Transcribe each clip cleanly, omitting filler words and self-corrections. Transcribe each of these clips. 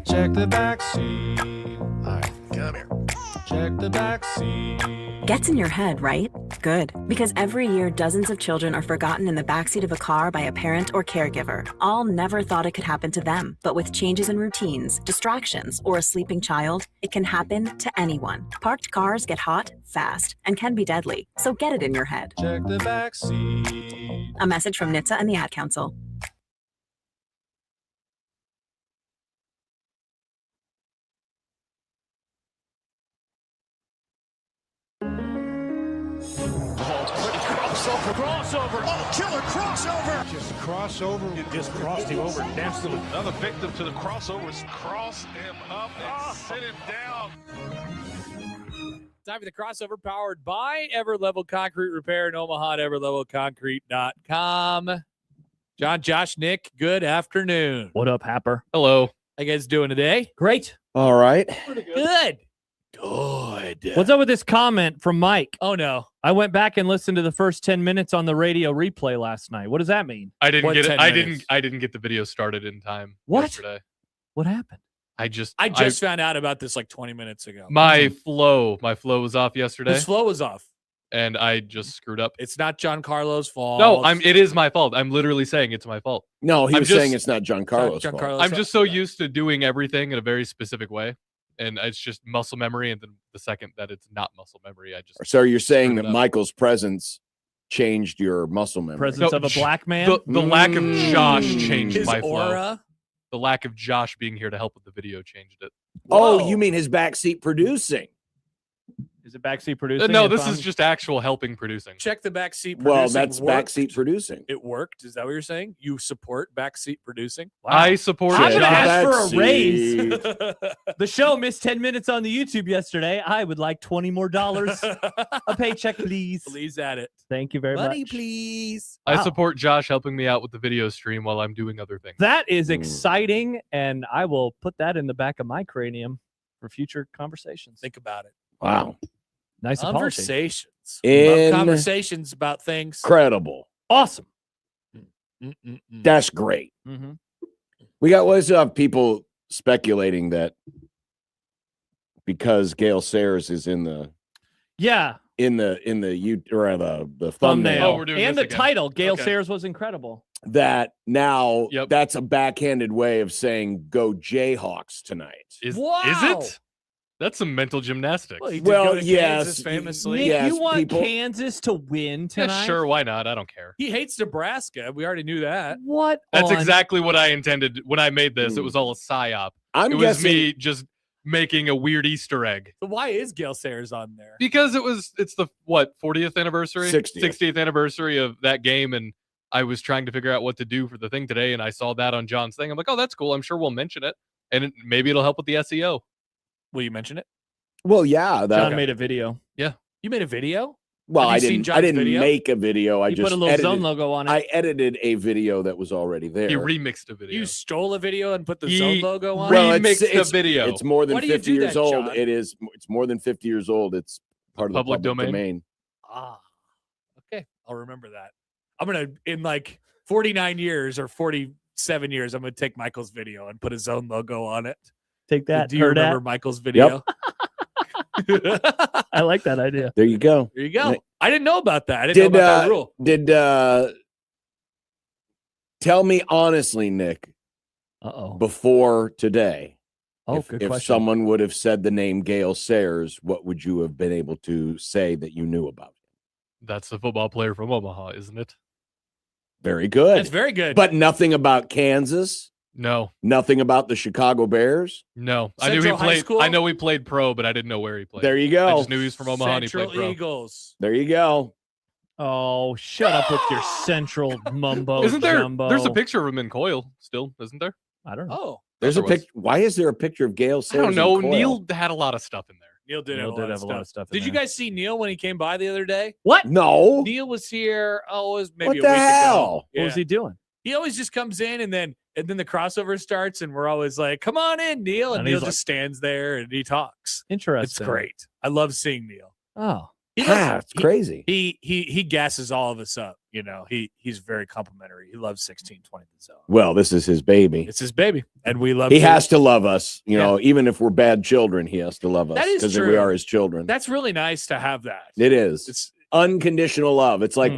Check the back seat. All right, come here. Check the back seat. Gets in your head, right? Good. Because every year, dozens of children are forgotten in the backseat of a car by a parent or caregiver. All never thought it could happen to them. But with changes in routines, distractions, or a sleeping child, it can happen to anyone. Parked cars get hot, fast, and can be deadly. So get it in your head. Check the back seat. A message from NHTSA and the Ad Council. Crossover. Oh, killer crossover. Just crossover. It just crossed him over. Absolutely. Another victim to the crossovers. Cross him up and sit him down. Time for the crossover, powered by Everlevel Concrete Repair in Omaha at everlevelconcrete.com. John, Josh, Nick, good afternoon. What up, Happer? Hello. How you guys doing today? Great. All right. Good. What's up with this comment from Mike? Oh, no. I went back and listened to the first 10 minutes on the radio replay last night. What does that mean? I didn't What, get it. 10 I minutes? didn't get the video started in time What? yesterday. What happened? I just found out about this like 20 minutes ago. my flow was off yesterday, His flow was off. and I just screwed up. It's not John Carlo's fault. No, it is my fault. I'm literally saying it's my fault. No, he I'm was just- saying it's not Giancarlo's fault. Giancarlo's I'm fault. just so used to doing everything in a very specific way, and it's just muscle memory. And then the second that it's not muscle memory, I just So you're saying Screwed that up. Michael's presence changed your muscle memory. Presence No, of a black man? the lack of Josh changed His my flow. aura. The lack of Josh being here to help with the video changed it. Oh, Whoa. you mean his backseat producing? Is it backseat producing? No, if this I'm- is just actual helping producing. Check the backseat producing. Well, that's worked. backseat producing. It worked. Is that what you're saying? You support backseat producing? Wow. I support I'm gonna Josh. ask for a Backseat. raise. The show missed 10 minutes on the YouTube yesterday. I would like $20 more. A paycheck, please. Please add it. Thank you very Money, much. please. I Wow. support Josh helping me out with the video stream while I'm doing other things. That is Mm. exciting, and I will put that in the back of my cranium for future conversations. Think about it. Wow. Nice apology. Conversations. In- Love conversations about things. Incredible. Awesome. Mm-mm-mm. That's great. Mm-hmm. We got people speculating that because Gale Sayers is in the Yeah. the Thumbnail. thumbnail Oh, we're doing and this the again. title, Gale Okay. Sayers was incredible. that now Yep. that's a backhanded way of saying go Jayhawks tonight. Is Wow. it? That's some mental gymnastics. Well, he did Well, go to yes, Kansas famously. Nick, Yes, you want people- Kansas to win tonight? Yeah, sure, why not? I don't care. He hates Nebraska. We already knew that. What? That's on- exactly what I intended when I made this. It Hmm. was all a psyop. I'm It was guessing me just making a weird Easter egg. So why is Gale Sayers on there? Because it's the 40th anniversary? 60th anniversary of that game, and I was trying to figure out what to do for the thing today, and I saw that on John's thing. I'm like, oh, that's cool. I'm sure we'll mention it, and maybe it'll help with the SEO. Will you mention it? well, yeah, that John made a video. You made a video? well, Have I you seen didn't John's I didn't video? make a video. I He just put a little edited, zone logo on it. I edited a video that was already there. He remixed a video. You stole a video and put the He- zone logo on well, it? remixed the video. It's more than Why do you 50 do years that, old. John? It's more than 50 years old. It's part of Public the public domain? domain. Ah, okay. I'll remember that. I'm going to, in like 49 years or 47 years, I'm going to take Michael's video and put a zone logo on it. Take that. Do you heard remember that. Michael's video? I like that idea. There you go. There you go. Nick- I didn't know about that. I didn't know about that rule. Tell me honestly, Nick, Uh-oh. before today, Oh, good if question. someone would have said the name Gale Sayers, what would you have been able to say that you knew about? That's the football player from Omaha, isn't it? Very good. That's very good. But nothing about Kansas, No, nothing about the Chicago Bears. no. I knew he Central High played. School? I know he played pro, but I didn't know where he played. There you I go. just knew he was from Omaha and he Central played pro. Eagles. There you go. Oh, shut up with your central mumbo Isn't there? jumbo. There's a picture of him in Coil still, isn't there? I don't know. Oh, There's a There was. picture. Why is there a picture of Gale I Sayers? don't know. in Coyle? Neil had a lot of stuff in there. Neil did, Neil have, did a lot have a lot of stuff in Did you there. guys see Neil when he came by the other day? What? No. Neil was here. Oh, it was maybe What a the week ago. hell? What Yeah. was he doing? He always just comes in and then the crossover starts and we're always like, "Come on in, Neil," and And Neil he's just stands there and he talks. Interesting. It's great. I love seeing Neil. Oh, It's crazy. He gasses all of us up. You know, he's very complimentary. He loves 1620 the zone. Well, this is his baby. It's his baby, and we love. He has to love us. You know, even if we're bad children, he has to love us That is because true. we are his children. That's really nice to have that. It is. It's unconditional love. It's like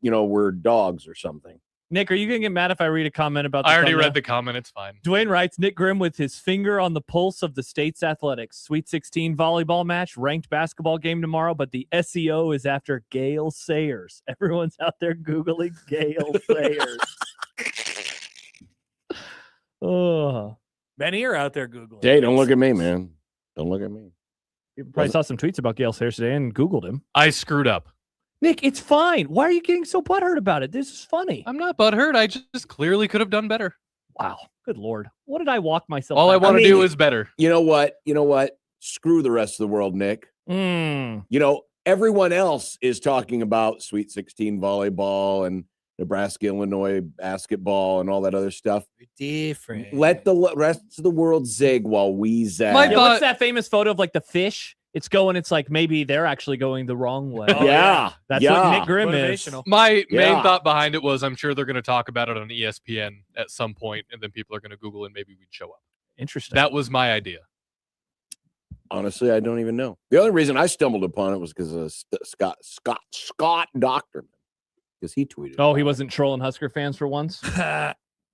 we're dogs or something. Nick, are you going to get mad if I read a comment about the I already thumbnail? read the comment. It's fine. Dwayne writes, Nick Grimm with his finger on the pulse of the state's athletics. Sweet 16 volleyball match, ranked basketball game tomorrow, but the SEO is after Gale Sayers. Everyone's out there Googling Gale Sayers. Oh. Many are out there Googling. Hey, don't look at me, man. Don't look at me. You probably saw some tweets about Gale Sayers today and Googled him. I screwed up. Nick, it's fine. Why are you getting so butthurt about it? This is funny. I'm not butthurt. I just clearly could have done better. Wow. Good Lord. What did I walk myself? All I back? want to do is better. You know what? Screw the rest of the world, Nick. You know, everyone else is talking about Sweet 16 volleyball and Nebraska, Illinois basketball and all that other stuff. Different. Let the rest of the world zig while we zag. My Yeah, what's that famous photo of like the fish? It's going, it's like maybe they're actually going the wrong way. That's what Nick Grimm is. My main thought behind it was I'm sure they're going to talk about it on ESPN at some point, and then people are going to Google and maybe we'd show up. Interesting. That was my idea. Honestly, I don't even know. The only reason I stumbled upon it was because of Scott Doctorman, because he tweeted. Oh, he wasn't trolling Husker fans for once?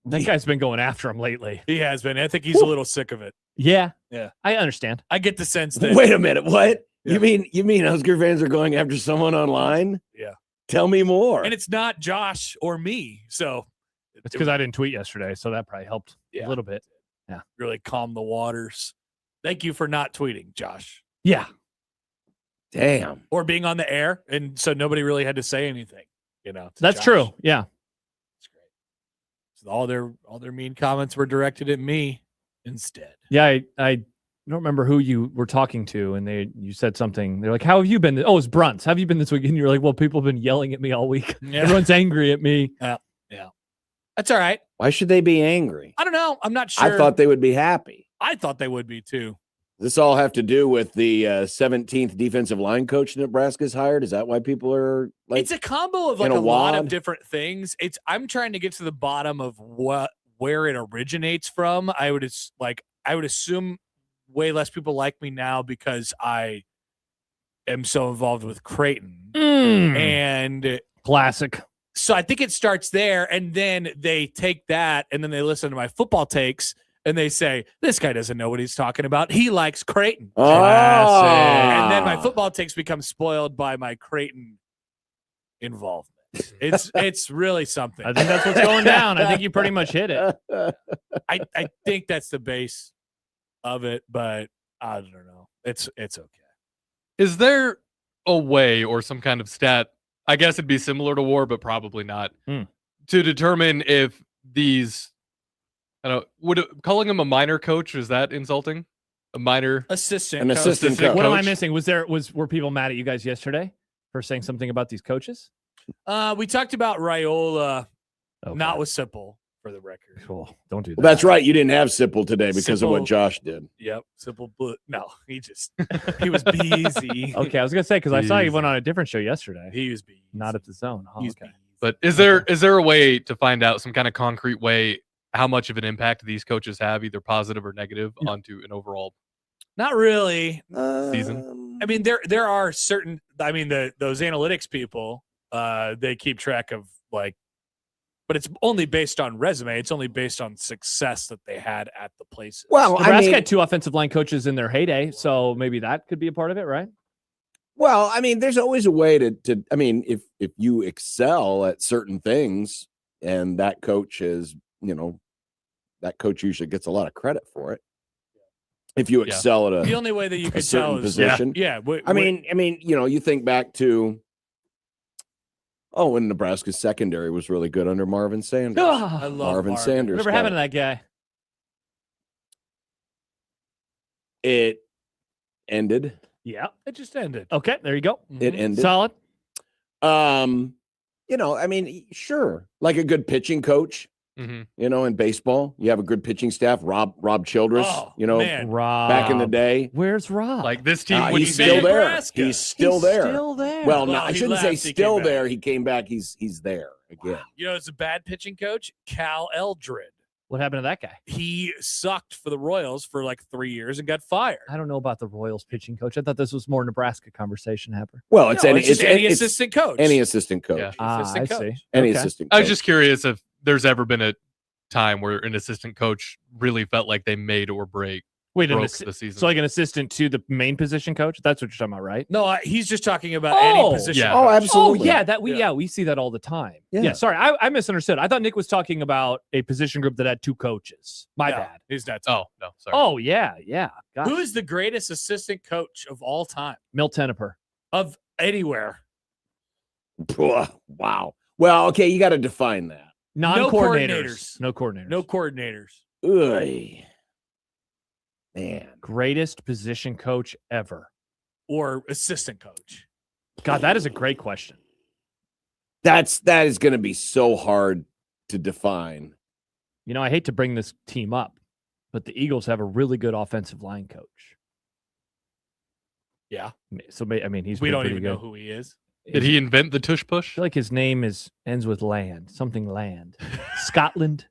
That guy's been going after him lately. He has been. I think he's a little sick of it. Yeah. Yeah. I understand. I get the sense that. Wait a minute. What? Yeah. You mean Husker fans are going after someone online? Yeah. Tell me more. And it's not Josh or me. So It's because I didn't tweet yesterday, so that probably helped Yeah. a little bit. Yeah. really calm the waters. Thank you for not tweeting, Josh. Yeah. Damn. Or being on the air. And so nobody really had to say anything, you know. to That's Josh. true. Yeah. It's great. So all their mean comments were directed at me instead. Yeah. I don't remember who you were talking to, and you said something. They're like, how have you been? Oh, it's Brunts. How have you been this week? And you're like, well, people have been yelling at me all week. Yeah. Everyone's angry at me. Yeah. That's all right. Why should they be angry? I don't know. I'm not sure. I thought they would be happy. I thought they would be too. Does this all have to do with the 17th defensive line coach Nebraska's hired? Is that why people are like? It's a combo of like in a lot of wad? different things. I'm trying to get to the bottom of where it originates from. I would assume way less people like me now because I am so involved with Creighton. And Classic. so I think it starts there, and then they take that and then they listen to my football takes and they say, this guy doesn't know what he's talking about. He likes Creighton. And then my football takes become spoiled by my Creighton involvement. It's really something. I think that's what's going down. I think you pretty much hit it. I think that's the base of it, but I don't know. It's okay. Is there a way or some kind of stat? I guess it'd be similar to war, but probably not. To determine if these, I don't know, calling him a minor coach, is that insulting? A minor assistant, an assistant coach. What am I missing? Were people mad at you guys yesterday for saying something about these coaches? We talked about Raiola, Okay. not with Sipple, for the record. Cool. Don't do that. Well, that's right. You didn't have Sipple today because of what Sipple- Josh did. Yep, Sipple blew. No, he was busy. Okay, I was gonna say because I saw you went on a different show yesterday. He was busy. Not at the zone. Oh, He's okay. busy. But is there a way to find out some kind of concrete way how much of an impact these coaches have, either positive or negative, onto an overall Not really. season? I mean, there are certain. I mean, those analytics people, they keep track of like, but it's only based on resume. It's only based on success that they had at the places. Well, Nebraska had 2 offensive line coaches in their heyday, so maybe that could be a part of it, right? Well, I mean, there's always a way to I mean, if you excel at certain things and that coach is, that coach usually gets a lot of credit for it. If you excel at the only way that you a could certain tell is position. Yeah. I mean, you think back to when Nebraska's secondary was really good under Marvin Sanders. I love Marvin Sanders. Whatever happened to that guy? It ended. Yeah. It just ended. Okay, there you go. It ended. Solid. I mean, sure, like a good pitching coach Mhm. In baseball, you have a good pitching staff. Rob Childress, Oh, you know, man. Rob. back in the day. Where's Rob? Like this team wouldn't He's be. still there. Nebraska. He's still there. Still there. Well, no, Well, I he shouldn't say left, he still came there. back. He came back. He's there again. You know, it's a bad pitching coach, Cal Eldred. What happened to that guy? He sucked for the Royals for like 3 years and got fired. I don't know about the Royals pitching coach. I thought this was more Nebraska conversation, Happer. Well, it's No, any it's just any it's assistant coach. any assistant coach. Yeah. Assistant I coach. see. Any Okay. assistant. I Coach. was just curious if there's ever been a time where an assistant coach really felt like they made or broke Wait, the season. so like an assistant to the main position coach? That's what you're talking about, right? No, he's just talking about Oh, any position. yeah. coach. Oh, absolutely. Oh, yeah, we see that all the time. Yeah. Sorry, I misunderstood. I thought Nick was talking about a position group that had 2 coaches. My No, bad. He's not. oh no, sorry. Oh, yeah. Gosh. Who is the greatest assistant coach of all time? Milt Tenneper? Of anywhere? Wow. Well, okay, you got to define that. Non-coordinators. No coordinators. No coordinators. Ugh. Man. Greatest position coach ever. Or assistant coach. God, that is a great question. That is going to be so hard to define. You know, I hate to bring this team up, but the Eagles have a really good offensive line coach. Yeah. So, I mean, he's We been don't pretty even good. know who he is. Did he invent the tush I push? feel like his name ends with land, something land. Scotland.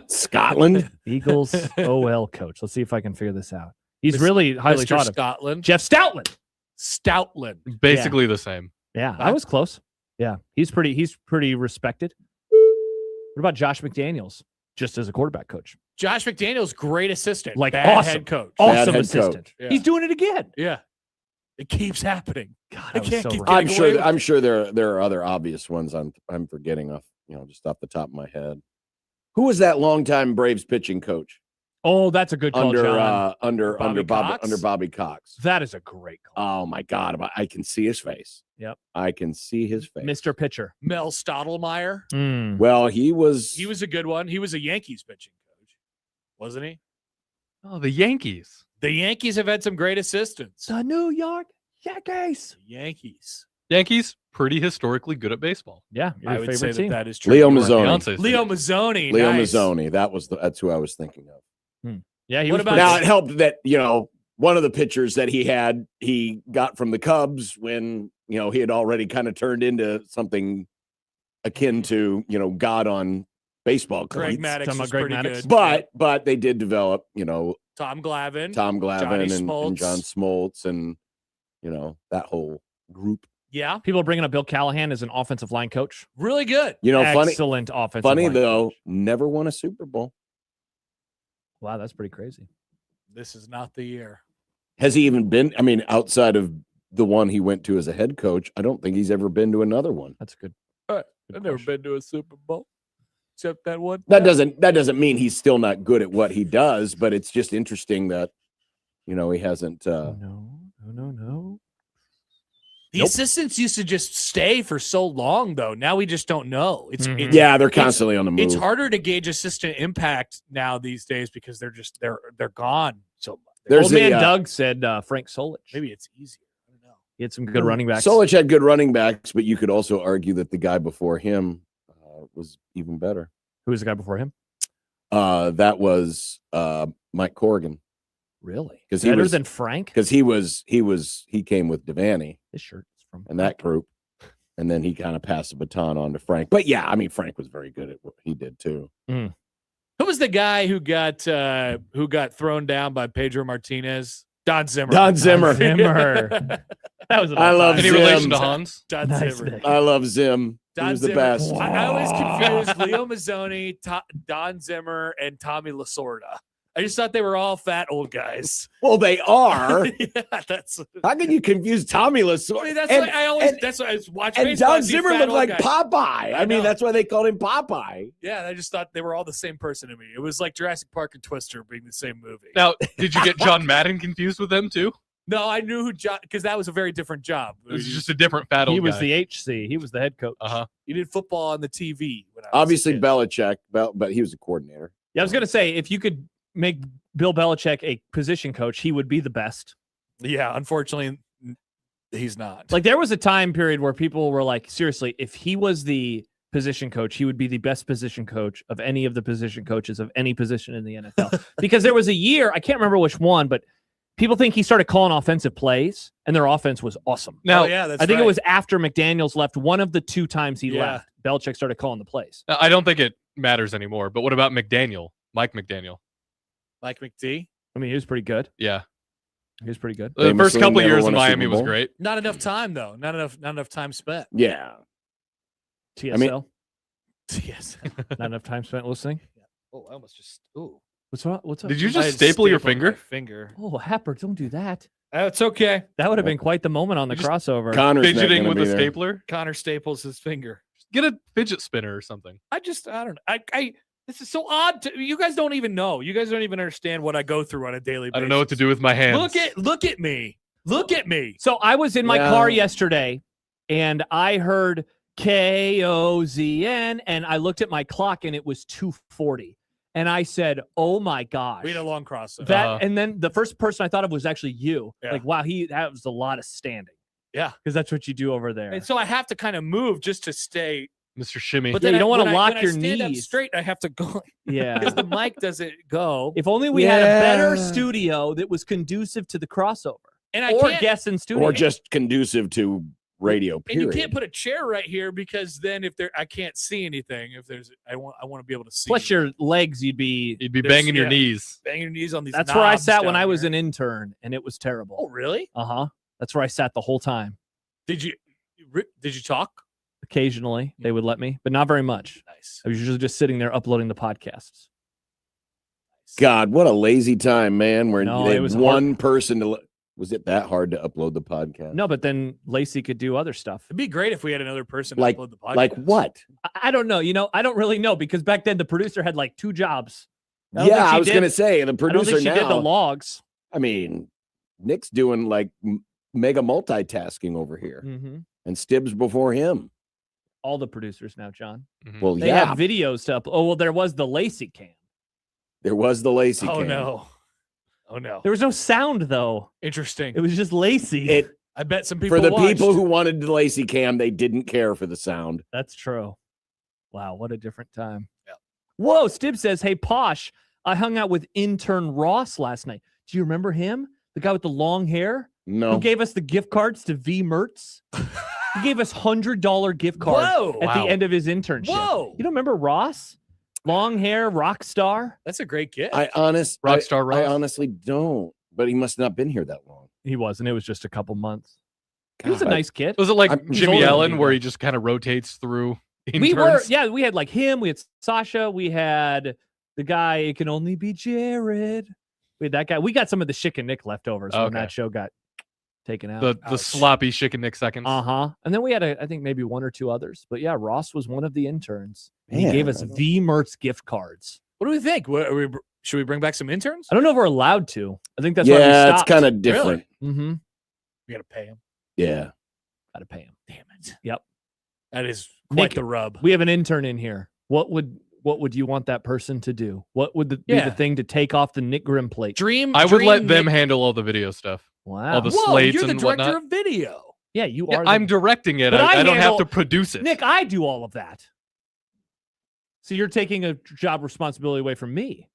Scotland? Eagles OL coach. Let's see if I can figure this out. He's really highly Mr. thought of. Scotland. Jeff Stoutland. Stoutland. Basically the same. Yeah, I was close. Yeah, he's pretty respected. What about Josh McDaniels, just as a quarterback coach? Josh McDaniels, great assistant. Like, bad awesome. head coach. Awesome head assistant. coach. Yeah. He's doing it again. Yeah. It keeps happening. God, I I was can't so keep right. getting I'm sure there are other obvious ones I'm forgetting off, just off the top of my head. Who was that longtime Braves pitching coach? Oh, that's a good call, John. under Cox? Bobby Cox. That is a great call. Oh my God, I can see his face. Yep. I can see his face. Mr. Pitcher. Mel Stottlemyre. Well, he was A good one. He was a Yankees pitching coach, wasn't he? Oh, the Yankees. The Yankees have had some great assistants. The New York Yankees. The Yankees. Yankees pretty historically good at baseball. Yeah, your I would favorite say team. that is true. Leo You are- Mazzoni. Beyonce's Leo team. Mazzoni. Leo nice. Mazzoni. That's who I was thinking of. Yeah, he What was about- pretty Now good. it helped that one of the pitchers that he got from the Cubs when he had already kind of turned into something akin to God on baseball Greg cleats. Maddux Talking was about Greg pretty Maddux. good. But they did develop Tom Glavine. Tom Johnny Glavine and Smoltz. John Smoltz and that whole group. Yeah, People are bringing up Bill Callahan as an offensive line coach. really good. Excellent offensive Funny line though, coach. never won a Super Bowl. Wow, that's pretty crazy. This is not the year. Has he even been? I mean, outside of the one he went to as a head coach, I don't think he's ever been to another one. That's good. I've never been to a Super Bowl except that one. That doesn't mean he's still not good at what he does, but it's just interesting that he hasn't. No. The assistants used to just stay for so long, though. Now we just don't know. It's Yeah, they're constantly on the move. It's harder to gauge assistant impact now these days because they're gone so much. There's Old man a, Doug said Frank Solich. Maybe it's easier. I don't know. He had some good running backs. Solich had good running backs, but you could also argue that the guy before him was even better. Who was the guy before him? That was Mike Corrigan. Really? 'Cause Better than Frank? Because he came with Devaney This shirt is from and that group, and then he kind of passed the baton on to Frank. But yeah, I mean Frank was very good at what he did too. Who was the guy who got thrown down by Pedro Martinez? Don Zimmer. Don Zimmer. That was I love Any Zim. relation to Hans? Don Nice Zimmer. nick. I love Zim. He Don was the Zimmer. best. I always confused Leo Mazzoni, Don Zimmer, and Tommy Lasorda. I just thought they were all fat old guys. Well, they are. Yeah, that's. How can you confuse Tommy Lasorda? I mean, that's and, why I always. and, That's why I was watching. and baseball, Don I see Zimmer fat looked old like guys. Popeye. I mean, know. that's why they called him Popeye. Yeah, I just thought they were all the same person to me. It was like Jurassic Park and Twister being the same movie. Now, did you get John Madden confused with them too? No, I knew who John because that was a very different job. It was just a different fat old He was guy. the HC. He was the head coach. He did football on the TV. When I was Obviously, a kid. Belichick, but he was a coordinator. Yeah, I was going to say, if you could make Bill Belichick a position coach, he would be the best. Yeah, unfortunately, he's not. Like, there was a time period where people were like, seriously, if he was the position coach, he would be the best position coach of any of the position coaches of any position in the NFL. Because there was a year, I can't remember which one, but people think he started calling offensive plays, and their offense was awesome. Now, that's I think right. it was after McDaniels left. One of the 2 times he left, Belichick started calling the plays. I don't think it matters anymore. But what about McDaniel? Mike McDaniel? Mike McD. I mean, he was pretty good. Yeah. He was pretty good. The first Famously couple never years in won a Miami Super was Bowl. great. Not enough time though. Not enough time spent. Yeah. TSL. I mean- Yes. Not enough time spent listening. Oh, I almost just. Ooh. What's wrong? What's up? Did you I just had staple your stapled my finger? Finger. Oh, Happer, don't do that. It's okay. That would have been quite the moment on the crossover. Connor's not Fidgeting gonna with be a there. stapler? Connor staples his finger. Get a fidget spinner or something. I don't. I. This is so odd. You guys don't even know. You guys don't even understand what I go through on a daily basis. I don't know what to do with my hands. Look at me. Look at me. So I was in my Yeah. car yesterday, and I heard KOZN, and I looked at my clock, and it was 2:40, and I said, "Oh my gosh!" We had a long crossover. That, and then the first person I thought of was actually you. Yeah. Like, wow, that was a lot of standing. Yeah. Because that's what you do over there. And so I have to kind of move just to stay. Mr. Shimmy. Yeah, you don't wanna lock your stand up knees. straight. I have to go Yeah. because the mic doesn't go. If only we had a better Yeah. studio that was conducive to the crossover, And I or can't. guests in studio, Or just conducive to radio, And period. you can't put a chair right here because then if there, I can't see anything. If there's, I want to be able to see. plus your legs, you'd be. You'd be There's- banging your yeah. knees. banging your knees on these. That's where I knobs sat when down I was here. an intern, and it was Oh, terrible. really? That's where I sat the whole time. Did you talk? Occasionally, they would let me, but not very much. Nice. I was usually just sitting there uploading the podcasts. God, what a lazy time, man. Where No, they it had was one person to. Was it that hard to upload the podcast? No, but then Lacey could do other stuff. It'd be great if we had another person Like- to upload the podcast. Like what? I don't know. I don't really know because back then the producer had like 2 jobs. I don't Yeah, think she I was did- going to say the I don't producer think she did the now. logs. I mean, Nick's doing like mega multitasking over here, Mm-hmm. and Stibbs before him. All the producers now, John. Well, They yeah, have videos to upload. Oh, well, there was the Lacey cam. there was the Lacey. Oh cam. no. Oh no. There was no sound though. Interesting. It was just Lacey. It I bet some people for the watched. people who wanted the Lacey cam, they didn't care for the sound. That's true. Wow, what a different time. Yeah. Whoa, Stib says, "Hey, Posh, I hung out with intern Ross last night. Do you remember him? The guy with the long hair No, who gave us the gift cards to V Mertz? He gave us $100 gift cards Whoa. at Wow. the end of his internship. Whoa. You don't remember Ross? Long hair, rock star. That's a great gift. Rockstar I Ross. honestly don't. But he must not have been here that long. He wasn't. It was just a couple months. He was a God, nice kid. Was it like I'm- Jimmy older than Allen me, where though. he just kind of rotates through interns? We were, yeah, we had like him. We had Sasha. We had the guy, it can only be Jared. We had that guy. We got some of the Chick and Nick leftovers when Okay. that show got taken out. The Ouch. sloppy chicken Nick seconds. Uh-huh. And then we had, I think, maybe 1 or 2 others. But yeah, Ross was one of the interns. And he Man, gave us I don't- V Mertz gift cards. What do we think? Should we bring back some interns? I don't know if we're allowed to. I think that's why we yeah, it's stopped. kind of different. Mm-hmm. We got to pay him. Yeah. Got to pay him. Damn it. Yep. That is quite Nick, the rub. We have an intern in here. What would you want that person to do? What would be Yeah. the thing to take off the Nick Grimm plate? Dream. I would let dream them Nick- handle all the video stuff. Wow. all the Whoa, slates you're the and director whatnot. of video. Yeah, you Yeah, are. I'm directing it. But I I don't have handle- to produce it. Nick, I do all of that. So you're taking a job responsibility away from me.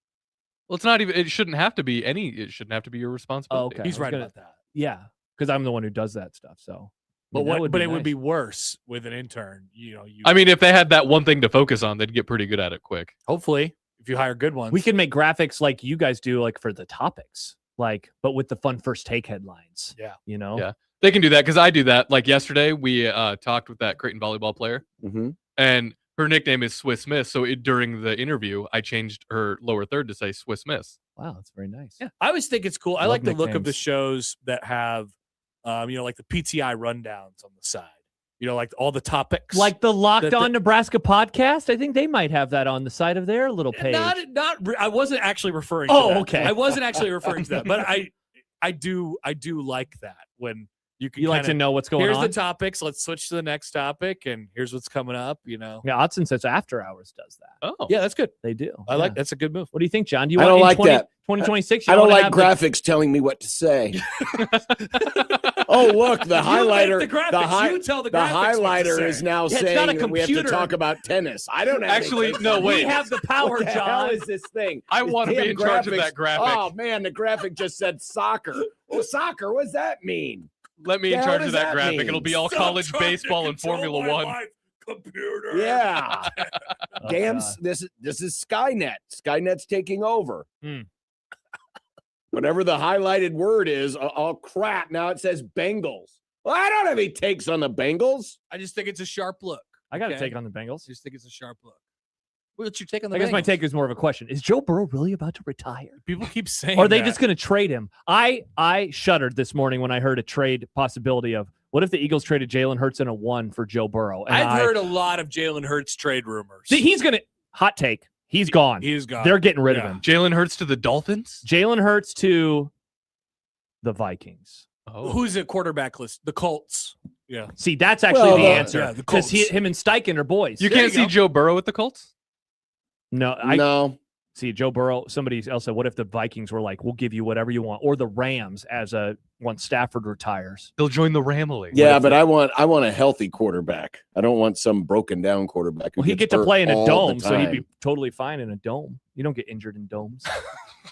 Well, it's not even. It shouldn't have to be any. It shouldn't have to be your responsibility. okay. He's I was right gonna- about that. Yeah, because I'm the one who does that stuff. So, But that what? But it would nice. be worse with an intern. You I mean, if they had that one thing to focus on, they'd get pretty good at it quick. hopefully, if you hire good ones, We can make graphics like you guys do, like for the topics, like but with the fun first take headlines. Yeah. You know. Yeah. They can do that because I do that. Like yesterday, we talked with that Creighton volleyball player, Mm-hmm. and her nickname is Swiss Miss. So during the interview, I changed her lower third to say Swiss Miss. Wow, that's very nice. Yeah, I always think it's cool. I Love like the look of the nicknames. shows that have, like the PTI rundowns on the side. Like all the topics. Like the Locked The- On Nebraska podcast, I think they might have that on the side of their little page. I wasn't actually referring. To Oh, that. okay. I wasn't actually referring to that, but I do like that when you can. You like to know what's going Here's on. the topics. Let's switch to the next topic, and here's what's coming up. Yeah, Odson says After Hours does that. Oh, Yeah, that's good. They do. I like Yeah. that's a good move. What do you think, John? Do you I want don't in like that. 2026? I don't like graphics telling me what to say. Oh, look, the You make highlighter. the graphics. You tell the graphics what to highlighter say. is now Yeah, it's saying not a that we have to computer. talk about tennis. I don't have Actually, anything. no, wait. We have the power, What the hell John. is this thing? I This want to be damn in charge of graphics- that graphic. Oh man, the graphic just said soccer. Well, soccer. What does that mean? Let me in the hell charge of does that that graphic. mean? It'll be all Stop college trying to baseball and control Formula my One. life, computer. Yeah. Oh, Damn. God. This is Skynet. Skynet's taking over. Hmm. Whatever the highlighted word is, all crap. Now it says Bengals. Well, I don't have any takes on the Bengals. I just think it's a sharp look. I got to Okay. take on the Bengals. I just think it's a sharp look. What's your take on the I guess my Bengals? take is more of a question. Is Joe Burrow really about to retire? People keep saying Or are they that. just going to trade him? I shuddered this morning when I heard a trade possibility of what if the Eagles traded Jalen Hurts in a 1 for Joe Burrow? And I've heard a lot of Jalen Hurts trade rumors. he's going to hot take. He's gone. He is gone. They're getting rid of Yeah. him. Jalen Hurts to the Dolphins. Jalen Hurts to the Vikings. Oh, Who's the quarterback list? The Colts. Yeah. See, that's actually Well, the the- answer. yeah, the Because Colts. him and Steichen are boys. you There can't you see go. Joe Burrow with the Colts. No, No. see Joe Burrow. Somebody else said, "What if the Vikings were like, we'll give you whatever you want," or the Rams once Stafford retires. He'll join the Ramily. Yeah, but I want a healthy quarterback. I don't want some broken down quarterback. Who Well, he'd gets get to hurt play in a all the dome, so he'd time. be totally fine in a dome. You don't get injured in domes.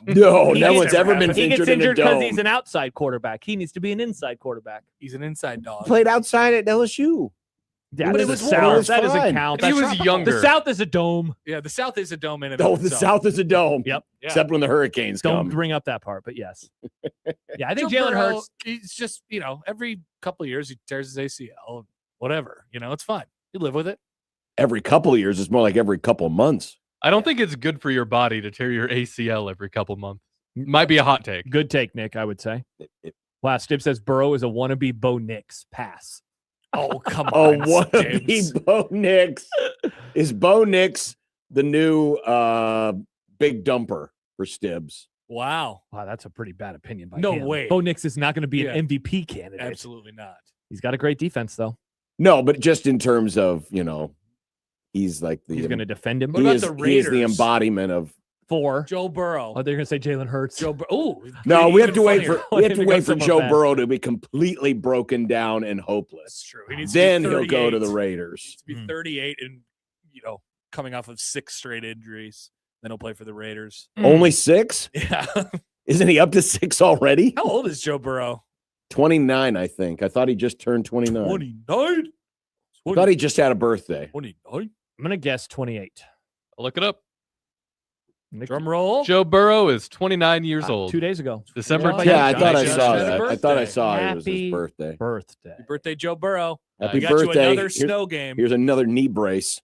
No, He no gets- one's ever been He gets injured in a injured because dome. he's an outside quarterback. He needs to be an inside quarterback. He's an inside dog. Played outside at LSU. Yeah, But but it the was South. warm. That doesn't Fine. count. If he That's was not- younger. The South is a dome. Yeah, the South is a dome in and No, of the itself. South is a dome. Yep. Yeah. Except when the hurricanes Don't come. bring up that part, but yes. Yeah, I think Joe Jalen Burrow, Hurts. He's just, every couple of years he tears his ACL. Whatever. It's fine. You live with it. Every couple of years, it's more like every couple of months. I don't think it's good for your body to tear your ACL every couple months. Might be a hot take. Good take, Nick, I would say. Wow, Stib says Burrow is a wannabe Bo Nix. Pass. Oh, come Oh, on. what a Stibbs. be Bo Nix. Is Bo Nix the new big dumper for Stibbs? Wow. Wow, that's a pretty bad opinion by No him. way. Bo Nix is not going to be Yeah. an MVP candidate. Absolutely not. He's got a great defense, though. No, but just in terms of, he's like the He's going to defend him. What he about is, the he is the Raiders? embodiment of Joe Burrow. Oh, they're going to say Jalen Hurts. Oh, No, we have to wait funnier. for we have to It wait goes for so Joe fast. Burrow to be completely broken down and That's hopeless. true. He needs to Then be he'll go to the 38. Raiders. He needs to be 38 and, coming off of 6 straight injuries. Then he'll play for the Raiders. Only 6? Yeah. Isn't he up to 6 already? How old is Joe Burrow? 29, I think. I thought he just turned 29. 29? I thought he just had a birthday. 29? I'm going to guess 28. I'll look it up. Nick, Drum roll. Joe Burrow is 29 years old. 2 days ago. December Well, 10th. Yeah, I Josh thought I just saw had a that. I thought I birthday. saw it was his Happy birthday. Birthday. Happy birthday, Joe Burrow. Happy We got birthday. you another Here's- snow game. Here's another knee brace.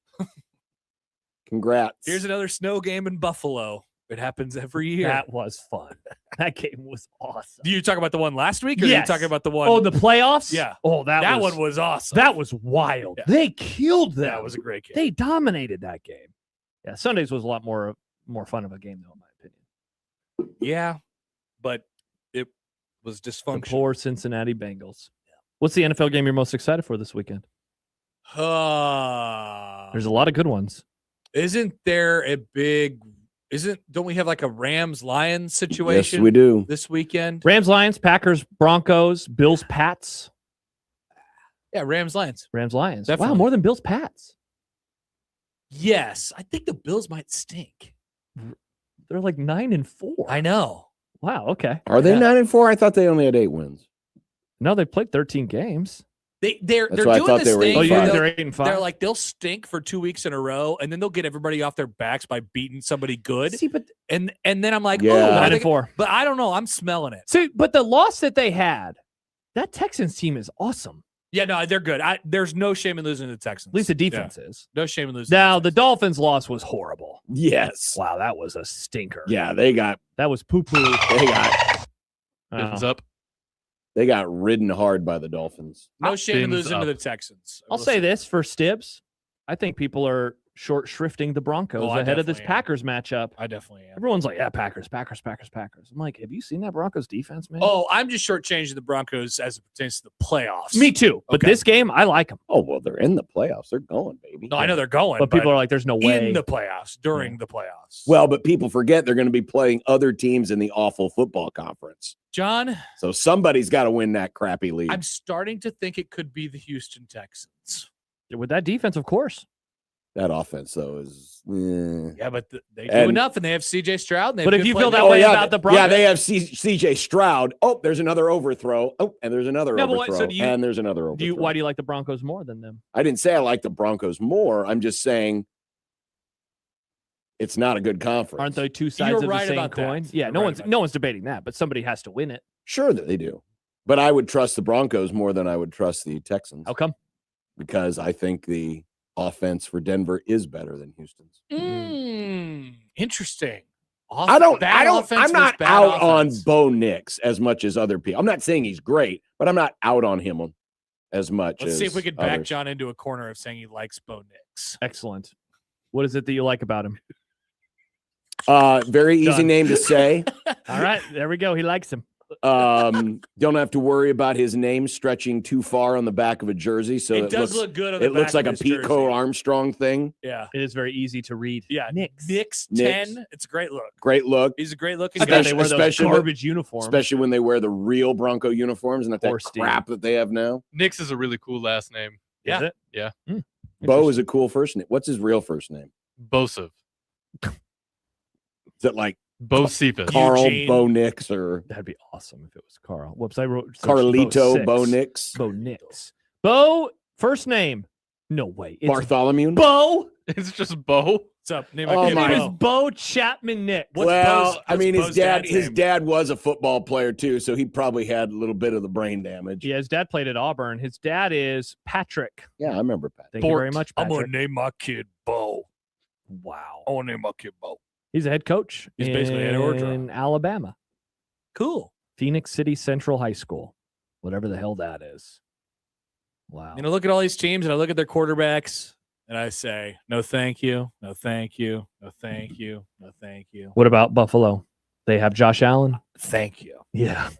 Congrats. Here's another snow game in Buffalo. It happens every year. That was fun. That game was awesome. Do you talk about the one last week, or are Yes. you talking about the one? Oh, the playoffs? Yeah. Oh, that one was awesome. That was wild. Yeah. They killed them. That was a great game. They dominated that game. Yeah, Sundays was a lot more fun of a game, though, in my opinion. Yeah, but it was The dysfunctional. poor Cincinnati Bengals. What's the NFL game you're most excited for this weekend? There's a lot of good ones. Isn't there a big? Don't we have like a Rams Lions Yes, situation we do. this weekend? Rams, Lions, Packers, Broncos, Bills, Pats. Yeah, Rams Lions. Rams, Lions. Wow, Definitely. more than Bills, Pats. Yes, I think the Bills might stink. They're like 9-4. I know. Wow. Okay. Are they Yeah. 9-4? I thought they only had 8 wins. No, they played 13 games. They're That's why I doing thought this they were thing. Oh, 8-5. yeah, where they're they'll- 8-5. They're like they'll stink for 2 weeks in a row, and then they'll get everybody off their backs by beating somebody good. See, but And then I'm like, Yeah. oh, are they- 9-4. but I don't know. I'm smelling it. See, but the loss that they had, that Texans team is awesome. Yeah, no, they're good. There's no shame in losing to the Texans. At least the Yeah. defense is. No shame in losing. Now, to the Texans. Dolphins' loss was horrible. Yes. Wow, that was a stinker. Yeah, they got That was poo-poo. Fins up. they got ridden hard by the Dolphins. no shame in Fins losing to up. the Texans. I'll say this for Stibbs. I think people are short shrifting the Broncos I ahead of this definitely am. Packers matchup. I definitely am. Everyone's like, yeah, Packers. I'm like, have you seen that Broncos defense, man? Oh, I'm just shortchanging the Broncos as it pertains to the playoffs. Me too. But Okay. this game, I like them. Oh, well, they're in the playoffs. They're going, baby. No, I know they're going, But people are like, there's no way. in the playoffs, during the playoffs. Well, but people forget they're going to be playing other teams in the awful football conference. John, So somebody's got to win that crappy league. I'm starting to think it could be the Houston Texans. With that defense, of course. That offense, though, is. Yeah, but they do And- enough, and they have C.J. Stroud. And they have But if good you feel play- that way about the Broncos. Yeah, they have C.J. Stroud. Oh, there's another overthrow. Oh, and there's another No, but overthrow. so do you- and there's another overthrow. Why do you like the Broncos more than them? I didn't say I like the Broncos more. I'm just saying it's not a good conference. Aren't they two sides You're of right the same about that. coin? Yeah, You're no right one's about no one's debating that, but somebody has to win it. Sure that they do. But I would trust the Broncos more than I would trust the Texans. How come? Because I think the offense for Denver is better than Houston's. Interesting. I'm not out on offense. Bo Nix as much as other people. I'm not saying he's great, but I'm not out on him as much. Let's as see if we could back others. John into a corner of saying he likes Bo Nix. Excellent. What is it that you like about him? Very easy Done. name to say. All right, there we go. He likes him. Don't have to worry about his name stretching too far on the back of a jersey. So It it does looks, look good on the it looks back like of a his Pete jersey. Cole Armstrong thing. Yeah. It is very easy to read. Yeah. Knicks. Knicks Knicks. 10. It's a great look. Great look, He's a great looking I guy. bet they wear those especially with- garbage uniforms. especially when they wear the real Bronco uniforms and not that Poor Steve. crap that they have now. Nix is a really cool last name. Yeah. Is it? Yeah. Bo is a cool first name. What's his real first name? Bosov. Is it like Bo Cephas. Carl Eugene. Bo Nix or That'd be awesome if it was Carl. Whoops, I wrote searched Carlito Bo six. Nix? Bo Nix. Bo, first name. No way. It's Bartholomew? Bo. It's just Bo. What's up? Name Oh my kid my- His name Bo. is Bo Chapman Nix. What's Well, Bo's- I mean, what's his Bo's dad, dad's his name? dad was a football player too, so he probably had a little bit of the brain damage. Yeah, his dad played at Auburn. His dad is Patrick. Yeah, I remember Pat. Thank you very Bort. much, I'm Patrick. gonna name my kid Bo. Wow. I want to name my kid Bo. He's a head coach He's basically head order. in Alabama. Cool. Phoenix City Central High School. Whatever the hell that is. Wow. You know, look at all these teams, and I look at their quarterbacks, and I say, no, thank you, no, thank you, no, thank you, no, thank you, What about Buffalo? They have Josh Allen. thank you. Yeah.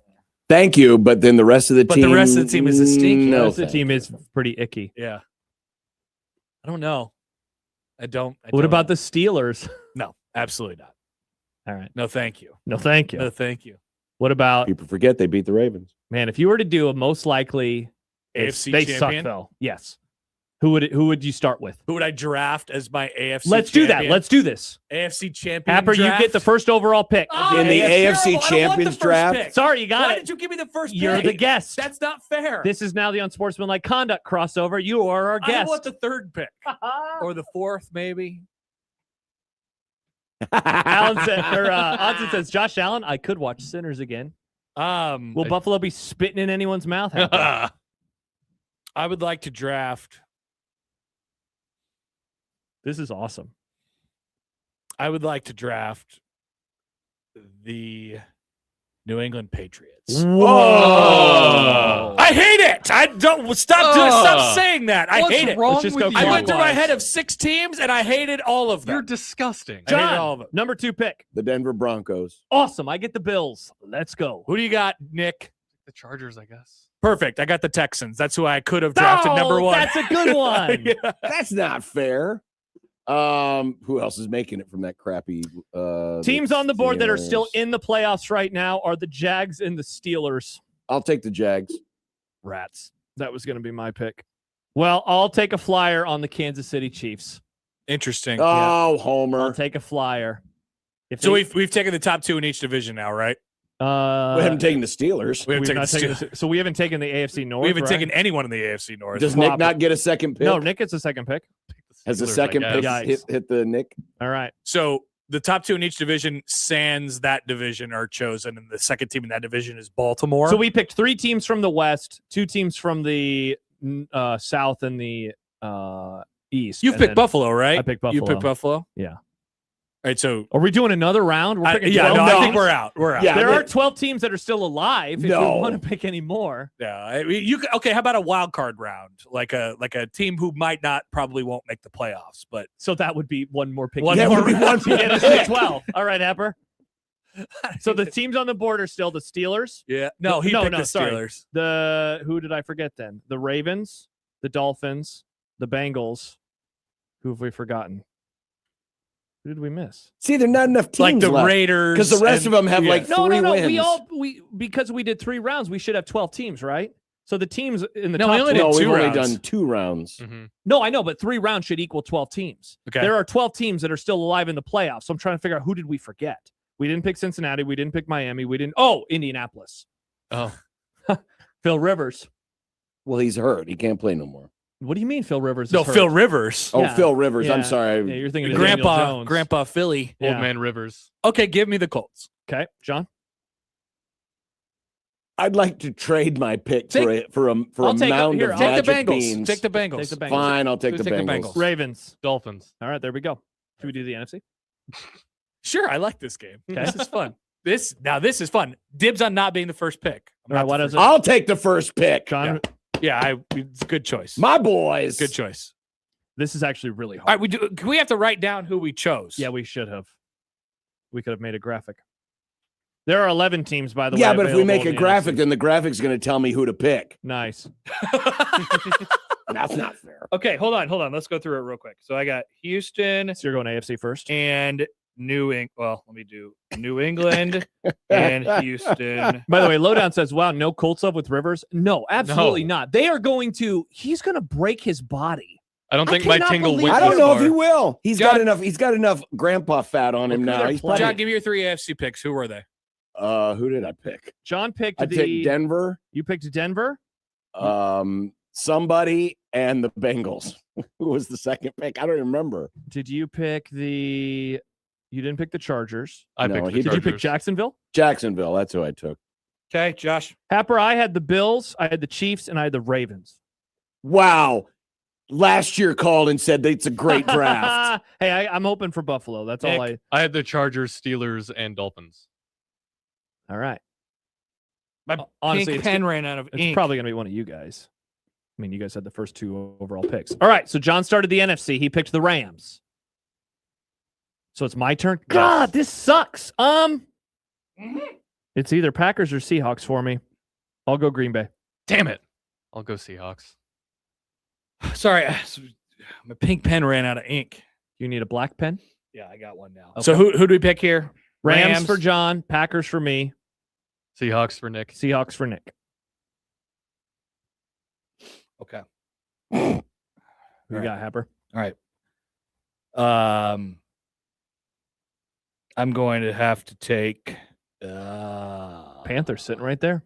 Thank you, but then the rest of the But team. the rest of the team is a stinky. No, The rest of the thank team you. is pretty icky. Yeah. I don't know. I don't. What about the Steelers? No, absolutely not. All right. No, thank you. No, thank you. No, thank you. What about, People forget they beat the Ravens. man, if you were to do a most likely AFC they champion? suck though. Yes. Who would you start with? Who would I draft as my AFC Let's do that. champion? Let's do this. AFC champion Happer, you draft? get the first overall pick. Oh, In the that's AFC terrible. I don't want the Champions first draft? pick. Sorry, you got Why it. did you give me the first You're pick? the guest. That's not fair. This is now the Unsportsmanlike Conduct crossover. You are our I guest. want the third pick. Or the fourth, maybe. Odson says, Josh Allen, I could watch Sinners again. Will Buffalo be spitting in anyone's mouth? Happer? I would like to draft. This is awesome. I would like to draft the New England Patriots. Whoa. I hate it. I don't stop saying that. I What's hate it. wrong Let's just with go you? I went through my clockwise. head of 6 teams and I hated all of them. You're disgusting. I hated John, all of them. number 2 pick. The Denver Broncos. Awesome. I get the Bills. Let's go. Who do you got, Nick? The Chargers, I guess. Perfect. I got the Texans. That's who I could have drafted number 1. That's a good one. Yeah. That's not fair. Who else is making it from that crappy Teams on the board that are still Steelers? in the playoffs right now are the Jags and the Steelers. I'll take the Jags. Rats. That was going to be my pick. Well, I'll take a flyer on the Kansas City Chiefs. Interesting. Oh, I'll Homer. take a flyer. If So they- we've taken the top 2 in each division now, right? We haven't taken the Steelers. We haven't we've taken not the taken Steelers. the- so we haven't taken the AFC North. We haven't right? taken anyone in the AFC North. Does Nick not get a second pick? No, Nick gets a second pick. Has the Steelers, I second pick guess. hit the Nick? All right. So the top 2 in each division, sans that division, are chosen, and the second team in that division is Baltimore. So we picked 3 teams from the West, 2 teams from the South and the East. You've and picked then Buffalo, right? I picked You Buffalo. picked Buffalo. Yeah. right, so Are we doing another round? We're picking 12 I think teams? we're out. We're out. Yeah. There are 12 teams that are still alive. If No. you want to pick any more. Yeah, I mean, you could, okay. How about a wild card round, like a team who probably won't make the playoffs, but So that would be one more pick. One Yeah, more would be round. one to get us to 12. All right, Happer. So the teams on the board are still the Steelers. yeah, no, he No, picked no, the sorry. Steelers. Who did I forget then? The Ravens, the Dolphins, the Bengals. Who have we forgotten? Who did we miss? See, there are not enough teams Like the left. Raiders, Because the rest of them have like No, three no. wins. We because we did 3 rounds, we should have 12 teams, right? So the teams in the No, top we only 12 did We've two only rounds. done 2 rounds. Mhm. No, I know, but 3 rounds should equal 12 teams. Okay. There are 12 teams that are still alive in the playoffs. So I'm trying to figure out who did we forget? We didn't pick Cincinnati. We didn't pick Miami. Indianapolis. Oh, Phil Rivers. Well, he's hurt. He can't play no more. What do you mean Phil Rivers is No, hurt? Phil Rivers, Oh, Yeah. Phil Rivers. Yeah. I'm sorry. Yeah, you're thinking of Daniel Jones. Grandpa Philly. Yeah. Old Man Rivers. Okay, give me the Colts. Okay, John. I'd like to trade my pick for a I'll take it. mound Here, of I'll Take the magic Bengals. beans. Take the Bengals. Take the Bengals. Fine, I'll take Take the the Bengals. Bengals. Ravens. Dolphins. All right, there we go. Should we do the NFC? Sure, I like this game. Okay. This is fun. This is fun. Dibs on not being the first pick. I'm All right, not what the is first- it? I'll take the first pick. John, Yeah, it's a good choice. My boys. Good choice. this is actually really All hard. right, we have to write down who we chose. Yeah, we should have. We could have made a graphic. There are 11 teams, by the way. Yeah, but if we available make in a the graphic, NFC. then the graphic's going to tell me who to pick. Nice. That's not fair. Okay, hold on. Let's go through it real quick. So I got Houston So you're going AFC first. and New England. Well, let me do New England and Houston. By the way, Lowdown says, wow, no Colts love with Rivers. No, absolutely No. not. They are going to, he's going to break his body. I don't I think my cannot tingle believe went I don't this know if far. he will. He's got John- enough. He's got enough grandpa fat on him Look who now. they're He's playing. John, playing. give me your 3 AFC picks. Who were they? Who did I pick? John picked I the. picked Denver, You picked Denver. somebody, and the Bengals. Who was the second pick? I don't remember. Did you pick the. You didn't pick the Chargers. I No, picked he the Did you pick Chargers. Jacksonville? Jacksonville. That's who I took. Okay, Josh. Happer, I had the Bills, I had the Chiefs, and I had the Ravens. Wow. Last year called and said that it's a great draft. Hey, I'm hoping for Buffalo. That's all Nick. I. I had the Chargers, Steelers, and Dolphins. All right. My Honestly, pink pen ran out of It's ink. probably going to be one of you guys. I mean, you guys had the first 2 overall picks. All right. So John started the NFC. He picked the Rams. So it's my turn. God, this sucks. It's either Packers or Seahawks for me. I'll go Green Bay. Damn it. I'll go Seahawks. Sorry, my pink pen ran out of ink. You need a black pen? Yeah, I got one now. Okay. So who do we pick here? Rams for John, Packers for me, Seahawks for Nick. Seahawks for Nick. Okay. Who you Right. got, Happer? All right. I'm going to have to take Panthers sitting right there.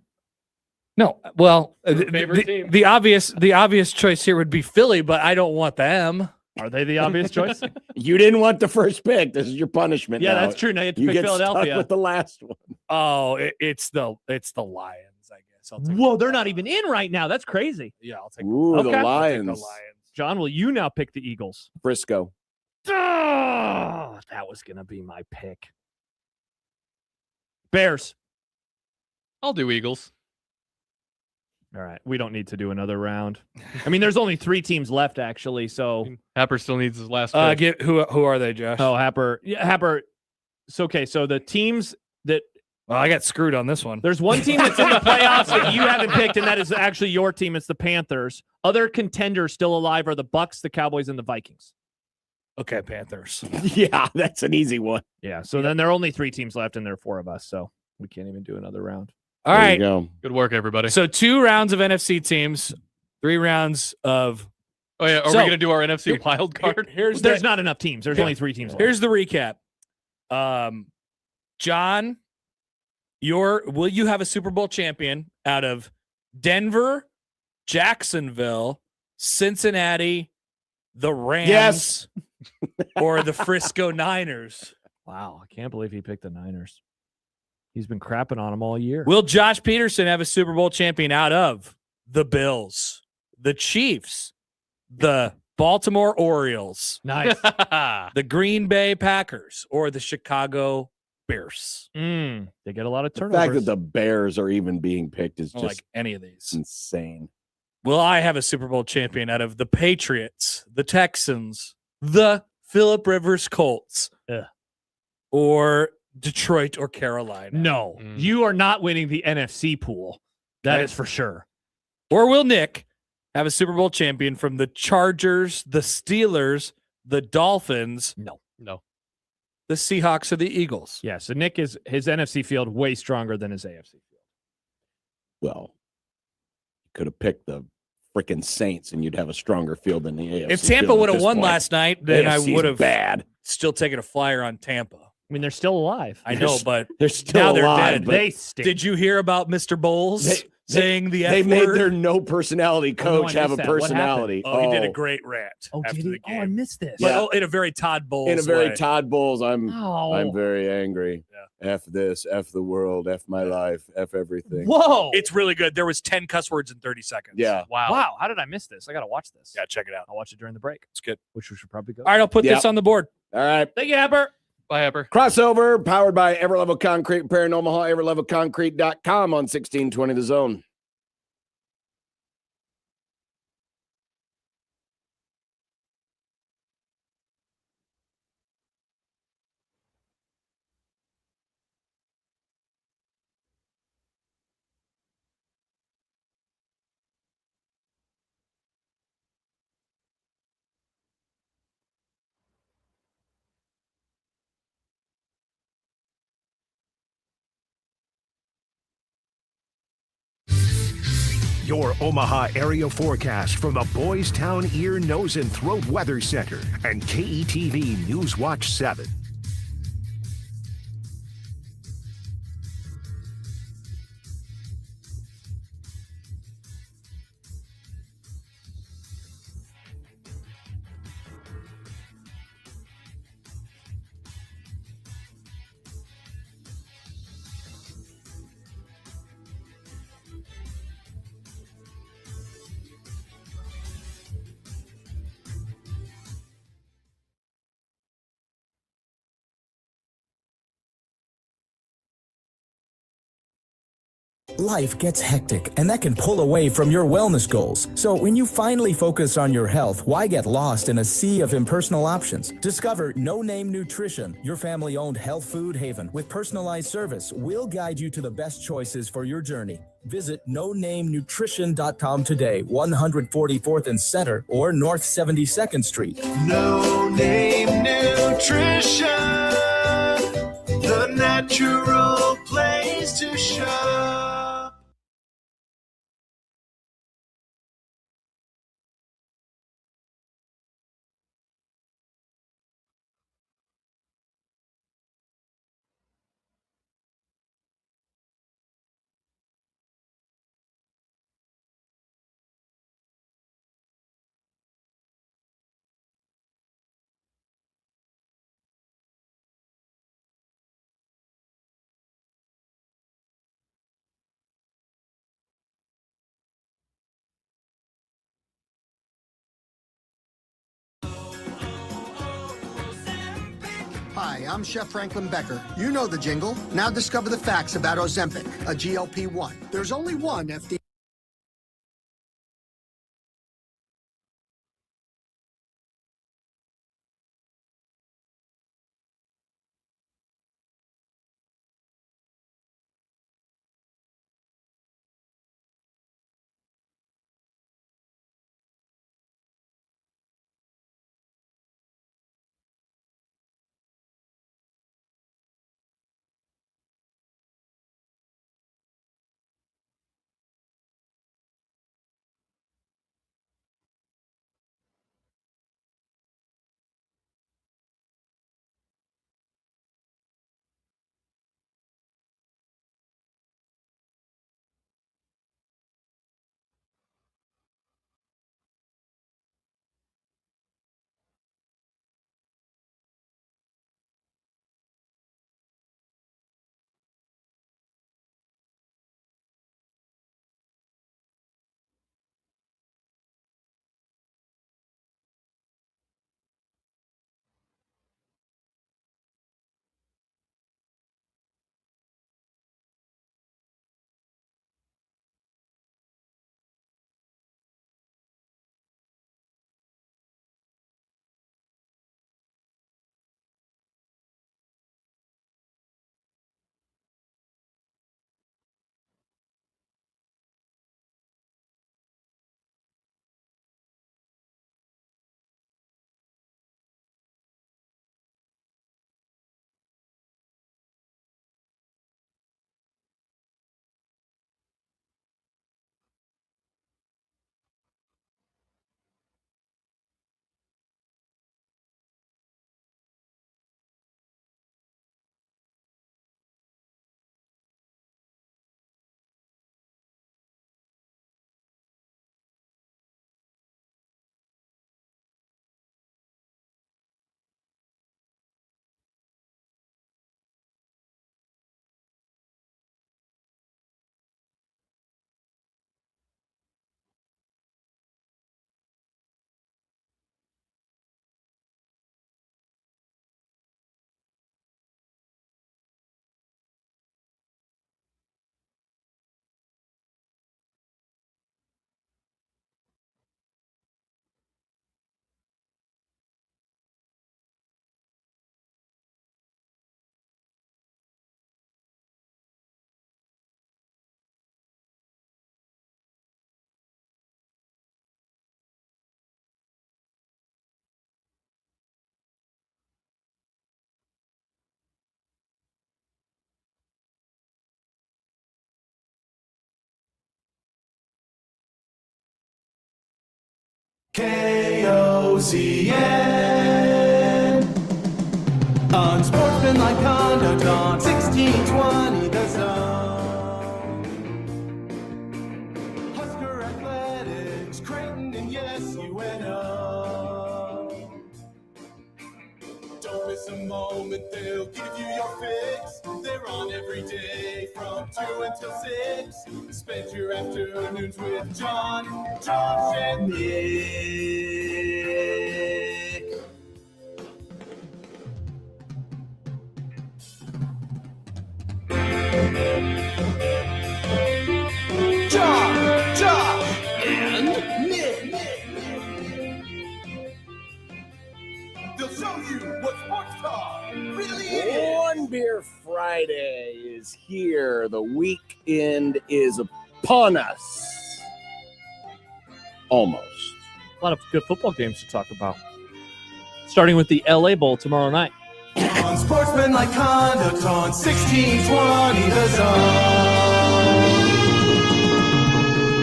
No, well, Your favorite team. the obvious choice here would be Philly, but I don't want them. Are they the obvious choice? You didn't want the first pick. This is your punishment. Yeah, now. that's true. Now you have to You pick get Philadelphia. stuck with the last one. Oh, it's the Lions, I guess. I'll take Whoa, they're not even in right now. That's crazy. Yeah, I'll take. Ooh, Okay. the I'll take Lions. the Lions. John, will you now pick the Eagles? Frisco. Oh, that was going to be my pick. Bears. I'll do Eagles. All right. We don't need to do another round. I mean, there's only 3 teams left, actually. So, Happer still needs his last pick. Who are they, Josh? oh, Happer. Yeah, Happer. So, okay. So the teams that well, I got screwed on this one. there's one team that's in the playoffs that you haven't picked, and that is actually your team. It's the Panthers. Other contenders still alive are the Bucks, the Cowboys, and the Vikings. Okay, Panthers. Yeah, that's an easy one. Yeah. So then there are only 3 teams left, and there are 4 of us. So we can't even do another round. All There you right. go. Good work, everybody. So 2 rounds of NFC teams, 3 rounds of. Oh, yeah. Are So- we going to do our NFC wild card? Here's There's the, not enough teams. There's only 3 teams left. here's the recap. John, will you have a Super Bowl champion out of Denver, Jacksonville, Cincinnati, the Rams, Yes. or the Frisco Niners? Wow. I can't believe he picked the Niners. He's been crapping on them all year. Will Josh Peterson have a Super Bowl champion out of the Bills, the Chiefs, the Baltimore Orioles, Nice. the Green Bay Packers, or the Chicago Bears. They get a lot of The turnovers. fact that the Bears are even being picked is I don't just like any of these. insane. Will I have a Super Bowl champion out of the Patriots, the Texans, the Phillip Rivers Colts, or Detroit or Carolina? No, you are not winning the NFC pool. That is for sure. Or will Nick have a Super Bowl champion from the Chargers, the Steelers, the Dolphins? No. The Seahawks or the Eagles? Yeah, so Nick is his NFC field way stronger than his AFC field. Well, you could have picked the freaking Saints and you'd have a stronger field than the AFC. If Tampa field would at have this won point. last night, then I AFC 's would have bad. still taken a flyer on Tampa. I mean, they're still alive. I know, but They're still now they're alive, dead. but They stink. Did you hear about Mr. Bowles saying the they F made word? their no personality Oh, no, coach I have a missed that. What personality. Oh, he did a great rant after the game. Oh, I missed this. But, Yeah. in a very Todd Bowles in a very way. Todd Bowles. I'm Oh. very angry. F this, F the world, F my life, F everything. Whoa. It's really good. There was 10 cuss words in 30 seconds. Yeah. Wow. How did I miss this? I got to watch this. Yeah, check it out. I'll watch it during the break, It's good. which we should probably go. All right, I'll put Yep. this on the board. All right. Thank you, Hepper. Bye, Hepper. Crossover powered by Everlevel Concrete Repair in Omaha, everlevelconcrete.com on 1620 The Zone. Your Omaha area forecast from the Boys Town Ear, Nose, and Throat Weather Center and KETV News Watch 7. Life gets hectic, and that can pull away from your wellness goals. So when you finally focus on your health, why get lost in a sea of impersonal options? Discover No Name Nutrition, your family-owned health food haven with personalized service. We'll guide you to the best choices for your journey. Visit nonamenutrition.com today, 144th and Center, or North 72nd Street. No Name Nutrition, the natural place to shop. Hi, I'm Chef Franklin Becker. You know the jingle. Now discover the facts about Ozempic, a GLP-1. There's only one FDA. KOZN. Unsportsmanlike conduct on 1620 The Zone. Husker Athletics, Creighton, and yes, UNO. Don't miss a moment, they'll give you your fix. They're on every day from 2 until 6. Spend your afternoons with John, Josh, and Nick. John, Josh, and Nick. They'll show you what sports talk really is. One Beer Friday is here. The weekend is upon us. Almost. A lot of good football games to talk about. Starting with the LA Bowl tomorrow night. Unsportsmanlike conduct on 1620 The Zone.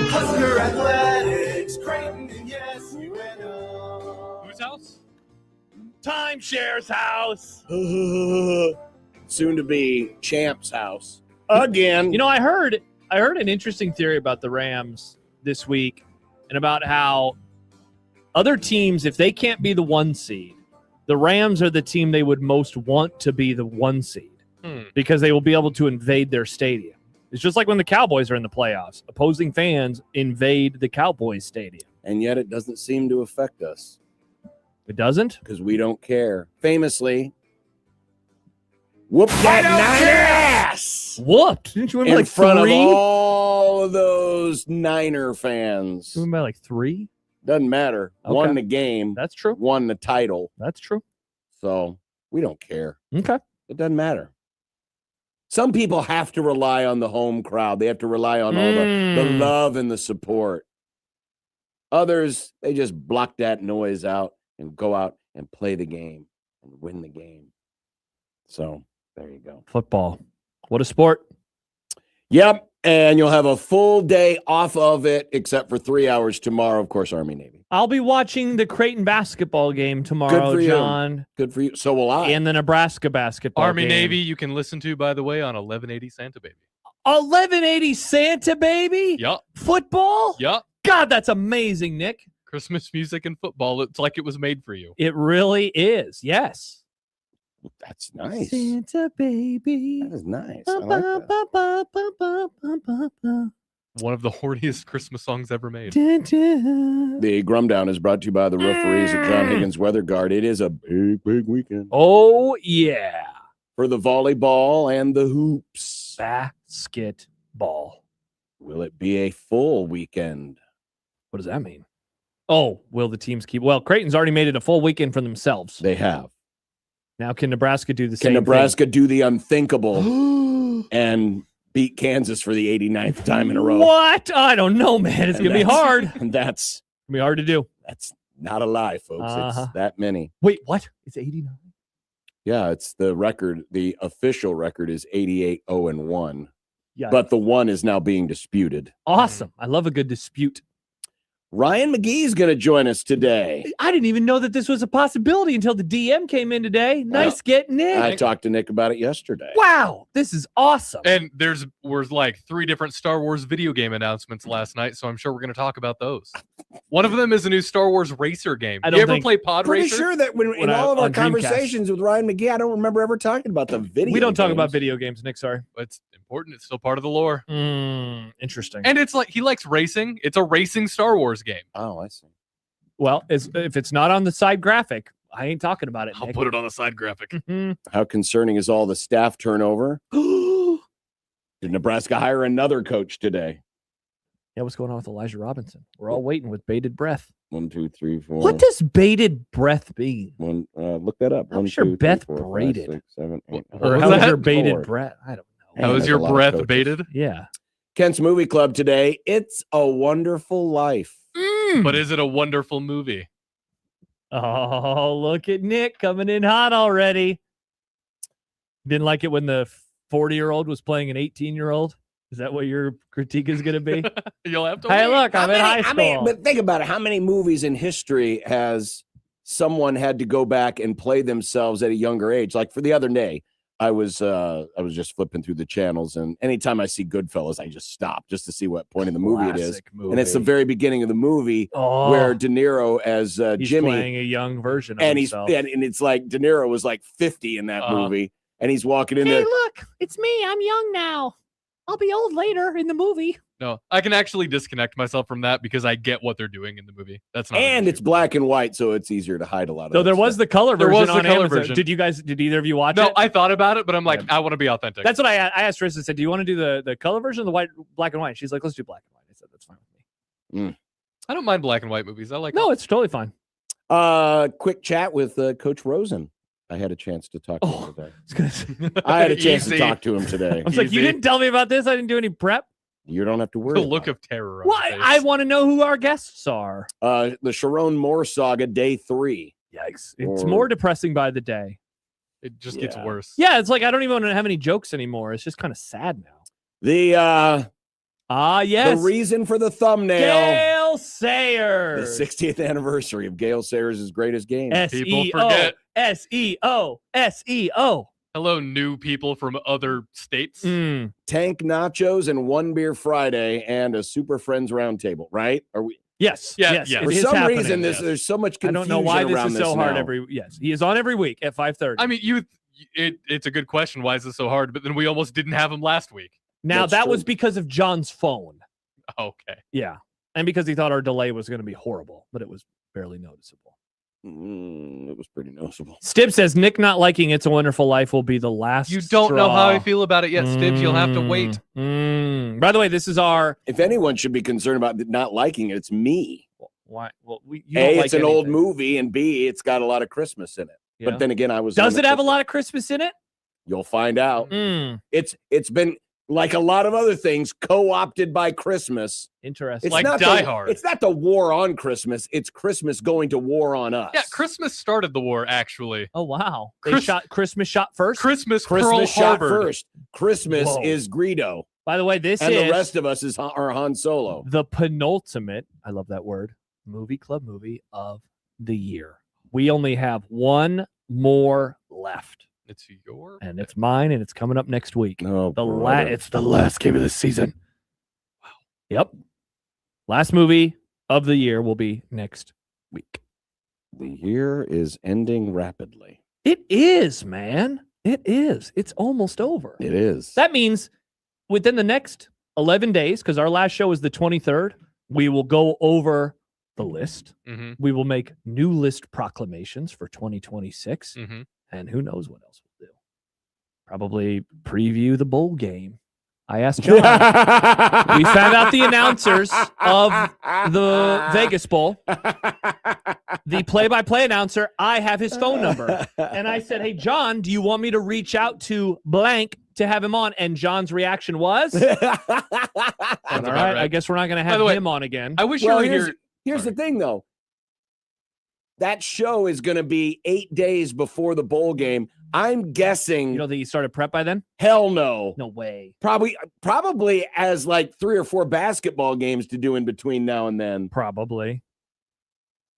Husker Athletics, Creighton, and yes, UNO. Whose house? Timeshare's house. Soon to be Champ's house. Again. You know, I heard an interesting theory about the Rams this week and about how other teams, if they can't be the 1 seed, the Rams are the team they would most want to be the 1 seed because they will be able to invade their stadium. It's just like when the Cowboys are in the playoffs. Opposing fans invade the Cowboys stadium. And yet it doesn't seem to affect us. It doesn't? Because we don't care. Famously, whoop that Niner ass! Whooped. Didn't you win by In like front 3? of all of those Niner fans. You win by like 3? Doesn't matter. Okay. Won the game. That's true. Won the title. That's true. So we don't care. Okay. It doesn't matter. Some people have to rely on the home crowd. They have to rely on all the love and the support. Others, they just block that noise out and go out and play the game and win the game. So there you go. Football. What a sport. Yep. And you'll have a full day off of it, except for 3 hours tomorrow, of course, Army Navy. I'll be watching the Creighton basketball game tomorrow, Good for you. John. Good for you. So will I. And the Nebraska basketball Army game. Navy, you can listen to, by the way, on 1180 Santa Baby. 1180 Santa Baby? Yup. Football? Yup. God, that's amazing, Nick. Christmas music and football. It's like it was made for you. It really is. Yes. That's nice. Santa Baby. That is nice. I like that. One of the horniest Christmas songs ever made. The Grumdown is brought to you by the referees at John Higgins Weather Guard. It is a big, big weekend. Oh, yeah. For the volleyball and the hoops. Basketball. Will it be a full weekend? What does that mean? Oh, will the teams keep? Well, Creighton's already made it a full weekend for themselves. They have. Now, can Nebraska do the same Can Nebraska thing? do the unthinkable and beat Kansas for the 89th time in a row? What? I don't know, man. It's And going to be that's- hard. And that's It's going to be hard to do. not a lie, folks. It's that many. Wait, what? It's 89? Yeah, it's the record. The official record is 88-0-1. Yeah. But the one is now being disputed. Awesome. I love a good dispute. Ryan McGee's going to join us today. I didn't even know that this was a possibility until the DM came in today. Nice getting in. I talked to Nick about it yesterday. Wow, this is awesome. And was like 3 different Star Wars video game announcements last night, so I'm sure we're going to talk about those. One of them is a new Star Wars racer game. I You don't ever think- play Pod Pretty Racer? sure that in all of our on Dreamcast. conversations with Ryan McGee, I don't remember ever talking about the video. We don't talk about games. video games, Nick. Sorry. It's important. It's still part of the lore. Interesting. And it's like he likes racing. It's a racing Star Wars game. Oh, I see. Well, if it's not on the side graphic, I ain't talking about it, I'll Nick. put it on the side graphic. How concerning is all the staff turnover? Did Nebraska hire another coach today? Yeah, what's going on with Elijah Robinson? We're all waiting with bated breath. 1, 2, 3, 4. What does bated breath mean? One? Look that up. I'm 1, sure 2, 3, Beth 4, 5, braided. 6, 7, 8. What Or was how is that? your bated Lord. breath? I don't know. Man, How is there's your a lot of breath coaches. baited? Yeah. Kent's Movie Club today. It's a Wonderful Life. But is it a wonderful movie? Oh, look at Nick coming in hot already. Didn't like it when the 40-year-old was playing an 18-year-old. Is that what your critique is going to be? You'll have to Hey, wait. look, I'm in high school. But think about it. How many movies in history has someone had to go back and play themselves at a younger age? Like for the other day, I was just flipping through the channels, and anytime I see Goodfellas, I just stop just to see what point in the movie it is. Classic movie. And it's the very beginning of the movie where De Niro as He's Jimmy playing a young version of and himself. and it's like De Niro was like 50 in that movie, and he's walking in there. Look, it's me. I'm young now. I'll be old later in the movie. No, I can actually disconnect myself from that because I get what they're doing in the movie. That's not. And it's black and white, so it's easier to hide a lot of. So there was the color version. There was the on color Amazon. version. Did either of you watch No, it? I thought about it, but I'm like, I want to be authentic. That's what I asked Tristan. I said, do you want to do the color version or the black and white? She's like, let's do black and white. I said, that's fine with me. I don't mind black and white movies. I like. No, it's totally fine. Quick chat with Coach Rosen. I had a chance to talk to him today. I had a chance to talk to him today. I was like, you didn't tell me about this. I didn't do any prep. You don't have to worry. The look of terror. Well, I want to know who our guests are. The Sharon Moore saga, day 3. Yikes! It's more depressing by the day. It just gets worse. Yeah, it's like I don't even want to have any jokes anymore. It's just kind of sad now. The yes, the reason for the thumbnail. Gale Sayers. The 60th anniversary of Gale Sayers' greatest game. People forget. SEO. Hello, new people from other states. Tank nachos and one beer Friday and a Super Friends roundtable, right? Are we? Yes. Yeah. For some reason, there's so much I confusion. don't know why this is so hard. now. Yes, he is on every week at 5:30. I mean, it's a good question. Why is this so hard? But then we almost didn't have him last week. Now that was because of John's phone. Okay. Yeah, and because he thought our delay was going to be horrible, but it was barely noticeable. It was pretty noticeable. Stib says Nick not liking It's a Wonderful Life will be the last. You don't know straw. how I feel about it yet, Stibbs. You'll have to wait. By the way, this is our. If anyone should be concerned about not liking it, it's me. Why? Well, you A, don't like it's an old anything. movie, and B, it's got a lot of Christmas in it. Yeah. But then again, I was. Does it have a lot of Christmas in it? You'll find out. It's been like a lot of other things co-opted by Christmas. Interesting. Like Die Hard. It's not the war on Christmas. It's Christmas going to war on us. Yeah, Christmas started the war, actually. Oh wow! Christmas shot first. Christmas shot Harvard. first. Christmas is Greedo. By the way, this and is the rest of us are Han Solo. The penultimate. I love that word. Movie club movie of the year. We only have one more left. It's your and it's mine, and it's coming up next week. Oh, it's the last game of the season. Wow. Yep. Last movie of the year will be next week. The year is ending rapidly. It is, man. It is. It's almost over. It is. That means within the next 11 days, because our last show is the 23rd, we will go over the list. Mm-hmm. We will make new list proclamations for 2026. Mm-hmm. And who knows what else we'll do. Probably preview the bowl game. I asked John. We found out the announcers of the Vegas Bowl. The play-by-play announcer, I have his phone number. And I said, hey, John, do you want me to reach out to blank to have him on? And John's reaction was, all right, I guess we're not going to have him on again. I wish you were here. Here's the thing, though. That show is going to be 8 days before the bowl game. I'm guessing. You don't think he started prep by then? Hell no. No way. Probably as like 3 or 4 basketball games to do in between now and then. Probably.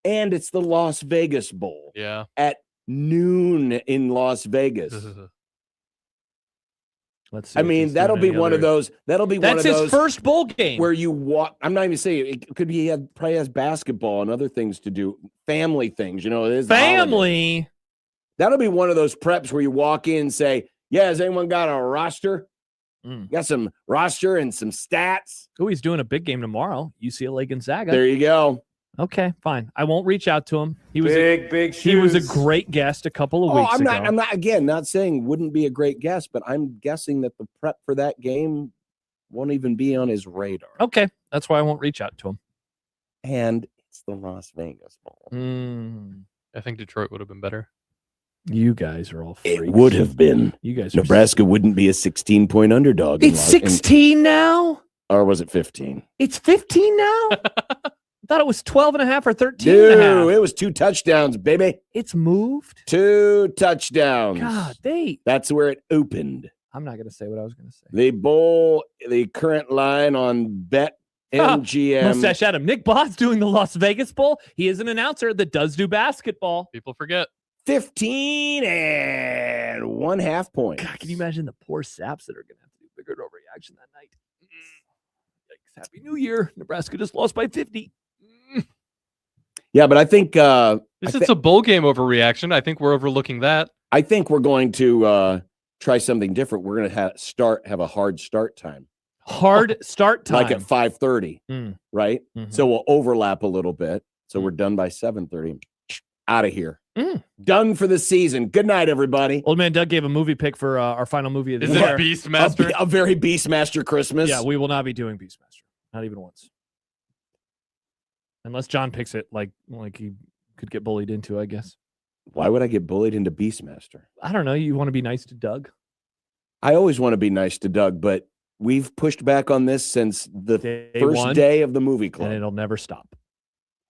And it's the Las Vegas Bowl. Yeah. At noon in Las Vegas. Let's see. I mean, that'll be one of those. That'll be one of those. That's his first bowl game. Where you walk. I'm not even saying it could be. He probably has basketball and other things to do. Family things, you know. It is family. That'll be one of those preps where you walk in and say, "Yeah, has anyone got a roster? Got some roster and some stats." Oh, he's doing a big game tomorrow. UCLA Gonzaga. There you go. Okay, fine. I won't reach out to him. He was big shoes. He was a great guest a couple of weeks ago. I'm not saying wouldn't be a great guest, but I'm guessing that the prep for that game won't even be on his radar. Okay, that's why I won't reach out to him. And it's the Las Vegas Bowl. I think Detroit would have been better. You guys are all freaks. It would have been. You guys. Nebraska wouldn't be a 16-point underdog. It's 16 now? Or was it 15? It's 15 now? I thought it was 12 and a half or 13 Dude, and a half. It was 2 touchdowns, baby. It's moved? 2 touchdowns. God, That's where it opened. I'm not going to say what I was going to say. The current line on Bet MGM. Mustache Adam. Nick Boss doing the Las Vegas Bowl. He is an announcer that does do basketball. People forget. 15 and 1/2 points. God, can you imagine the poor Saps that are going to have to do bigger overreaction that night? Yikes, Happy New Year. Nebraska just lost by 50. Yeah, but I think it's a bowl game overreaction. I think we're overlooking that. I think we're going to try something different. We're going to have a hard start time. Hard start time. Like at 5:30, right? Mm-hmm. So we'll overlap a little bit. So we're done by 7:30. Out of here. Done for the season. Good night, everybody. Old Man Doug gave a movie pick for our final movie of the year. Is it Beastmaster? A very Beastmaster Christmas. Yeah, we will not be doing Beastmaster. Not even once. Unless John picks it like he could get bullied into, I guess. Why would I get bullied into Beastmaster? I don't know. You want to be nice to Doug? I always want to be nice to Doug, but we've pushed back on this since the first day of the movie club. And it'll never stop.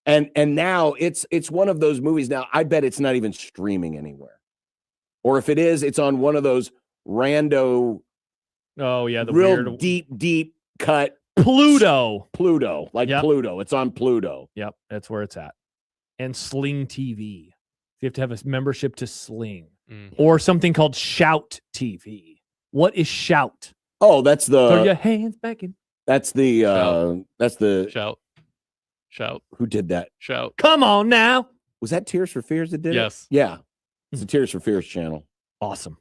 And now it's one of those movies now. I bet it's not even streaming anywhere. Or if it is, it's on one of those rando. Oh, yeah. The real weird deep cut. Pluto. Pluto. Pluto. It's on Pluto. Yep. That's where it's at. And Sling TV. You have to have a membership to Sling. Or something called Shout TV. What is Shout? Oh, that's the. Throw your hands back in. That's the. Shout. Who did that? Shout. Come on now. Was that Tears for Fears that did yes. it? Yeah. It's the Tears for Fears channel. Awesome.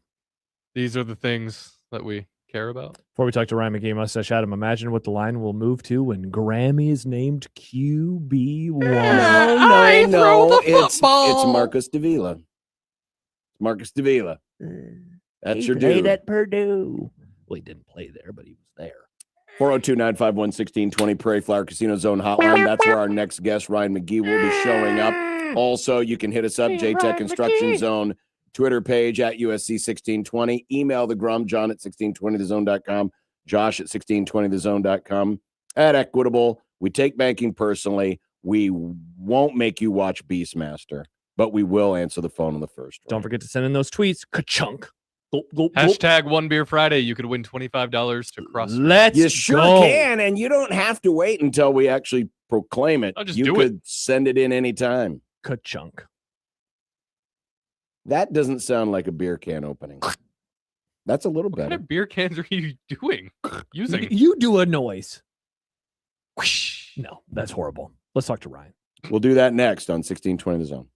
These are the things that we care about. Before we talk to Ryan McGee, Mustache Adam, imagine what the line will move to when Grammy is named QB1. No. It's Marcus Davila. Marcus Davila. That's your dude. Played at Purdue. Well, he didn't play there, but he was there. 402-951-1620 Prairie Flower Casino Zone hotline. That's where our next guest, Ryan McGee, will be showing up. Also, you can hit us up, JTech Construction Zone, Twitter page at USC1620. Email the Grum, John at 1620thezone.com, Josh at 1620thezone.com. At Equitable, we take banking personally. We won't make you watch Beastmaster, but we will answer the phone on the first round. Don't forget to send in those tweets. Ka-chunk. Hashtag One Beer Friday. You could win $25 to cross. You sure can, and you don't have to wait until we actually proclaim it. You could send it in anytime. Ka-chunk. That doesn't sound like a beer can opening. That's a little better. What kind of beer cans are you doing? Using? You do a noise. No, that's horrible. Let's talk to Ryan. We'll do that next on 1620 The Zone.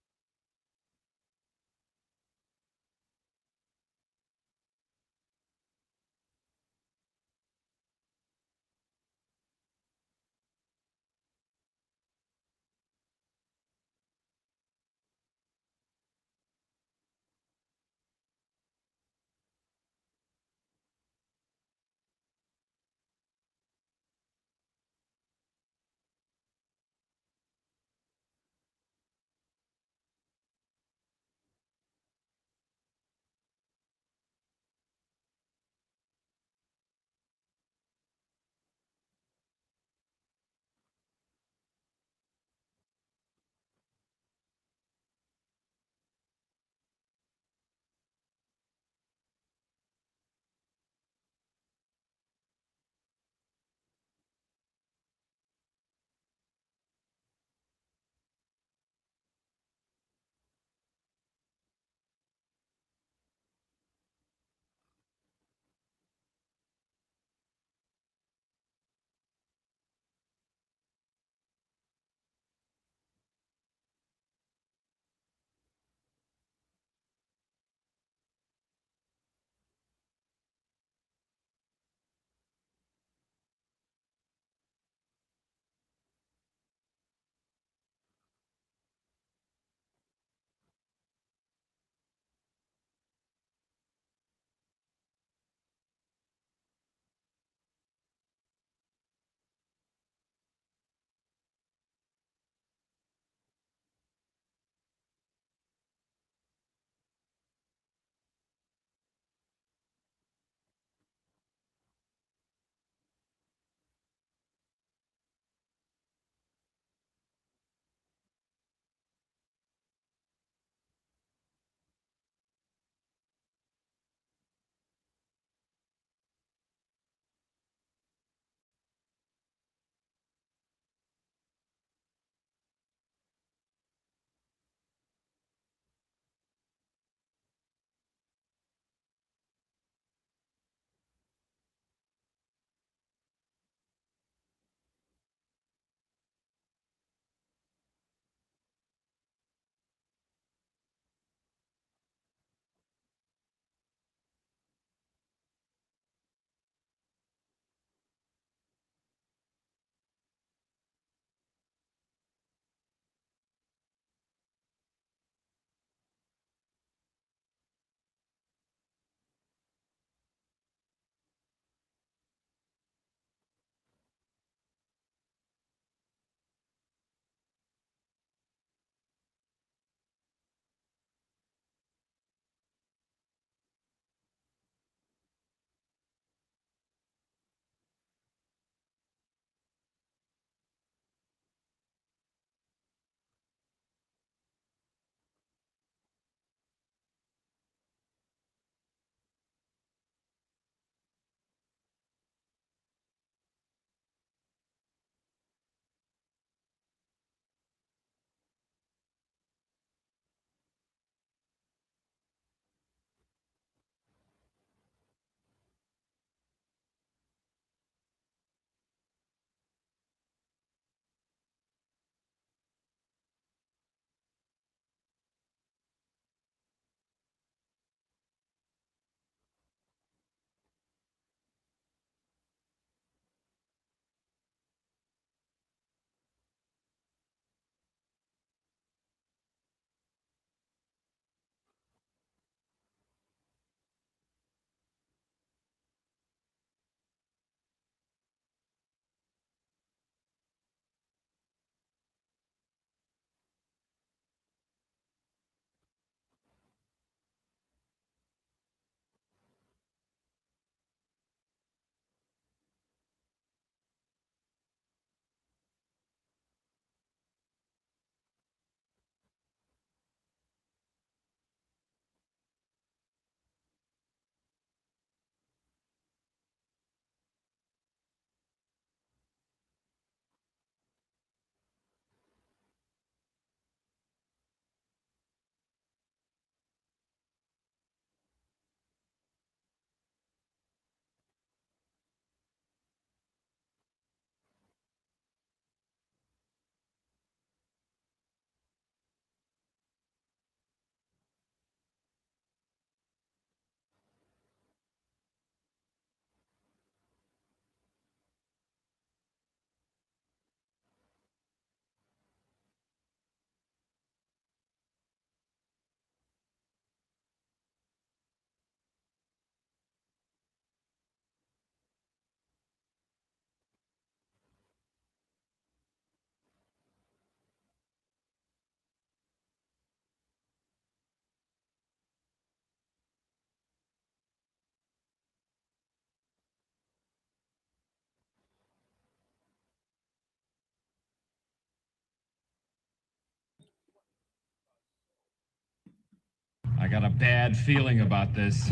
I got a bad feeling about this.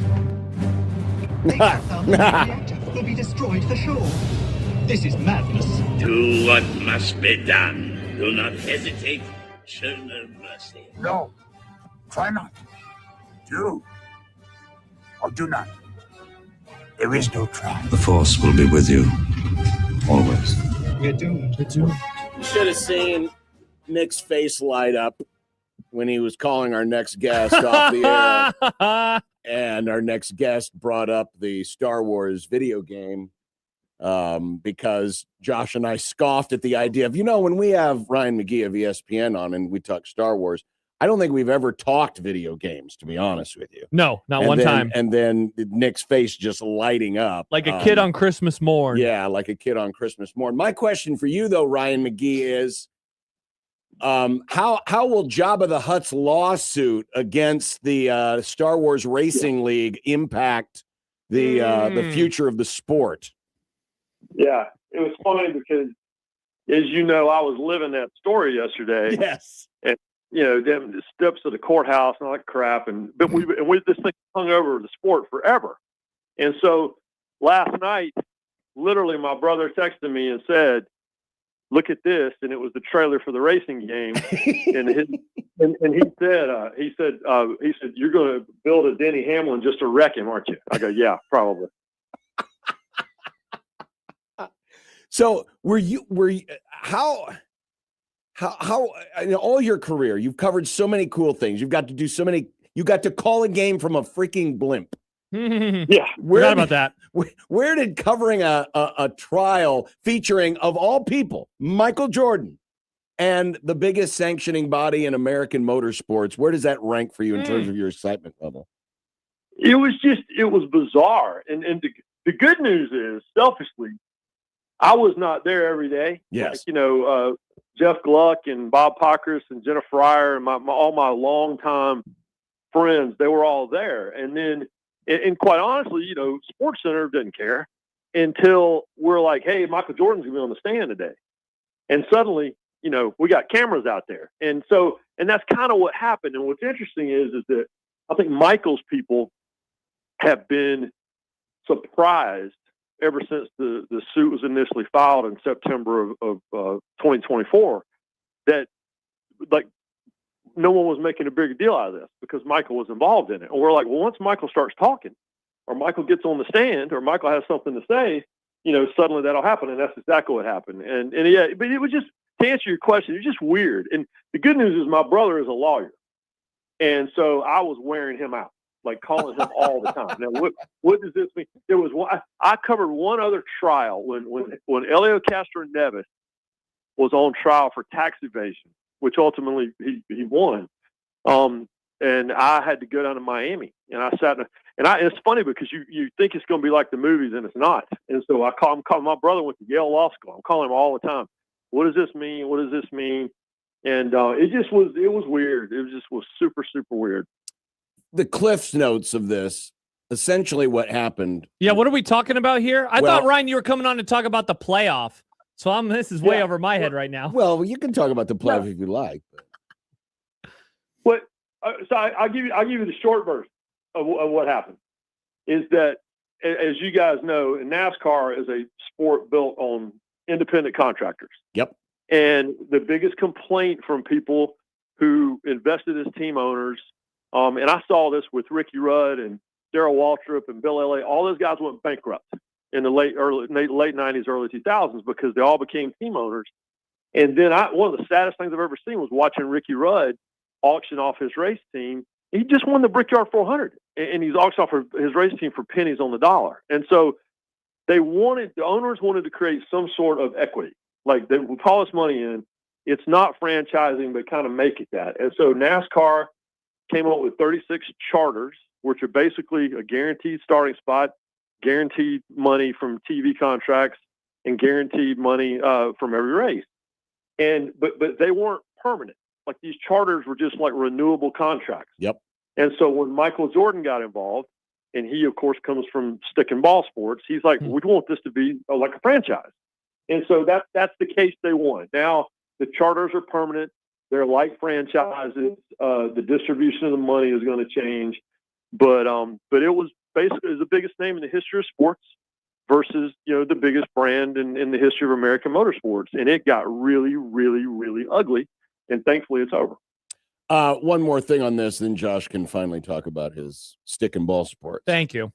They shut down the reactor. Will be destroyed for sure. This is madness. Do what must be done. Do not hesitate. Show no mercy. No. Try not. Do. Or do not. There is no try. The Force will be with you. Always. We're doomed. We're doomed. You should have seen Nick's face light up when he was calling our next guest off the air. And our next guest brought up the Star Wars video game because Josh and I scoffed at the idea of, when we have Ryan McGee of ESPN on and we talk Star Wars, I don't think we've ever talked video games, to be honest with you. No, not one time. And then Nick's face just lighting up. Like a kid on Christmas morn. Yeah, like a kid on Christmas morn. My question for you, though, Ryan McGee, is how will Jabba the Hutt's lawsuit against the Star Wars Racing League impact the future of the sport? Yeah, it was funny because, as you know, I was living that story yesterday. Yes. And, them steps to the courthouse and all that crap. But this thing hung over the sport forever. And so last night, literally my brother texted me and said, look at this. And it was the trailer for the racing game. and he said, you're going to build a Denny Hamlin just to wreck him, aren't you? I go, yeah, probably. So how in all your career, you've covered so many cool things. You got to call a game from a freaking blimp. Yeah. Forgot about that. Where did covering a trial featuring, of all people, Michael Jordan and the biggest sanctioning body in American motorsports, where does that rank for you in terms of your excitement level? It was bizarre. And the good news is, selfishly, I was not there every day. Yes. Like, Jeff Gluck and Bob Pockris and Jenna Fryer and all my longtime friends, they were all there. And then, and quite honestly, Sports Center didn't care until we're like, hey, Michael Jordan's going to be on the stand today. And suddenly, we got cameras out there. And that's kind of what happened. And what's interesting is that I think Michael's people have been surprised ever since the suit was initially filed in September of 2024, that like no one was making a big deal out of this because Michael was involved in it. And we're like, well, once Michael starts talking or Michael gets on the stand or Michael has something to say, suddenly that'll happen. And that's exactly what happened. And yeah, but it was just, to answer your question, it's just weird. And the good news is my brother is a lawyer. And so I was wearing him out, like calling him all the time. Now, what does this mean? There was one, I covered one other trial when Elio Castroneves was on trial for tax evasion, which ultimately he won. And I had to go down to Miami, and I sat and it's funny because you think it's going to be like the movies, and it's not. And so I'm calling my brother went to Gale Law School. I'm calling him all the time. What does this mean? What does this mean? And it was weird. It was super, super weird. The Cliff's notes of this, essentially what happened. Yeah, what are we talking about here? I thought, Ryan, you were coming on to talk about the playoff. So this is way over my head right now. Well, you can talk about the playoff if you like. But so I'll give you the short version of what happened. Is that, as you guys know, NASCAR is a sport built on independent contractors. Yep. And the biggest complaint from people who invested as team owners, and I saw this with Ricky Rudd and Darrell Waltrip and Bill Elliott, all those guys went bankrupt in the late 90s, early 2000s because they all became team owners. And then one of the saddest things I've ever seen was watching Ricky Rudd auction off his race team. He just won the Brickyard 400, and he's auctioned off his race team for pennies on the dollar. And so the owners wanted to create some sort of equity. Like, they will call this money in. It's not franchising, but kind of make it that. And so NASCAR came up with 36 charters, which are basically a guaranteed starting spot, guaranteed money from TV contracts, and guaranteed money from every race. But they weren't permanent. Like, these charters were just like renewable contracts. Yep. And so when Michael Jordan got involved, and he, of course, comes from stick and ball sports, he's like, we want this to be like a franchise. And so that's the case they won. Now the charters are permanent. They're like franchises. The distribution of the money is going to change, but it was basically the biggest name in the history of sports versus the biggest brand in the history of American motorsports, and it got really, really, really ugly. And thankfully, it's over. One more thing on this, then Josh can finally talk about his stick and ball sports. Thank you.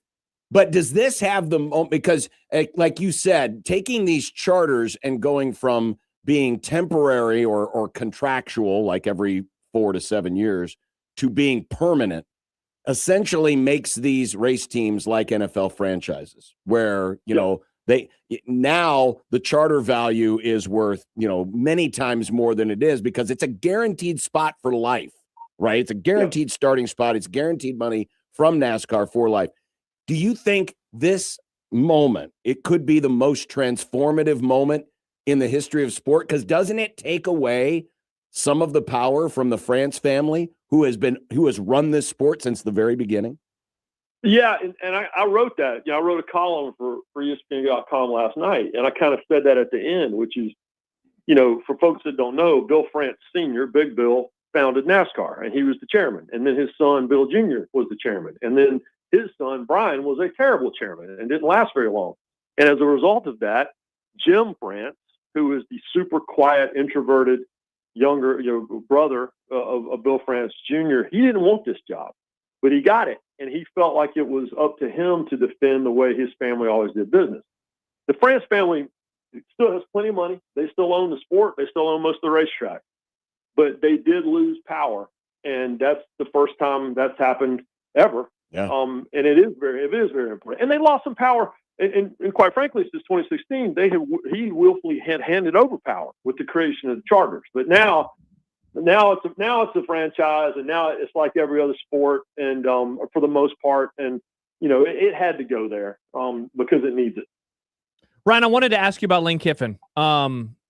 But does this have because like you said, taking these charters and going from being temporary or contractual, like every 4 to 7 years, to being permanent, essentially makes these race teams like NFL franchises where, now the charter value is worth, many times more than it is because it's a guaranteed spot for life, right? It's a guaranteed starting spot. It's guaranteed money from NASCAR for life. Do you think this moment, it could be the most transformative moment in the history of sport? Because doesn't it take away some of the power from the France family who has run this sport since the very beginning? Yeah, and I wrote that. I wrote a column for ESPN.com last night, and I kind of said that at the end, which is, for folks that don't know, Bill France Sr., Big Bill, founded NASCAR, and he was the chairman. And then his son, Bill Jr., was the chairman. And then his son, Brian, was a terrible chairman and didn't last very long. And as a result of that, Jim France, who is the super quiet, introverted, younger brother of Bill France Jr., he didn't want this job, but he got it. And he felt like it was up to him to defend the way his family always did business. The France family still has plenty of money. They still own the sport. They still own most of the racetrack. But they did lose power, and that's the first time that's happened ever. Yeah. And it is very important. And they lost some power. And quite frankly, since 2016, he willfully had handed over power with the creation of the charters. But now it's a franchise, and now it's like every other sport, and for the most part, and it had to go there because it needs it. Ryan, I wanted to ask you about Lane Kiffin.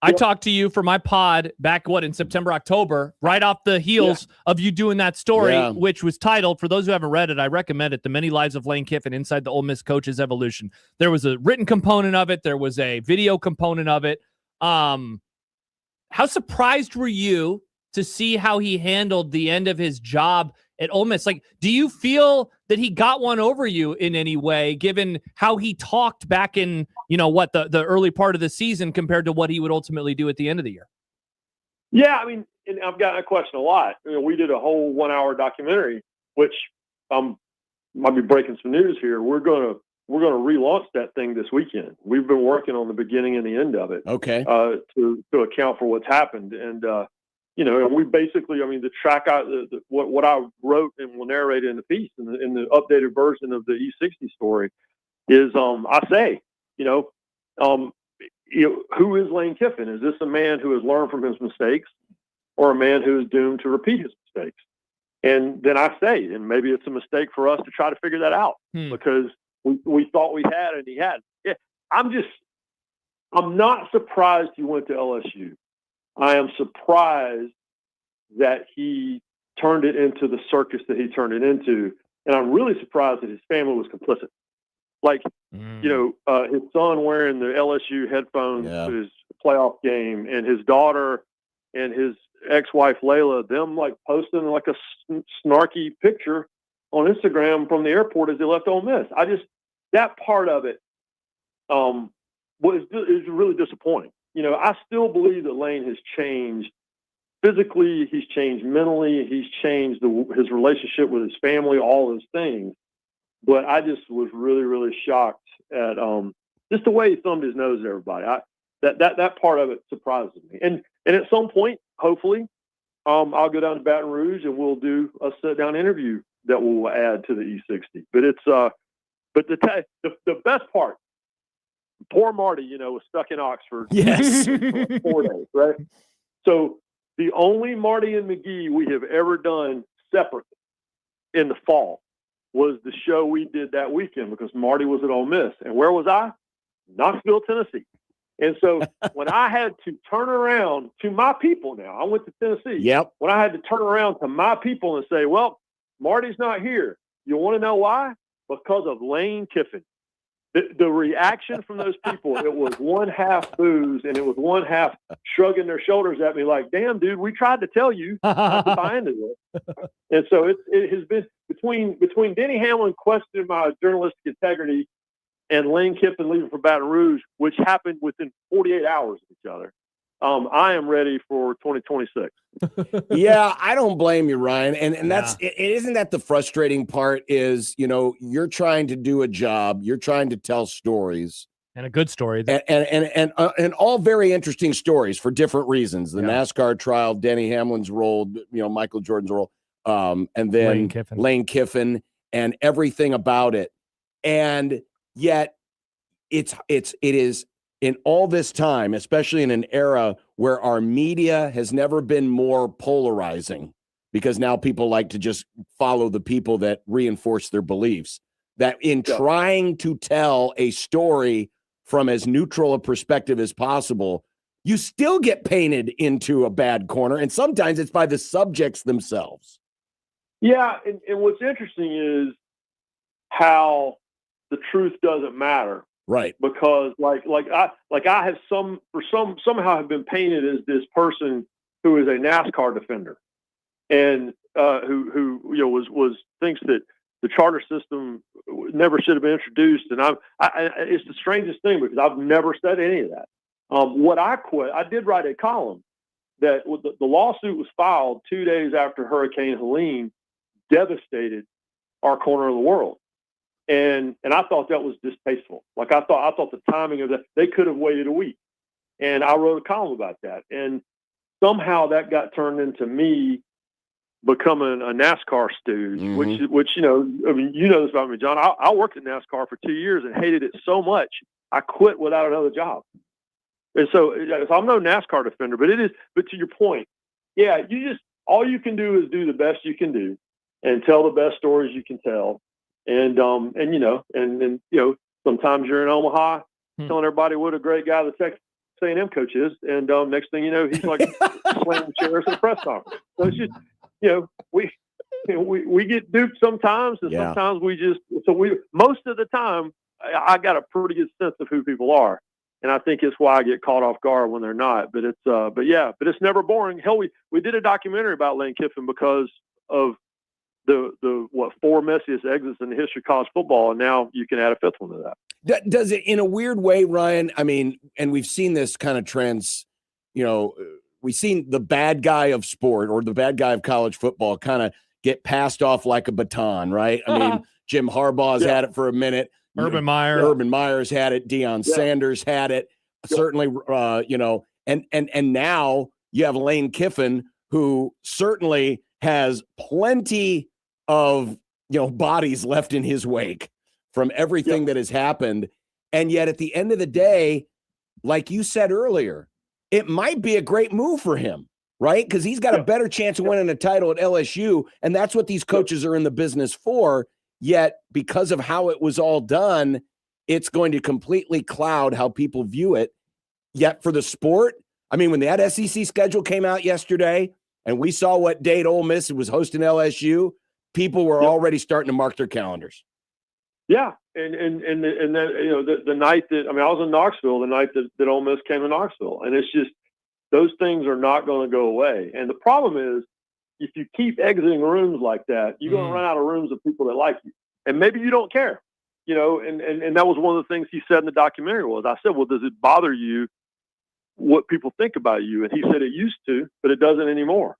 I talked to you for my pod back in September, October, right off the heels of you doing that story, which was titled, for those who haven't read it, I recommend it, The Many Lives of Lane Kiffin Inside the Ole Miss Coach's Evolution. There was a written component of it. There was a video component of it. How surprised were you to see how he handled the end of his job at Ole Miss? Like, do you feel that he got one over you in any way, given how he talked back in, the early part of the season compared to what he would ultimately do at the end of the year? Yeah, I mean, and I've gotten that question a lot. We did a whole 1-hour documentary, which might be breaking some news here. We're gonna relaunch that thing this weekend. We've been working on the beginning and the end of it. Okay. To account for what's happened, and and we basically, the track what I wrote and will narrate in the piece in the updated version of the E60 story is I say, who is Lane Kiffin? Is this a man who has learned from his mistakes, or a man who is doomed to repeat his mistakes? And then I say, and maybe it's a mistake for us to try to figure that out because we thought we had and he hadn't. Yeah, I'm not surprised he went to LSU. I am surprised that he turned it into the circus that he turned it into. And I'm really surprised that his family was complicit. Like, his son wearing the LSU headphones to his playoff game, and his daughter and his ex-wife Layla, them like posting like a snarky picture on Instagram from the airport as they left Ole Miss. That part of it is really disappointing. I still believe that Lane has changed physically. He's changed mentally. He's changed his relationship with his family, all those things. But I just was really, really shocked at just the way he thumbed his nose at everybody. That part of it surprises me. And at some point, hopefully, I'll go down to Baton Rouge and we'll do a sit-down interview that will add to the E60. But the best part, poor Marty, was stuck in Oxford. Yes. For 4 days, right? So the only Marty and McGee we have ever done separately in the fall was the show we did that weekend because Marty was at Ole Miss. And where was I? Knoxville, Tennessee. And so when I had to turn around to my people now, I went to Tennessee. Yep. When I had to turn around to my people and say, well, Marty's not here. You want to know why? Because of Lane Kiffin. the reaction from those people, it was one half booze and it was one half shrugging their shoulders at me like, damn, dude, we tried to tell you not to buy into this. And so it has been between Denny Hamlin questioning my journalistic integrity and Lane Kiffin leaving for Baton Rouge, which happened within 48 hours of each other. I am ready for 2026. Yeah, I don't blame you, Ryan. And that's it. Isn't that the frustrating part is, you're trying to do a job, you're trying to tell stories. And a good story. And all very interesting stories for different reasons. The NASCAR trial, Denny Hamlin's role, Michael Jordan's role, and then Lane Kiffin and everything about it. And yet it is in all this time, especially in an era where our media has never been more polarizing, because now people like to just follow the people that reinforce their beliefs, that in trying to tell a story from as neutral a perspective as possible, you still get painted into a bad corner. And sometimes it's by the subjects themselves. Yeah. And what's interesting is how the truth doesn't matter. Right. Because I have somehow have been painted as this person who is a NASCAR defender and who was thinks that the charter system never should have been introduced. And it's the strangest thing because I've never said any of that. What I did write a column that the lawsuit was filed 2 days after Hurricane Helene devastated our corner of the world. And I thought that was distasteful. Like I thought the timing of that, they could have waited a week. And I wrote a column about that. And somehow that got turned into me becoming a NASCAR stooge, which this about me, John. I worked at NASCAR for 2 years and hated it so much I quit without another job. And so I'm no NASCAR defender, but to your point, yeah, all you can do is do the best you can do and tell the best stories you can tell. And sometimes you're in Omaha telling everybody what a great guy the Texas A&M coach is. And next thing you know, he's like slamming chairs at a press conference. So it's just, we get duped sometimes, and sometimes most of the time I got a pretty good sense of who people are. And I think it's why I get caught off guard when they're not. But it's never boring. Hell, we did a documentary about Lane Kiffin because of the 4 messiest exits in the history of college football, and now you can add a 5th one to that. Does it in a weird way, Ryan? I mean, and we've seen this kind of trends, we've seen the bad guy of sport or the bad guy of college football kind of get passed off like a baton, right? I mean, Jim Harbaugh's had it for a minute. Urban Meyer's had it. Deion Sanders had it. Certainly, and now you have Lane Kiffin, who certainly has plenty of bodies left in his wake from everything that has happened. And yet at the end of the day, like you said earlier, it might be a great move for him, right? Because he's got a better chance of winning a title at LSU, and that's what these coaches are in the business for. Yet because of how it was all done, it's going to completely cloud how people view it. Yet for the sport, I mean, when that SEC schedule came out yesterday and we saw what date Ole Miss was hosting LSU, people were already starting to mark their calendars. Yeah, and that the night that I was in Knoxville the night that Ole Miss came to Knoxville, and it's just those things are not going to go away. And the problem is, if you keep exiting rooms like that, you're going to run out of rooms of people that like you, and maybe you don't care, And that was one of the things he said in the documentary was, I said, well, does it bother you what people think about you? And he said it used to, but it doesn't anymore.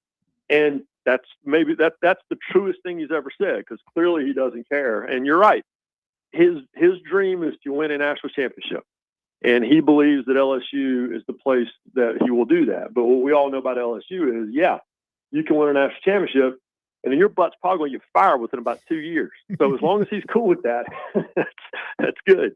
And that's the truest thing he's ever said, because clearly he doesn't care. And you're right. His dream is to win a national championship. And he believes that LSU is the place that he will do that. But what we all know about LSU is, you can win a national championship, and then your butt's probably going to get fired within about 2 years. So as long as he's cool with that, that's good.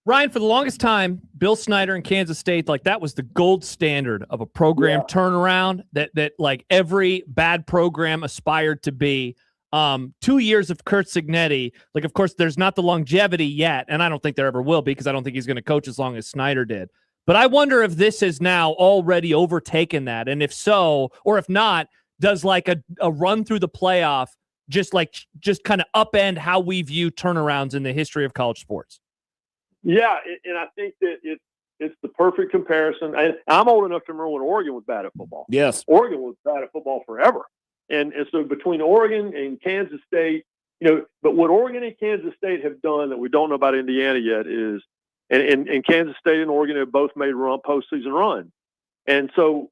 Ryan, for the longest time, Bill Snyder in Kansas State, that was the gold standard of a program turnaround that like every bad program aspired to be. 2 years of Curt Cignetti, of course, there's not the longevity yet, and I don't think there ever will be, because I don't think he's going to coach as long as Snyder did. But I wonder if this has now already overtaken that, and if so, or if not, does a run through the playoff just kind of upend how we view turnarounds in the history of college sports? Yeah, and I think that it's the perfect comparison. I'm old enough to remember when Oregon was bad at football. Yes. Oregon was bad at football forever. And so between Oregon and Kansas State, but what Oregon and Kansas State have done that we don't know about Indiana yet is, and Kansas State and Oregon have both made postseason run. And so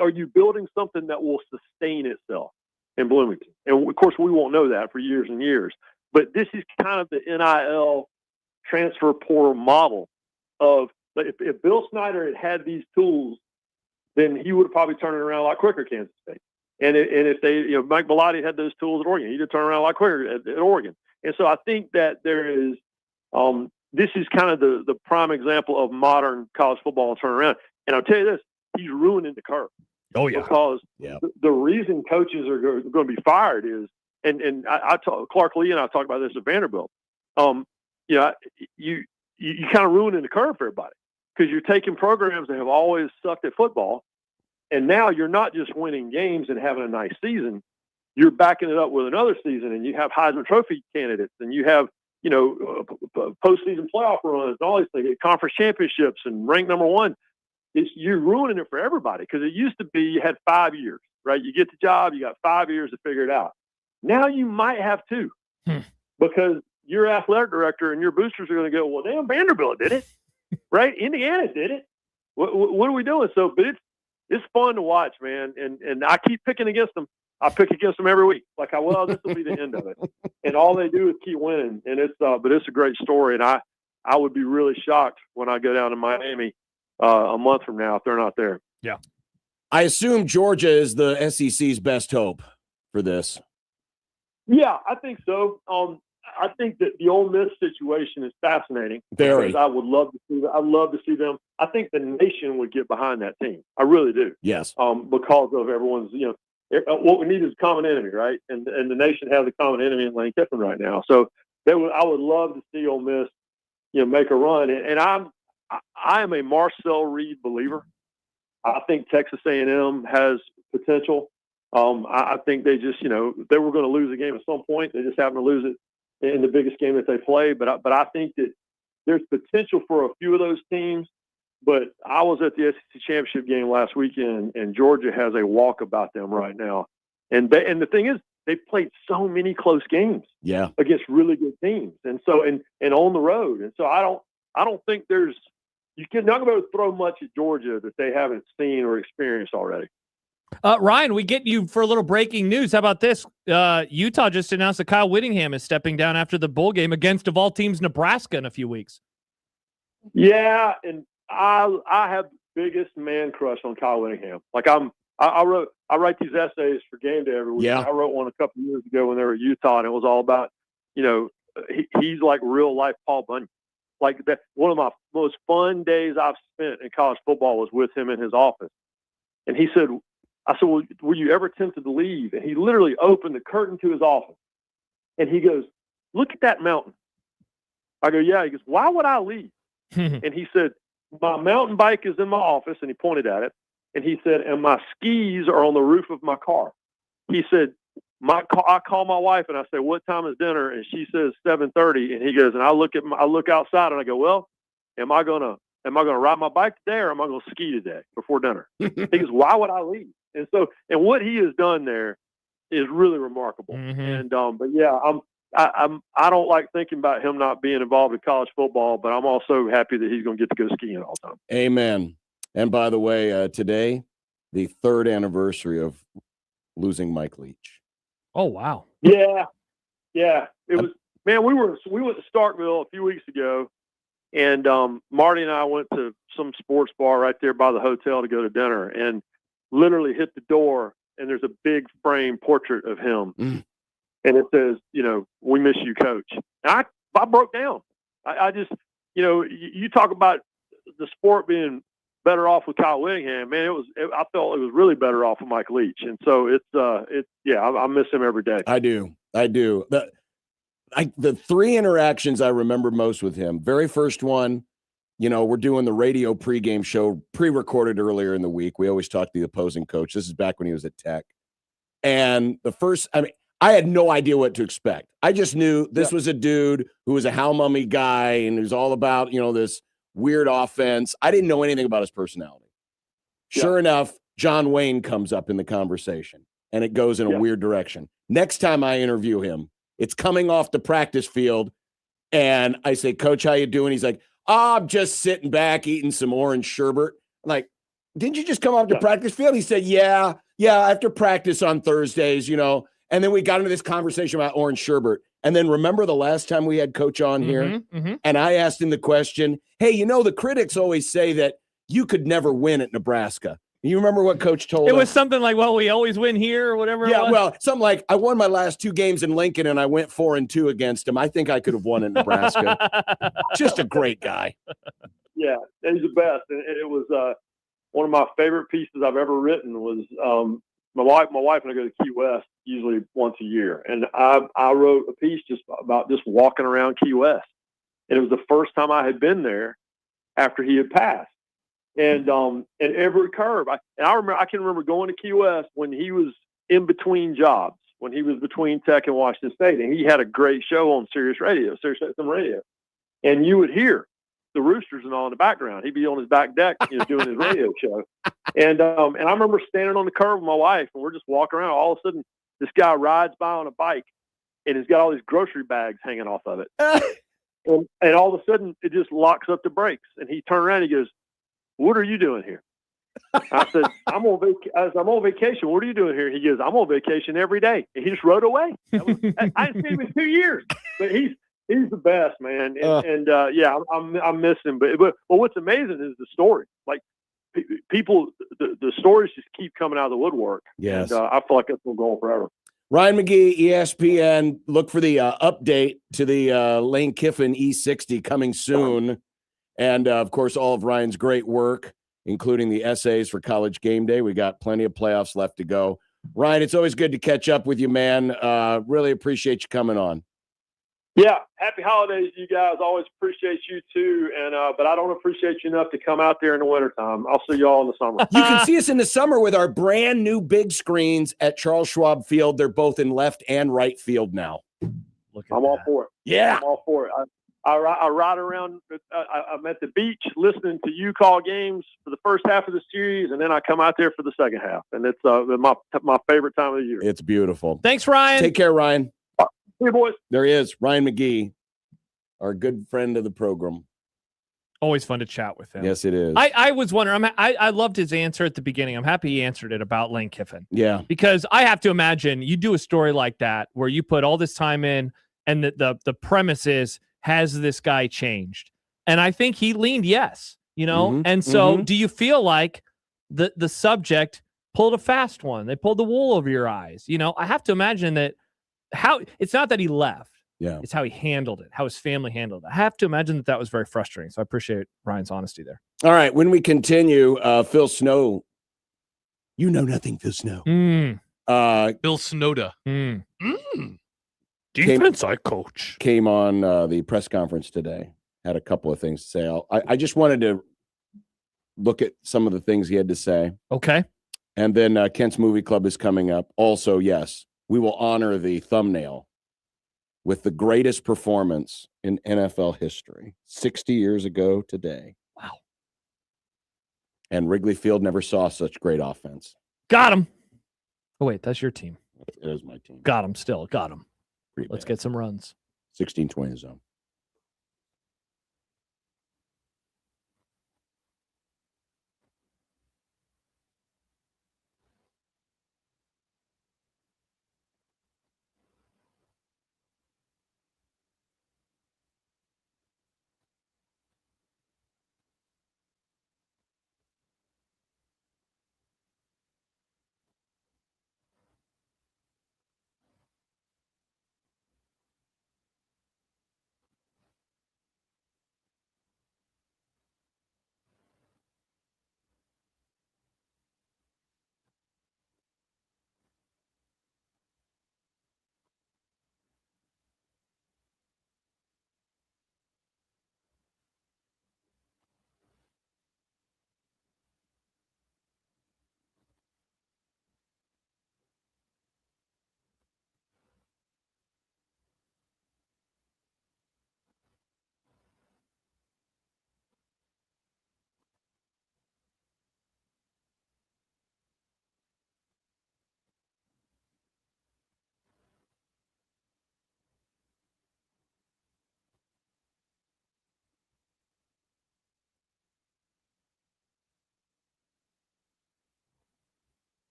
are you building something that will sustain itself in Bloomington? And, of course, we won't know that for years and years. But this is kind of the NIL transfer portal model of if Bill Snyder had these tools, then he would have probably turned it around a lot quicker at Kansas State. And if they, Mike Bellotti had those tools at Oregon, he'd have turned around a lot quicker at Oregon. And so I think that there is, this is kind of the prime example of modern college football turnaround. And I'll tell you this, he's ruining the curve. Oh, yeah. Because the reason coaches are going to be fired is, and Clark Lee and I talked about this at Vanderbilt. You kind of ruining the curve for everybody because you're taking programs that have always sucked at football, and now you're not just winning games and having a nice season. You're backing it up with another season, and you have Heisman Trophy candidates, and you have postseason playoff runs and all these things, conference championships, and ranked number one. You're ruining it for everybody because it used to be you had 5 years, right? You get the job, you got 5 years to figure it out. Now you might have 2 because your athletic director and your boosters are going to go, well, damn, Vanderbilt did it, right? Indiana did it. What are we doing? So, but it's fun to watch, man. And I keep picking against them. I pick against them every week. Like, well, this will be the end of it. And all they do is keep winning. And but it's a great story. And I would be really shocked when I go down to Miami a month from now if they're not there. Yeah. I assume Georgia is the SEC's best hope for this. Yeah, I think so. I think that the Ole Miss situation is fascinating. Very. Because I would love to see. I'd love to see them. I think the nation would get behind that team. I really do. Yes. Because of everyone's, what we need is a common enemy, right? And the nation has a common enemy in Lane Kiffin right now. So I would love to see Ole Miss, make a run. And I am a Marcel Reed believer. I think Texas A&M has potential. I think they just, they were going to lose a game at some point. They just happened to lose it in the biggest game that they play. But I think that there's potential for a few of those teams. But I was at the SEC championship game last weekend, and Georgia has a walk about them right now. And the thing is, they've played so many close games against really good teams, and so and on the road. And so I don't think you're not going to be able to throw much at Georgia that they haven't seen or experienced already. Ryan, we get you for a little breaking news. How about this? Utah just announced that Kyle Whittingham is stepping down after the bowl game against, of all teams, Nebraska in a few weeks. Yeah, and I have the biggest man crush on Kyle Whittingham. Like I write these essays for Game Day every week. Yeah. I wrote one a couple of years ago when they were at Utah, and it was all about, he's like real life Paul Bunyan. Like that, one of my most fun days I've spent in college football was with him in his office. And I said, well, were you ever tempted to leave? And he literally opened the curtain to his office. And he goes, look at that mountain. I go, yeah. He goes, why would I leave? And he said, my mountain bike is in my office. And he pointed at it. And he said, and my skis are on the roof of my car. He said, I call my wife and I say, what time is dinner? And she says 7:30. And he goes, and I look outside and I go, well, am I gonna ride my bike today or am I gonna ski today before dinner? He goes, why would I leave? And so, and what he has done there is really remarkable. Mm-hmm. And but yeah, I don't like thinking about him not being involved in college football, but I'm also happy that he's going to get to go skiing all the time. Amen. And by the way, today, the 3rd anniversary of losing Mike Leach. Oh, wow. Yeah. It was, man, we went to Starkville a few weeks ago, and Marty and I went to some sports bar right there by the hotel to go to dinner, and literally hit the door, and there's a big frame portrait of him. And it says, we miss you, Coach. And I broke down. I just, you talk about the sport being better off with Kyle Whittingham, man. I felt it was really better off with Mike Leach. And so I miss him every day. I do. The 3 interactions I remember most with him. Very first one, we're doing the radio pregame show, pre-recorded earlier in the week. We always talk to the opposing coach. This is back when he was at Tech. And the first, I had no idea what to expect. I just knew this was a dude who was a Hal Mummy guy and it was all about, this weird offense. I didn't know anything about his personality. Sure enough, John Wayne comes up in the conversation and it goes in a weird direction. Next time I interview him, it's coming off the practice field and I say, Coach, how you doing? He's like, I'm just sitting back eating some orange sherbet. I'm like, didn't you just come off the practice field? He said, yeah, after practice on Thursdays, And then we got into this conversation about orange sherbet. And then remember the last time we had Coach on here? And I asked him the question, hey, the critics always say that you could never win at Nebraska. You remember what Coach told us? It was something like, well, we always win here or whatever. Yeah, well, something like, I won my last 2 games in Lincoln and I went 4-2 against him. I think I could have won at Nebraska. Just a great guy. Yeah, he's the best. And it was one of my favorite pieces I've ever written was my wife and I go to Key West usually once a year. And I wrote a piece just about just walking around Key West. And it was the first time I had been there after he had passed. And every curve, I can remember going to Key West when he was in between jobs, when he was between Tech and Washington State, and he had a great show on Sirius XM radio, and you would hear the roosters and all in the background. He'd be on his back deck, doing his radio show, and I remember standing on the curb with my wife, and we're just walking around. All of a sudden, this guy rides by on a bike, and he's got all these grocery bags hanging off of it, and all of a sudden, it just locks up the brakes, and he turned around, and he goes, what are you doing here? I said, I'm on vacation. What are you doing here? He goes, I'm on vacation every day. And he just rode away. I hadn't seen him in 2 years, but he's the best, man. And I miss him. But what's amazing is the story. Like people, the stories just keep coming out of the woodwork. Yes. And I feel like that's going to go on forever. Ryan McGee, ESPN. Look for the update to the Lane Kiffin E60 coming soon. And, of course, all of Ryan's great work, including the essays for College Game Day. We got plenty of playoffs left to go. Ryan, it's always good to catch up with you, man. Really appreciate you coming on. Yeah, happy holidays, you guys. Always appreciate you, too. And but I don't appreciate you enough to come out there in the wintertime. I'll see you all in the summer. You can see us in the summer with our brand new big screens at Charles Schwab Field. They're both in left and right field now. I'm all for it. Yeah. I'm all for it. I ride around. I'm at the beach listening to you call games for the first half of the series, and then I come out there for the second half, and it's my favorite time of the year. It's beautiful. Thanks, Ryan. Take care, Ryan. Hey, boys. There he is, Ryan McGee, our good friend of the program. Always fun to chat with him. Yes, it is. I was wondering. I loved his answer at the beginning. I'm happy he answered it about Lane Kiffin. Yeah, because I have to imagine you do a story like that where you put all this time in, and the premise is, has this guy changed? And I think he leaned yes, And so do you feel like the subject pulled a fast one? They pulled the wool over your eyes. I have to imagine that it's not that he left. Yeah. It's how he handled it, how his family handled it. I have to imagine that was very frustrating. So I appreciate Ryan's honesty there. All right. When we continue, Phil Snow, you know nothing, Phil Snow. Bill Snowda. Defense coach. Came on the press conference today. Had a couple of things to say. I just wanted to look at some of the things he had to say. Okay. And then Kent's Movie Club is coming up. Also, yes, we will honor the thumbnail with the greatest performance in NFL history 60 years ago today. Wow. And Wrigley Field never saw such great offense. Got him. Oh, wait, that's your team. It is my team. Got him still. Got him. Pretty Let's bad. get some runs. 16-20 zone.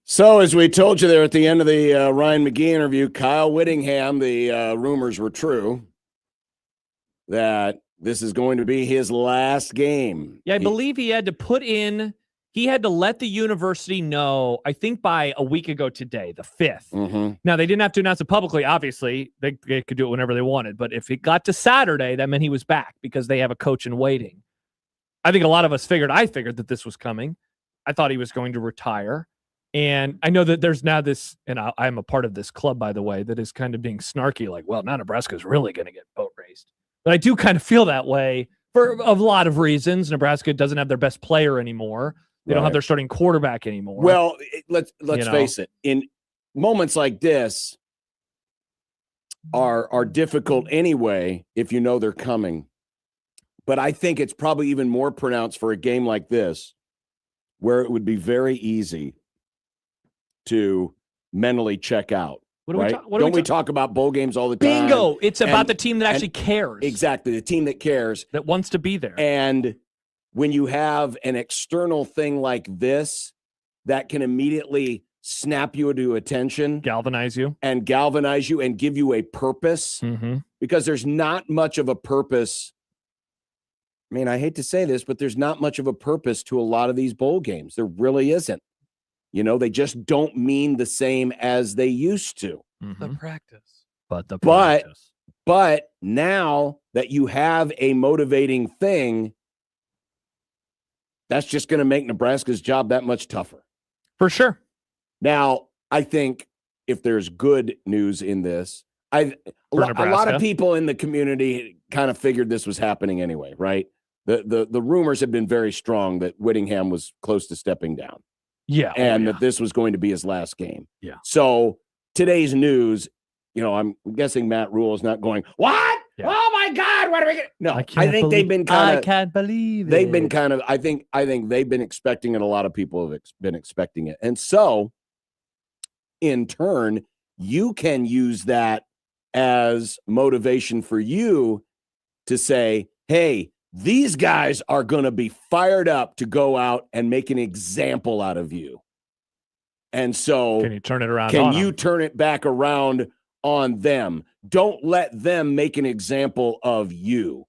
So, as we told you there at the end of the Ryan McGee interview, Kyle Whittingham, the rumors were true that this is going to be his last game. Yeah, I believe he had to let the university know, I think by a week ago today, the 5th. Mm-hmm. Now, they didn't have to announce it publicly. Obviously, they could do it whenever they wanted. But if it got to Saturday, that meant he was back because they have a coach in waiting. I think a lot of us I figured that this was coming. I thought he was going to retire. And I know that there's now this, and I'm a part of this club, by the way, that is kind of being snarky, like, well, now Nebraska's really going to get boat raced. But I do kind of feel that way for a lot of reasons. Nebraska doesn't have their best player anymore. They don't have their starting quarterback anymore. Well, let's face it. In moments like this are difficult anyway if you know they're coming. But I think it's probably even more pronounced for a game like this, where it would be very easy to mentally check out. Don't we talk about bowl games all the time? Bingo! It's about the team that actually cares. Exactly, the team that cares. That wants to be there. And when you have an external thing like this that can immediately snap you into attention, galvanize you and give you a purpose, because there's not much of a purpose. I mean, I hate to say this, but there's not much of a purpose to a lot of these bowl games. There really isn't. You know, they just don't mean the same as they used to. The practice. But now that you have a motivating thing, that's just going to make Nebraska's job that much tougher. For sure. Now, I think if there's good news in this, a lot of people in the community kind of figured this was happening anyway, right? The rumors have been very strong that Whittingham was close to stepping down. Yeah. And that this was going to be his last game. Yeah. So today's news, I'm guessing Matt Rule is not going, what? Yeah. Oh my God, what are we going to? No, I think they've been kind of. I can't believe they've been kind of. I think they've been expecting it. A lot of people have been expecting it, and so in turn, you can use that as motivation for you to say, "Hey, these guys are going to be fired up to go out and make an example out of you." And so, can you turn it around? Can you turn it back around on them? Don't let them make an example of you.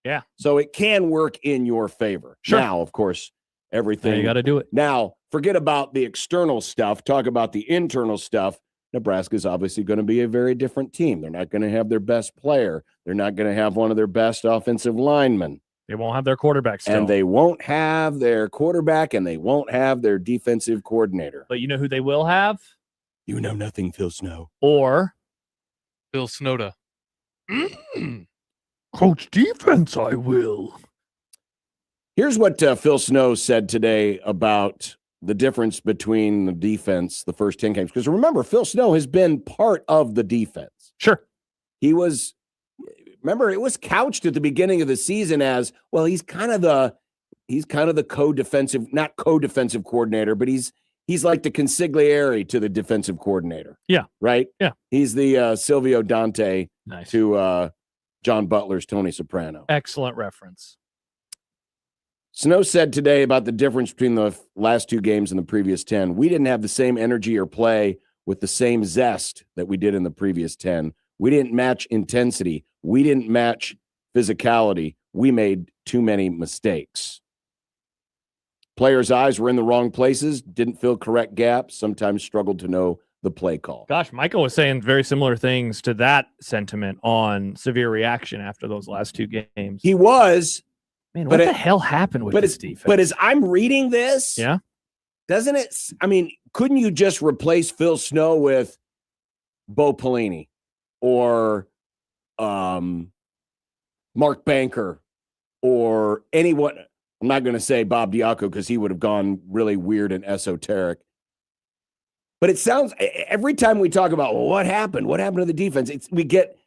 Yeah. So it can work in your favor. Sure. Now, of course, everything. Now you got to do it. Now, forget about the external stuff. Talk about the internal stuff. Nebraska is obviously going to be a very different team. They're not going to have their best player. They're not going to have one of their best offensive linemen. They won't have their quarterback still. And they won't have their quarterback, and they won't have their defensive coordinator. But you know who they will have? You know nothing, Phil Snow. Or Phil Snowda. Coach defense, I will. Here's what Phil Snow said today about the difference between the defense, the first 10 games. Because remember, Phil Snow has been part of the defense. Sure. Remember, it was couched at the beginning of the season as, well, he's kind of the co-defensive, not co-defensive coordinator, but he's like the consigliere to the defensive coordinator. Yeah. Right? Yeah. He's the Silvio Dante nice. To John Butler's Tony Soprano. Excellent reference. Snow said today about the difference between the last two games and the previous 10. We didn't have the same energy or play with the same zest that we did in the previous 10. We didn't match intensity. We didn't match physicality. We made too many mistakes. Players' eyes were in the wrong places, didn't fill correct gaps, sometimes struggled to know the play call. Gosh, Michael was saying very similar things to that sentiment on severe reaction after those last two games. He was. Man, what the hell happened with this defense? But as I'm reading this, yeah, doesn't it? I mean, couldn't you just replace Phil Snow with Bo Pelini or Mark Banker or anyone? I'm not going to say Bob Diaco because he would have gone really weird and esoteric. But it sounds, every time we talk about, well, what happened to the defense? We get,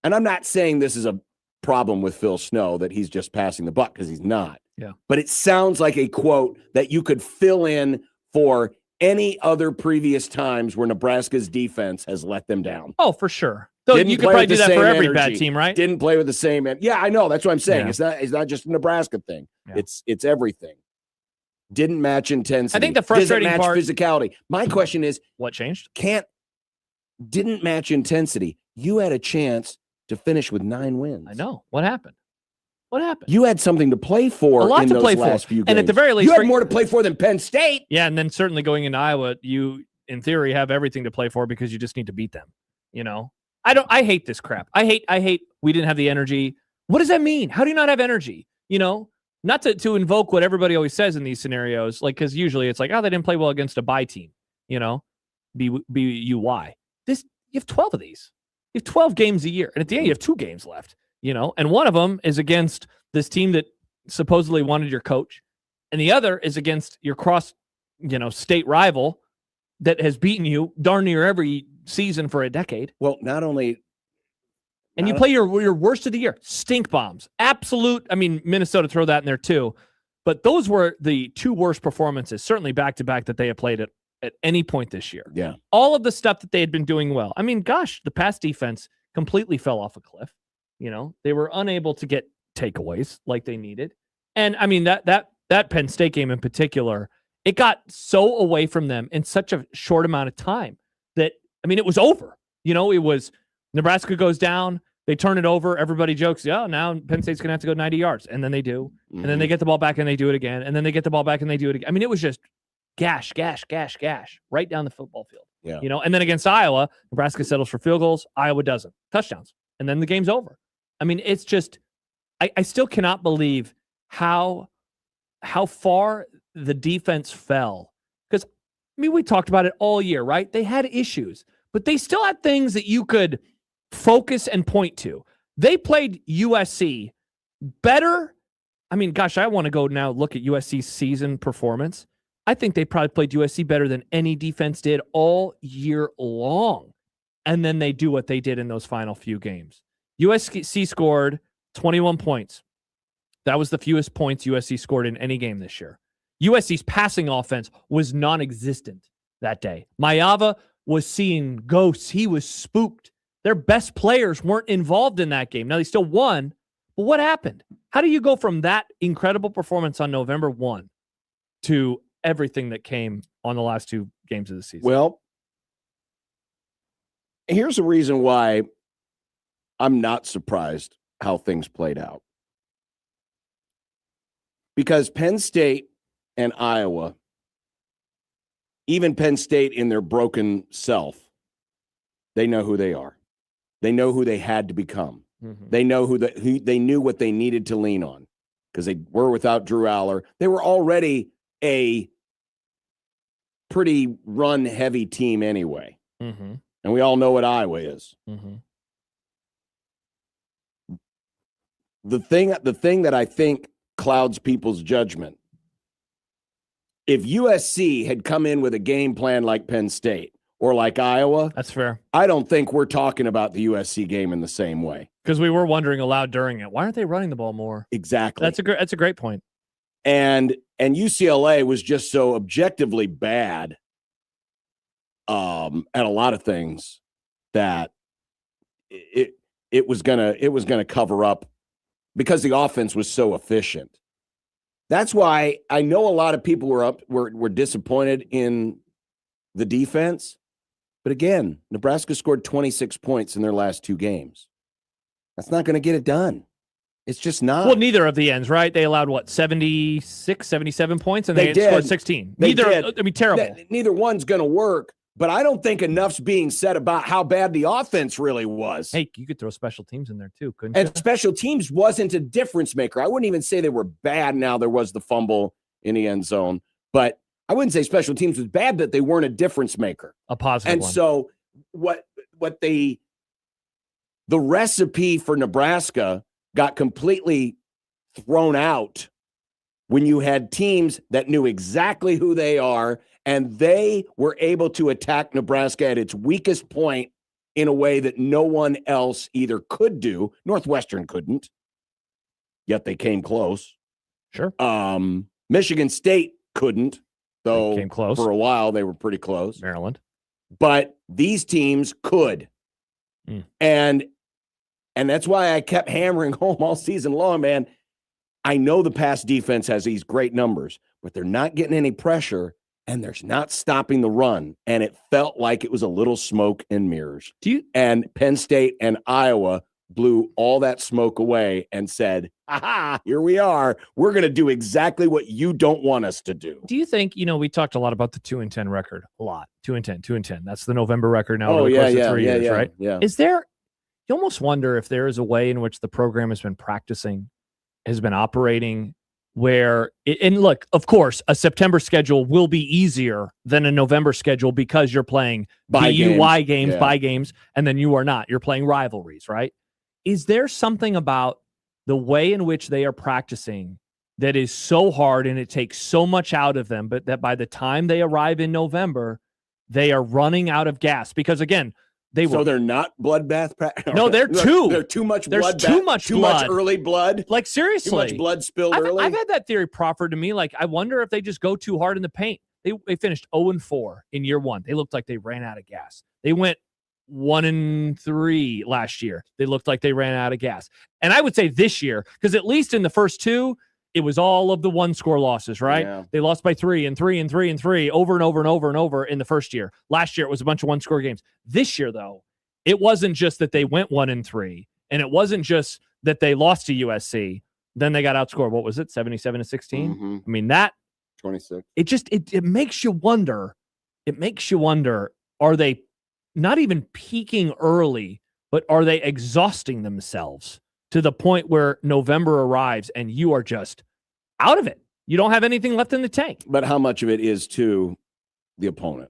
and I'm not saying this is a problem with Phil Snow that he's just passing the buck because he's not. Yeah. But it sounds like a quote that you could fill in for any other previous times where Nebraska's defense has let them down. Oh, for sure. So you could probably do that for every bad team, right? Didn't play with the same. Yeah, I know. That's what I'm saying. Yeah. It's not just a Nebraska thing. Yeah. It's everything. didn't match intensity. I think the frustrating didn't match part, physicality. My question is, what changed? Didn't match intensity. You had a chance to finish with 9 wins. I know. What happened? You had something to play for a lot in to those play last for. few games. And at the very least, you had more to play for than Penn State. Yeah, and then certainly going into Iowa, you, in theory, have everything to play for because you just need to beat them. You know? I hate this crap. I hate we didn't have the energy. What does that mean? How do you not have energy? You know? Not to invoke what everybody always says in these scenarios, like, because usually it's like, oh, they didn't play well against a bye team, you know? B-U-Y. You have 12 of these. You have 12 games a year. And at the end, you have 2 games left, you know? And one of them is against this team that supposedly wanted your coach. And the other is against your state rival that has beaten you darn near every season for a decade. Well, not only... And you play your worst of the year. Stink bombs. Absolute. I mean, Minnesota throw that in there too. But those were the 2 worst performances, certainly back-to-back, that they have played at any point this year. Yeah. All of the stuff that they had been doing well. I mean, gosh, the pass defense completely fell off a cliff. You know, they were unable to get takeaways like they needed. And I mean, that Penn State game in particular, it got so away from them in such a short amount of time that, I mean, it was over. You know, it was Nebraska goes down, they turn it over, everybody jokes, yeah, now Penn State's going to have to go 90 yards. And then they do. And then they get the ball back and they do it again. And then they get the ball back and they do it again. I mean, it was just gash, right down the football field. Yeah. You know, and then against Iowa, Nebraska settles for field goals, Iowa doesn't. Touchdowns. And then the game's over. I mean, it's just, I still cannot believe how far the defense fell. Because, I mean, we talked about it all year, right? They had issues, but they still had things that you could focus and point to. They played USC better. I mean, gosh, I want to go now look at USC's season performance. I think they probably played USC better than any defense did all year long. And then they do what they did in those final few games. USC scored 21 points. That was the fewest points USC scored in any game this year. USC's passing offense was non-existent that day. Mayava was seeing ghosts. He was spooked. Their best players weren't involved in that game. Now, they still won, but what happened? How do you go from that incredible performance on November 1 to everything that came on the last 2 games of the season? Well, here's the reason why I'm not surprised how things played out. Because Penn State and Iowa, even Penn State in their broken self, they know who they are. They know who they had to become. Mm-hmm. They know who they knew what they needed to lean on because they were without Drew Aller. They were already a pretty run-heavy team anyway. Mm-hmm. And we all know what Iowa is. Mm-hmm. The thing that I think clouds people's judgment, if USC had come in with a game plan like Penn State or like Iowa, that's fair. I don't think we're talking about the USC game in the same way. Because we were wondering aloud during it, why aren't they running the ball more? Exactly. That's a great point. And UCLA was just so objectively bad at a lot of things that it was gonna cover up because the offense was so efficient. That's why I know a lot of people were disappointed in the defense. But again, Nebraska scored 26 points in their last 2 games. That's not going to get it done. It's just not. Well, neither of the ends, right? They allowed, 76, 77 points, and they scored 16. Terrible. Neither one's going to work, but I don't think enough's being said about how bad the offense really was. Hey, you could throw special teams in there too, couldn't you? And special teams wasn't a difference maker. I wouldn't even say they were bad. Now there was the fumble in the end zone, but I wouldn't say special teams was bad, but they weren't a difference maker. A positive and one. So the recipe for Nebraska got completely thrown out when you had teams that knew exactly who they are, and they were able to attack Nebraska at its weakest point in a way that no one else either could do. Northwestern couldn't, yet they came close. Sure. Michigan State couldn't. Though came close. For a while, they were pretty close. Maryland. But these teams could. And that's why I kept hammering home all season long, man. I know the pass defense has these great numbers, but they're not getting any pressure and they're not stopping the run. And it felt like it was a little smoke and mirrors. And Penn State and Iowa blew all that smoke away and said, aha, here we are. We're going to do exactly what you don't want us to do. Do you think, we talked a lot about the 2-10 record, a lot. 2-10. That's the November record now. Oh, over the yeah, course of yeah, 3 years, yeah, right? yeah. Is there, you almost wonder if there is a way in which the program has been practicing, has been operating where, and look, of course, a September schedule will be easier than a November schedule because you're playing Bye BUY games, games, yeah. bye games, and then you are not. You're playing rivalries, right? Is there something about the way in which they are practicing that is so hard and it takes so much out of them, but that by the time they arrive in November, they are running out of gas? Because again, So they're not bloodbath. No, they're too. They're too much There's blood. too much Too blood. much early blood. Like, seriously. Too much blood spilled early. I've had that theory proffered to me. Like, I wonder if they just go too hard in the paint. They finished 0-4 in year one. They looked like they ran out of gas. They went 1-3 last year. They looked like they ran out of gas. And I would say this year, because at least in the first two, it was all of the one-score losses, right? Yeah. They lost by 3 and 3 and 3 and 3 over and over and over and over in the first year. Last year, it was a bunch of one-score games. This year, though, it wasn't just that they went 1-3, and it wasn't just that they lost to USC. Then they got outscored. What was it? 77-16? Mm-hmm. I mean, that 26. it just it makes you wonder. It makes you wonder, are they not even peaking early, but are they exhausting themselves to the point where November arrives and you are just out of it? You don't have anything left in the tank. But how much of it is to the opponent?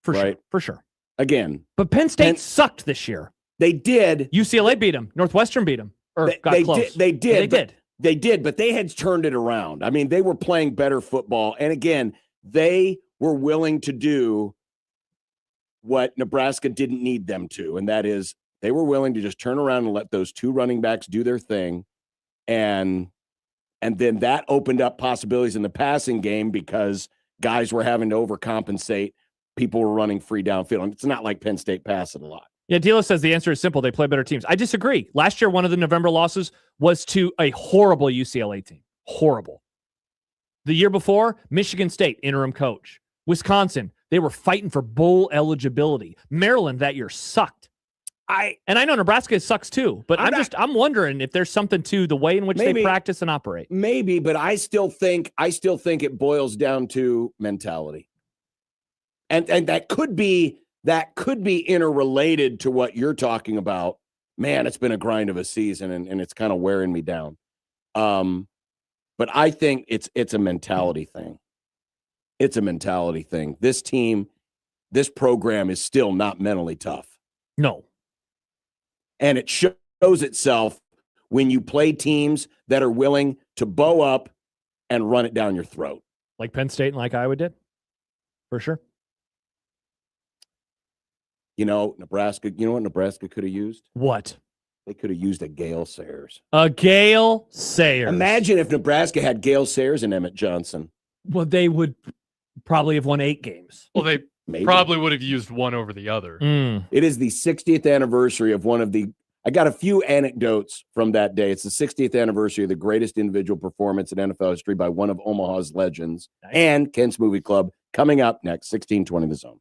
For sure. Again. But Penn State sucked this year. They did. UCLA beat them. Northwestern beat them. Or got close. They did. They did. But they had turned it around. I mean, they were playing better football. And again, they were willing to do what Nebraska didn't need them to. And that is they were willing to just turn around and let those two running backs do their thing. And then that opened up possibilities in the passing game because guys were having to overcompensate. People were running free downfield. And it's not like Penn State passed it a lot. Yeah, Dila says the answer is simple. They play better teams. I disagree. Last year, one of the November losses was to a horrible UCLA team. Horrible. The year before, Michigan State, interim coach. Wisconsin, they were fighting for bowl eligibility. Maryland that year sucked. I know Nebraska sucks too, but I'm wondering if there's something to the way in which they practice and operate. Maybe, but I still think it boils down to mentality. And that could be interrelated to what you're talking about. Man, it's been a grind of a season and it's kind of wearing me down. But I think it's a mentality thing. It's a mentality thing. This team, this program is still not mentally tough. No. And it shows itself when you play teams that are willing to bow up and run it down your throat. Like Penn State and like Iowa did. For sure. Nebraska, you know what Nebraska could have used? What? They could have used a Gale Sayers. A Gale Sayers. Imagine if Nebraska had Gale Sayers and Emmett Johnson. Well, they would probably have won 8 games. Well, they probably would have used one over the other. It is the 60th anniversary of I got a few anecdotes from that day. It's the 60th anniversary of the greatest individual performance in NFL history by one of Omaha's legends. Nice. And Kent's Movie Club coming up next, 1620 The Zone.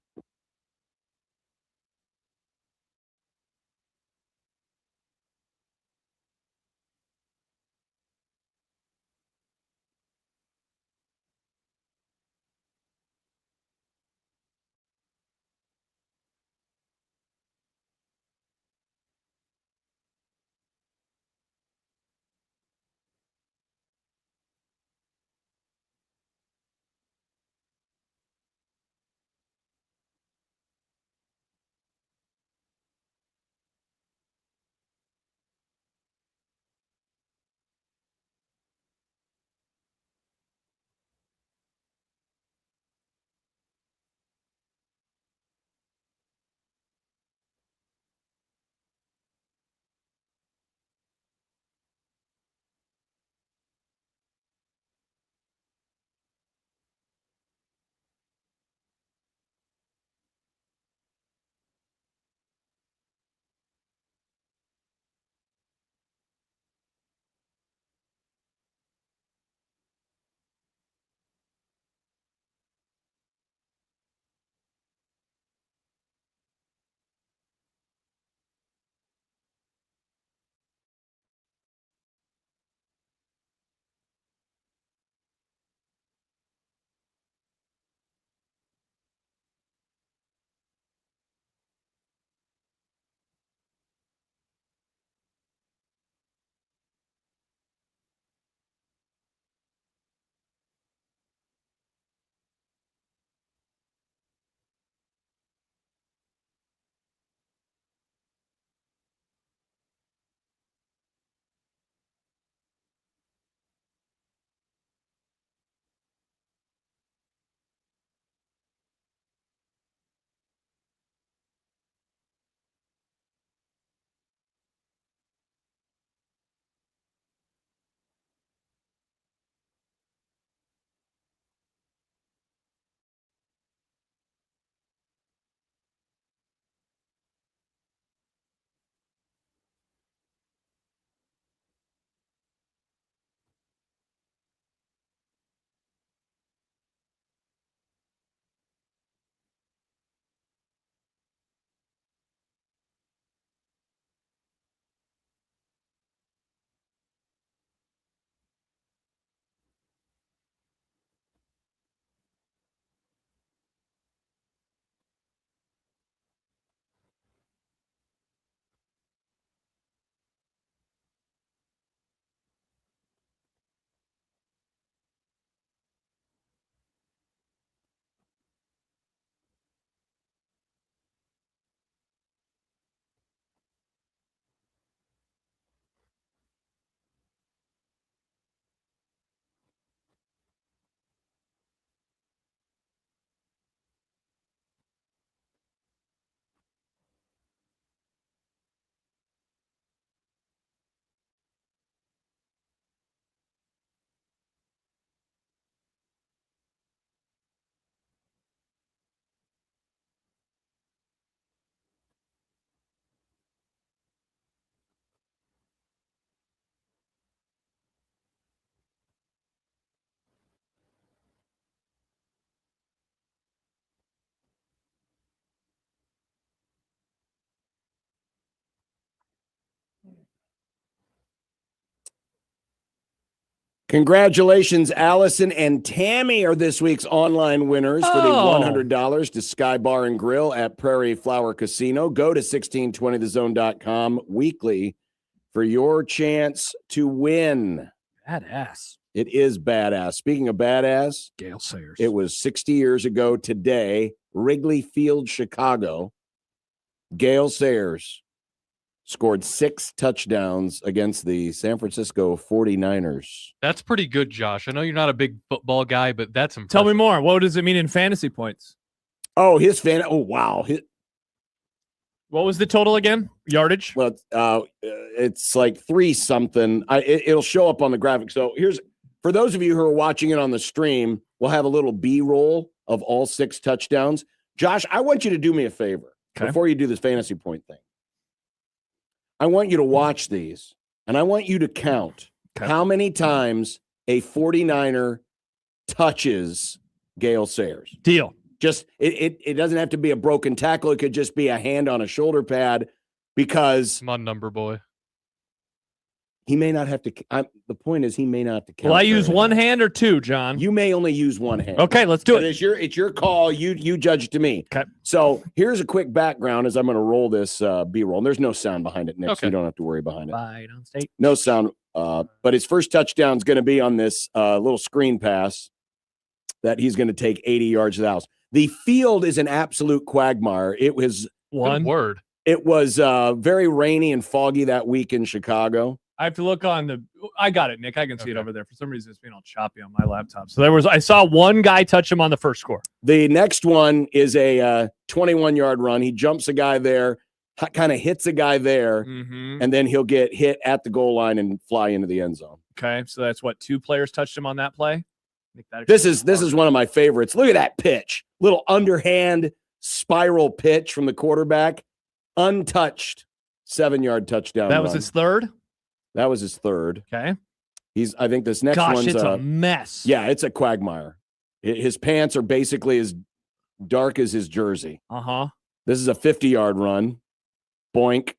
Congratulations, Allison and Tammy are this week's online winners for the $100 to Sky Bar and Grill at Prairie Flower Casino. Go to 1620thezone.com weekly for your chance to win. Badass. It is badass. Speaking of badass, Gale Sayers. It was 60 years ago today, Wrigley Field, Chicago. Gale Sayers scored 6 touchdowns against the San Francisco 49ers. That's pretty good, Josh. I know you're not a big football guy, but that's impressive. Tell me more. What does it mean in fantasy points? Oh, wow. What was the total again? Yardage? Well, it's like 3 something. It'll show up on the graphic. So here's, for those of you who are watching it on the stream, we'll have a little B-roll of all 6 touchdowns. Josh, I want you to do me a favor before you do this fantasy point thing. I want you to watch these, and I want you to count how many times a 49er touches Gale Sayers. Deal. Just it doesn't have to be a broken tackle. It could just be a hand on a shoulder pad, because come on, number boy. He may not have to. The point is, he may not have to count. Will I use one hand or 2, John? You may only use one hand. Okay, let's do it. It's your call. You judge it to me. Okay. So here's a quick background as I'm going to roll this B-roll. And there's no sound behind it, Nick, so you don't have to worry behind it. Bye, don't state. No sound. But his first touchdown is going to be on this little screen pass that he's going to take 80 yards to the house. The field is an absolute quagmire. It was one word. It was very rainy and foggy that week in Chicago. I have to look on the. I got it, Nick. I can see it over there. For some reason, it's being all choppy on my laptop. So I saw one guy touch him on the first score. The next one is a 21-yard run. He jumps a guy there, kind of hits a guy there, and then he'll get hit at the goal line and fly into the end zone. Okay, so that's what 2 players touched him on that play. This is one of my favorites. Look at that pitch, little underhand spiral pitch from the quarterback, untouched, 7-yard touchdown. That was his third. That was his third. Okay. I think this next one's it's a mess. Yeah, it's a quagmire. His pants are basically as dark as his jersey. This is a 50-yard run. Boink.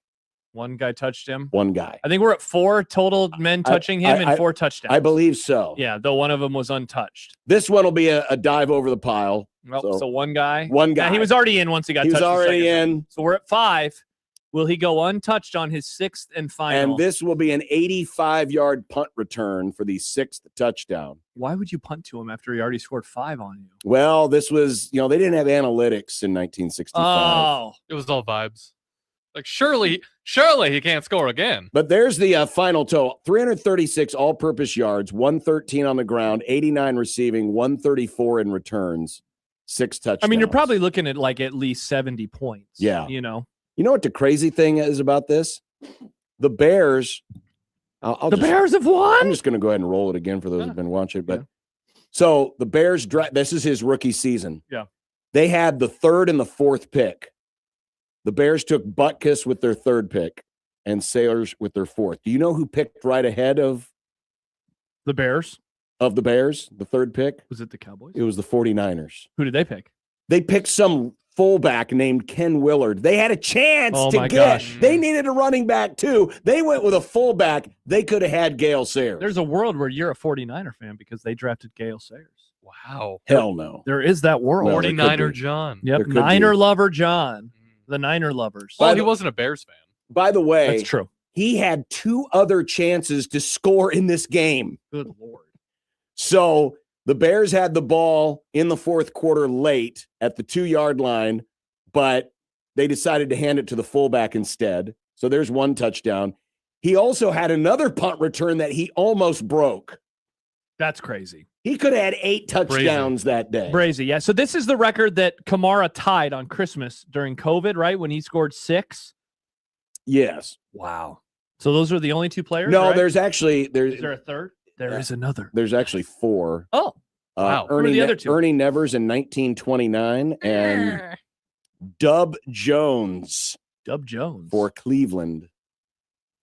One guy touched him. One guy. I think we're at 4 total men touching him and 4 touchdowns. I believe so. Yeah, though one of them was untouched. This one will be a dive over the pile. Well, so one guy. One guy. Yeah, he was already in once he got touched. He was already in. So we're at 5. Will he go untouched on his 6th and final? And this will be an 85-yard punt return for the 6th touchdown. Why would you punt to him after he already scored 5 on you? Well, this was, they didn't have analytics in 1965. Oh. It was all vibes. Like, surely he can't score again. But there's the final total. 336 all-purpose yards, 113 on the ground, 89 receiving, 134 in returns, 6 touchdowns. I mean, you're probably looking at like at least 70 points. Yeah. You know what the crazy thing is about this? The Bears. Bears have won? I'm just going to go ahead and roll it again for those who've been watching. But so the Bears, this is his rookie season. Yeah. They had the 3rd and the 4th pick. The Bears took Butkus with their 3rd pick and Sayers with their 4th. Do you know who picked right ahead of the Bears? Of the Bears, the 3rd pick? Was it the Cowboys? It was the 49ers. Who did they pick? They picked some fullback named Ken Willard. They had a chance to get. Gosh. They needed a running back too. They went with a fullback. They could have had Gale Sayers. There's a world where you're a 49er fan because they drafted Gale Sayers. Wow. Hell no. There is that world. 49er John. Yep. Niner lover John. The Niner lovers. Well, he wasn't a Bears fan. By the way, that's true. He had 2 other chances to score in this game. Good Lord. So the Bears had the ball in the 4th quarter late at the 2-yard line, but they decided to hand it to the fullback instead. So there's 1 touchdown. He also had another punt return that he almost broke. That's crazy. He could have had 8 touchdowns that day. Brazy, yeah. So this is the record that Kamara tied on Christmas during COVID, right? When he scored 6? Yes. Wow. So those are the only 2 players? No, right? Is there a third? There is another. There's actually 4. Oh, wow. Ernie, Who are the other 2? Ernie Nevers in 1929 and Dub Jones. Dub Jones. For Cleveland.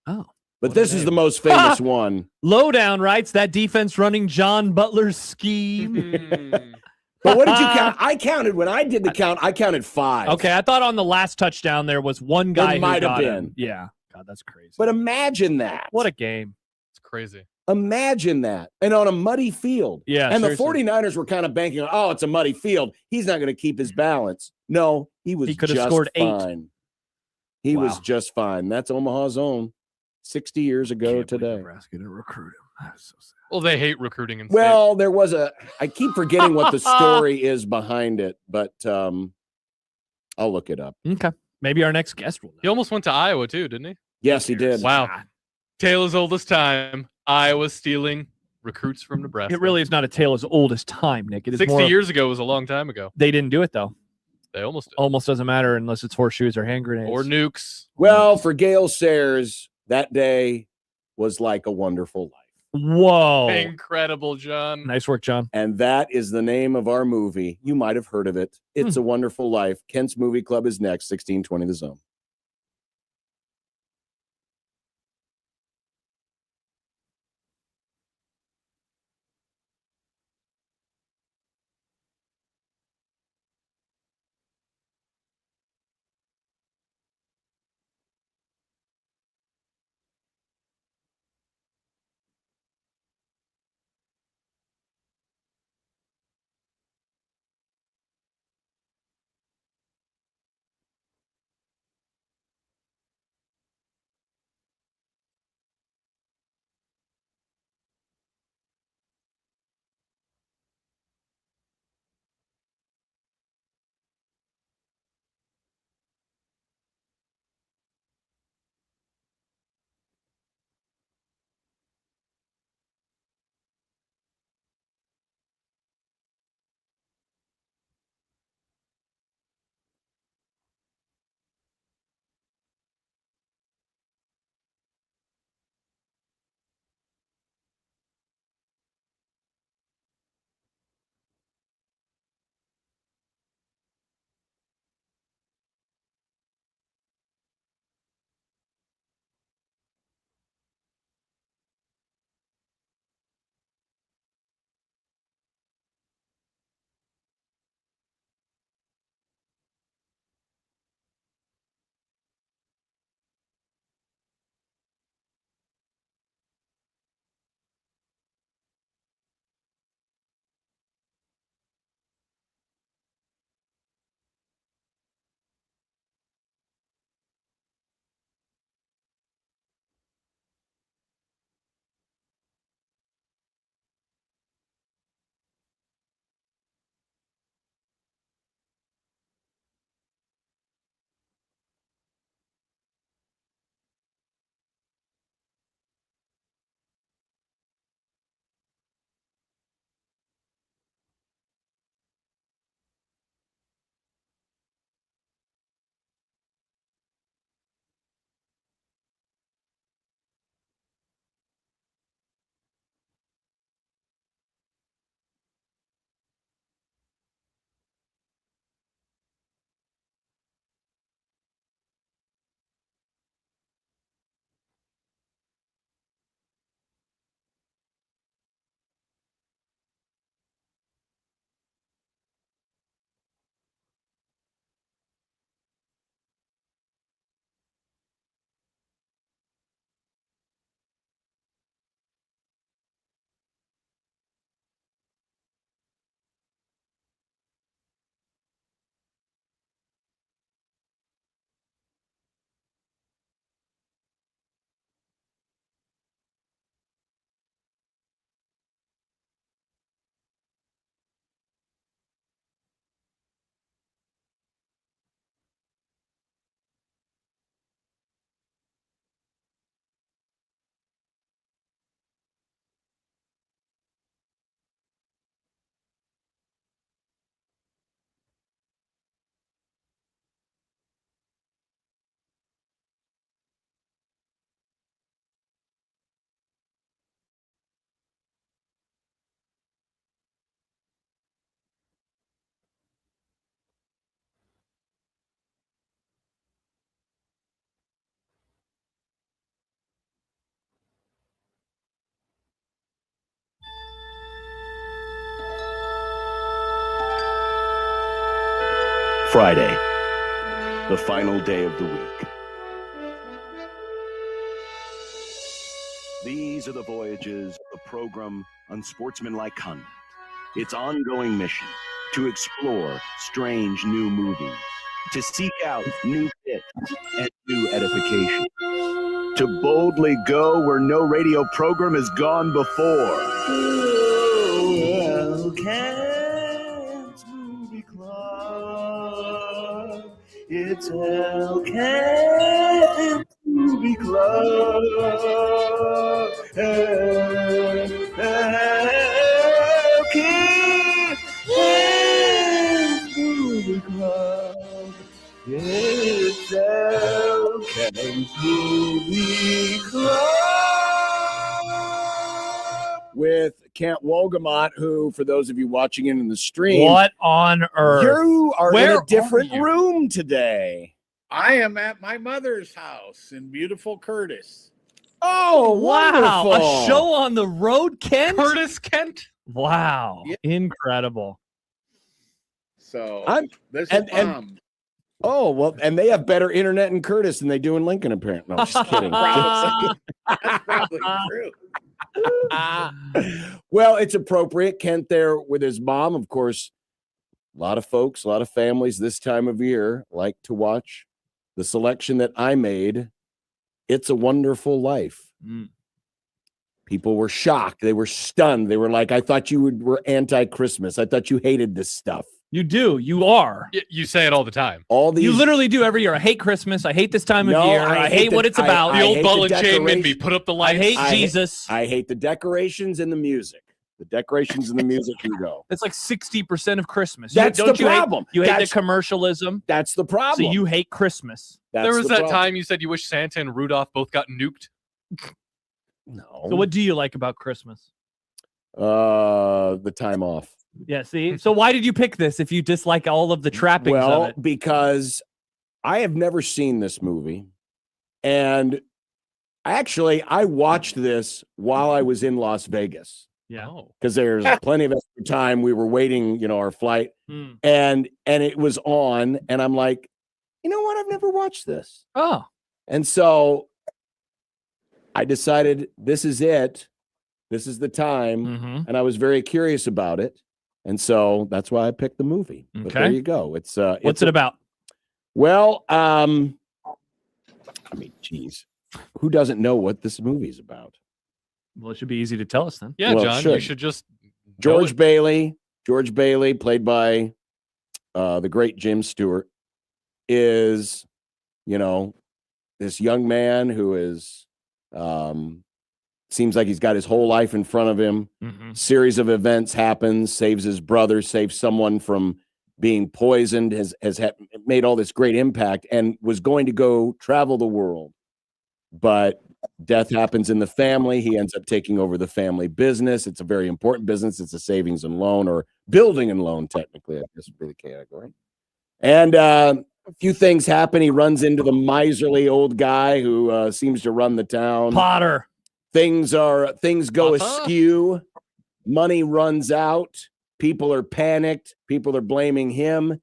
Oh. But this is the most famous one. Lowdown writes that defense running John Butler's scheme. But what did you count? I counted when I did the count. I counted 5. Okay, I thought on the last touchdown there was one guy There who might have got been. him. Yeah. God, that's crazy. But imagine that. What a game. It's crazy. Imagine that. And on a muddy field. Yeah, and seriously. the 49ers were kind of banking on, oh, it's a muddy field. He's not going to keep his balance. No, he was He could have just scored 8. fine. He was just fine. That's Omaha's own 60 years ago today. Nebraska didn't recruit him. That's so sad. Well, they hate recruiting in Well, there was I keep forgetting what the story is behind it, but I'll look it up. Okay. Maybe our next guest will know. He almost went to Iowa too, didn't he? Yes, he did. Wow. Tale as old as time. Iowa stealing recruits from Nebraska. It really is not a tale as old as time, Nick. It is 60 more years ago was a long time ago. They didn't do it, though. They almost did. Almost doesn't matter unless it's horseshoes or hand grenades. Or nukes. Well, for Gale Sayers, that day was like a wonderful life. Whoa. Incredible, John. Nice work, John. And that is the name of our movie. You might have heard of it. It's a Wonderful Life. Kent's Movie Club is next, 1620 The Zone. Friday, the final day of the week. These These are the voyages of the program Unsportsmanlike Conduct. Its ongoing mission to explore strange new movies, to seek out new hits and new edification, to boldly go where no radio program has gone before. Elkins Movie Club. It's Elkins Movie Club. Elkins Movie Club. It's Elkins Movie Club. With Kent Wolgamott, who, for those of you watching in the stream, What on earth? you are Where in a different are you? room today. I am at my mother's house in beautiful Curtis. Oh, Wow. wonderful. A show on the road, Kent? Curtis Kent? Wow. Yeah. Incredible. So this is and- Mom. Oh, well, and they have better internet in Curtis than they do in Lincoln, apparently. No, I'm just kidding. That's probably true. Well, it's appropriate. Kent there with his mom, of course. A lot of folks, a lot of families this time of year like to watch the selection that I made. It's a Wonderful Life. People were shocked. They were stunned. They were like, I thought you were anti-Christmas. I thought you hated this stuff. You do. You are. You say it all the time. All these, You literally do every year. I hate Christmas. I hate this time of year. I hate what it's about. The old ball and chain made me put up the lights. I hate Jesus. I hate the decorations and the music. The decorations and the music can go. That's like 60% of Christmas. That's Don't the you hate- problem. You hate That's- the commercialism. That's the problem. So you hate Christmas. There was that time you said you wish Santa and Rudolph both got nuked. No. So what do you like about Christmas? The time off. Yeah, see? So why did you pick this if you dislike all of the trappings Well, of it? because I have never seen this movie. And I watched this while I was in Las Vegas. Yeah. Because there's plenty of extra time. We were waiting, our flight. Hmm. And it was on. And I'm like, you know what? I've never watched this. Oh. And so I decided this is it. This is the time. Mm-hmm. And I was very curious about it. And so that's why I picked the movie. But Okay. there you go. It's What's it about? Well, geez, who doesn't know what this movie is about? Well, it should be easy to tell us then. Yeah, Well, it John, you should just George Bailey, played by the great Jim Stewart, is, this young man who is seems like he's got his whole life in front of him. Mm-hmm. Series of events happens, saves his brother, saves someone from being poisoned, has made all this great impact, and was going to go travel the world. But death happens in the family. He ends up taking over the family business. It's a very important business. It's a savings and loan, or building and loan, technically, I guess would be the category. And a few things happen. He runs into the miserly old guy who seems to run the town. Potter. Things go askew. Money runs out. People are panicked. People are blaming him.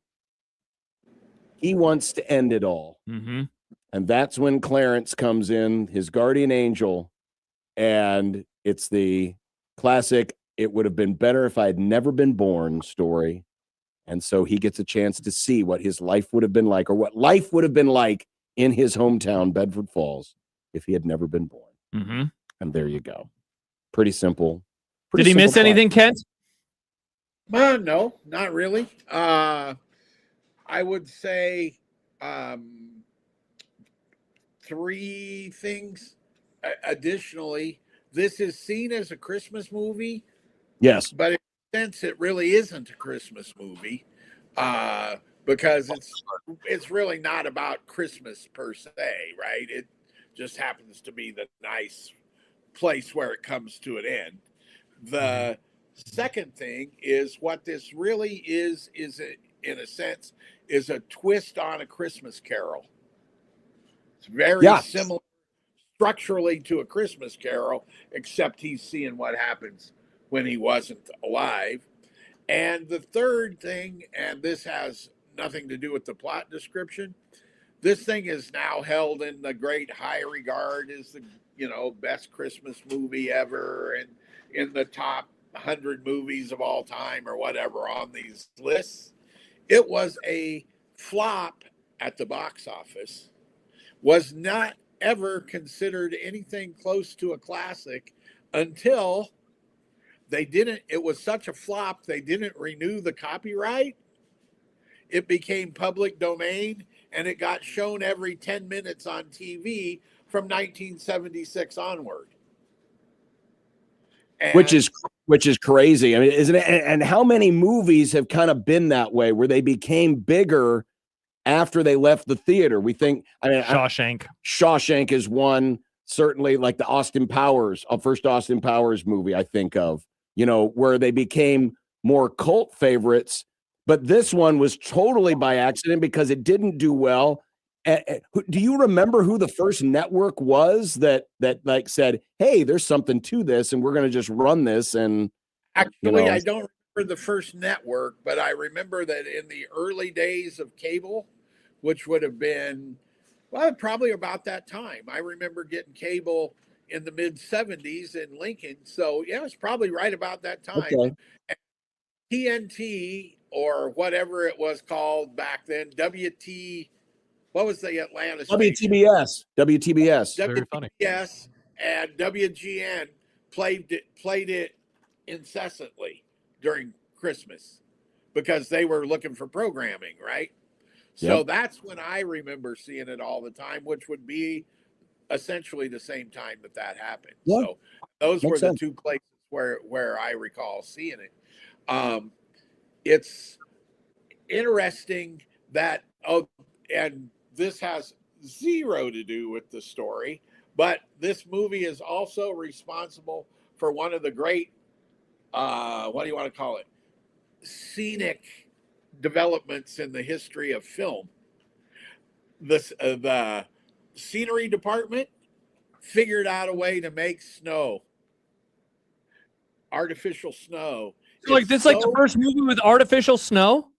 He wants to end it all. Mm-hmm. And that's when Clarence comes in, his guardian angel. And it's the classic, it would have been better if I had never been born story. And so he gets a chance to see what his life would have been like, or what life would have been like in his hometown, Bedford Falls, if he had never been born. Mm-hmm. And there you go. Pretty simple. Did he miss anything, Kent? No, not really. I would say three things. Additionally, this is seen as a Christmas movie. Yes. But in a sense, it really isn't a Christmas movie because it's really not about Christmas per se, right? It just happens to be the nice place where it comes to an end. The second thing is what this really is in a sense, is a twist on A Christmas Carol. It's very similar structurally to A Christmas Carol, except he's seeing what happens when he wasn't alive. And the third thing, and this has nothing to do with the plot description, this thing is now held in the great high regard as the best Christmas movie ever, and in the top 100 movies of all time or whatever on these lists. It was a flop at the box office, was not ever considered anything close to a classic until it was such a flop, they didn't renew the copyright. It became public domain, and it got shown every 10 minutes on TV from 1976 onward. And which is crazy. I mean, isn't it? And how many movies have kind of been that way, where they became bigger after they left the theater? We think, Shawshank is one, certainly, like the first Austin Powers movie I think of, where they became more cult favorites. But this one was totally by accident because it didn't do well. Do you remember who the first network was that like said, "Hey, there's something to this, and we're going to just run this"? And actually, I don't remember the first network, but I remember that in the early days of cable, which would have been probably about that time. I remember getting cable in the mid 70s in Lincoln, so yeah, it's probably right about that time. Okay. TNT, or whatever it was called back then, what was the Atlanta station? WTBS. Very funny. WTBS and WGN played it incessantly during Christmas because they were looking for programming, right? So Yep. that's when I remember seeing it all the time, which would be essentially the same time that happened. Yeah. So those Makes were sense. the two places where I recall seeing it. It's interesting that, and this has zero to do with the story, but this movie is also responsible for one of the great, what do you want to call it, scenic developments in the history of film. The scenery department figured out a way to make artificial snow. Like the first movie with artificial snow?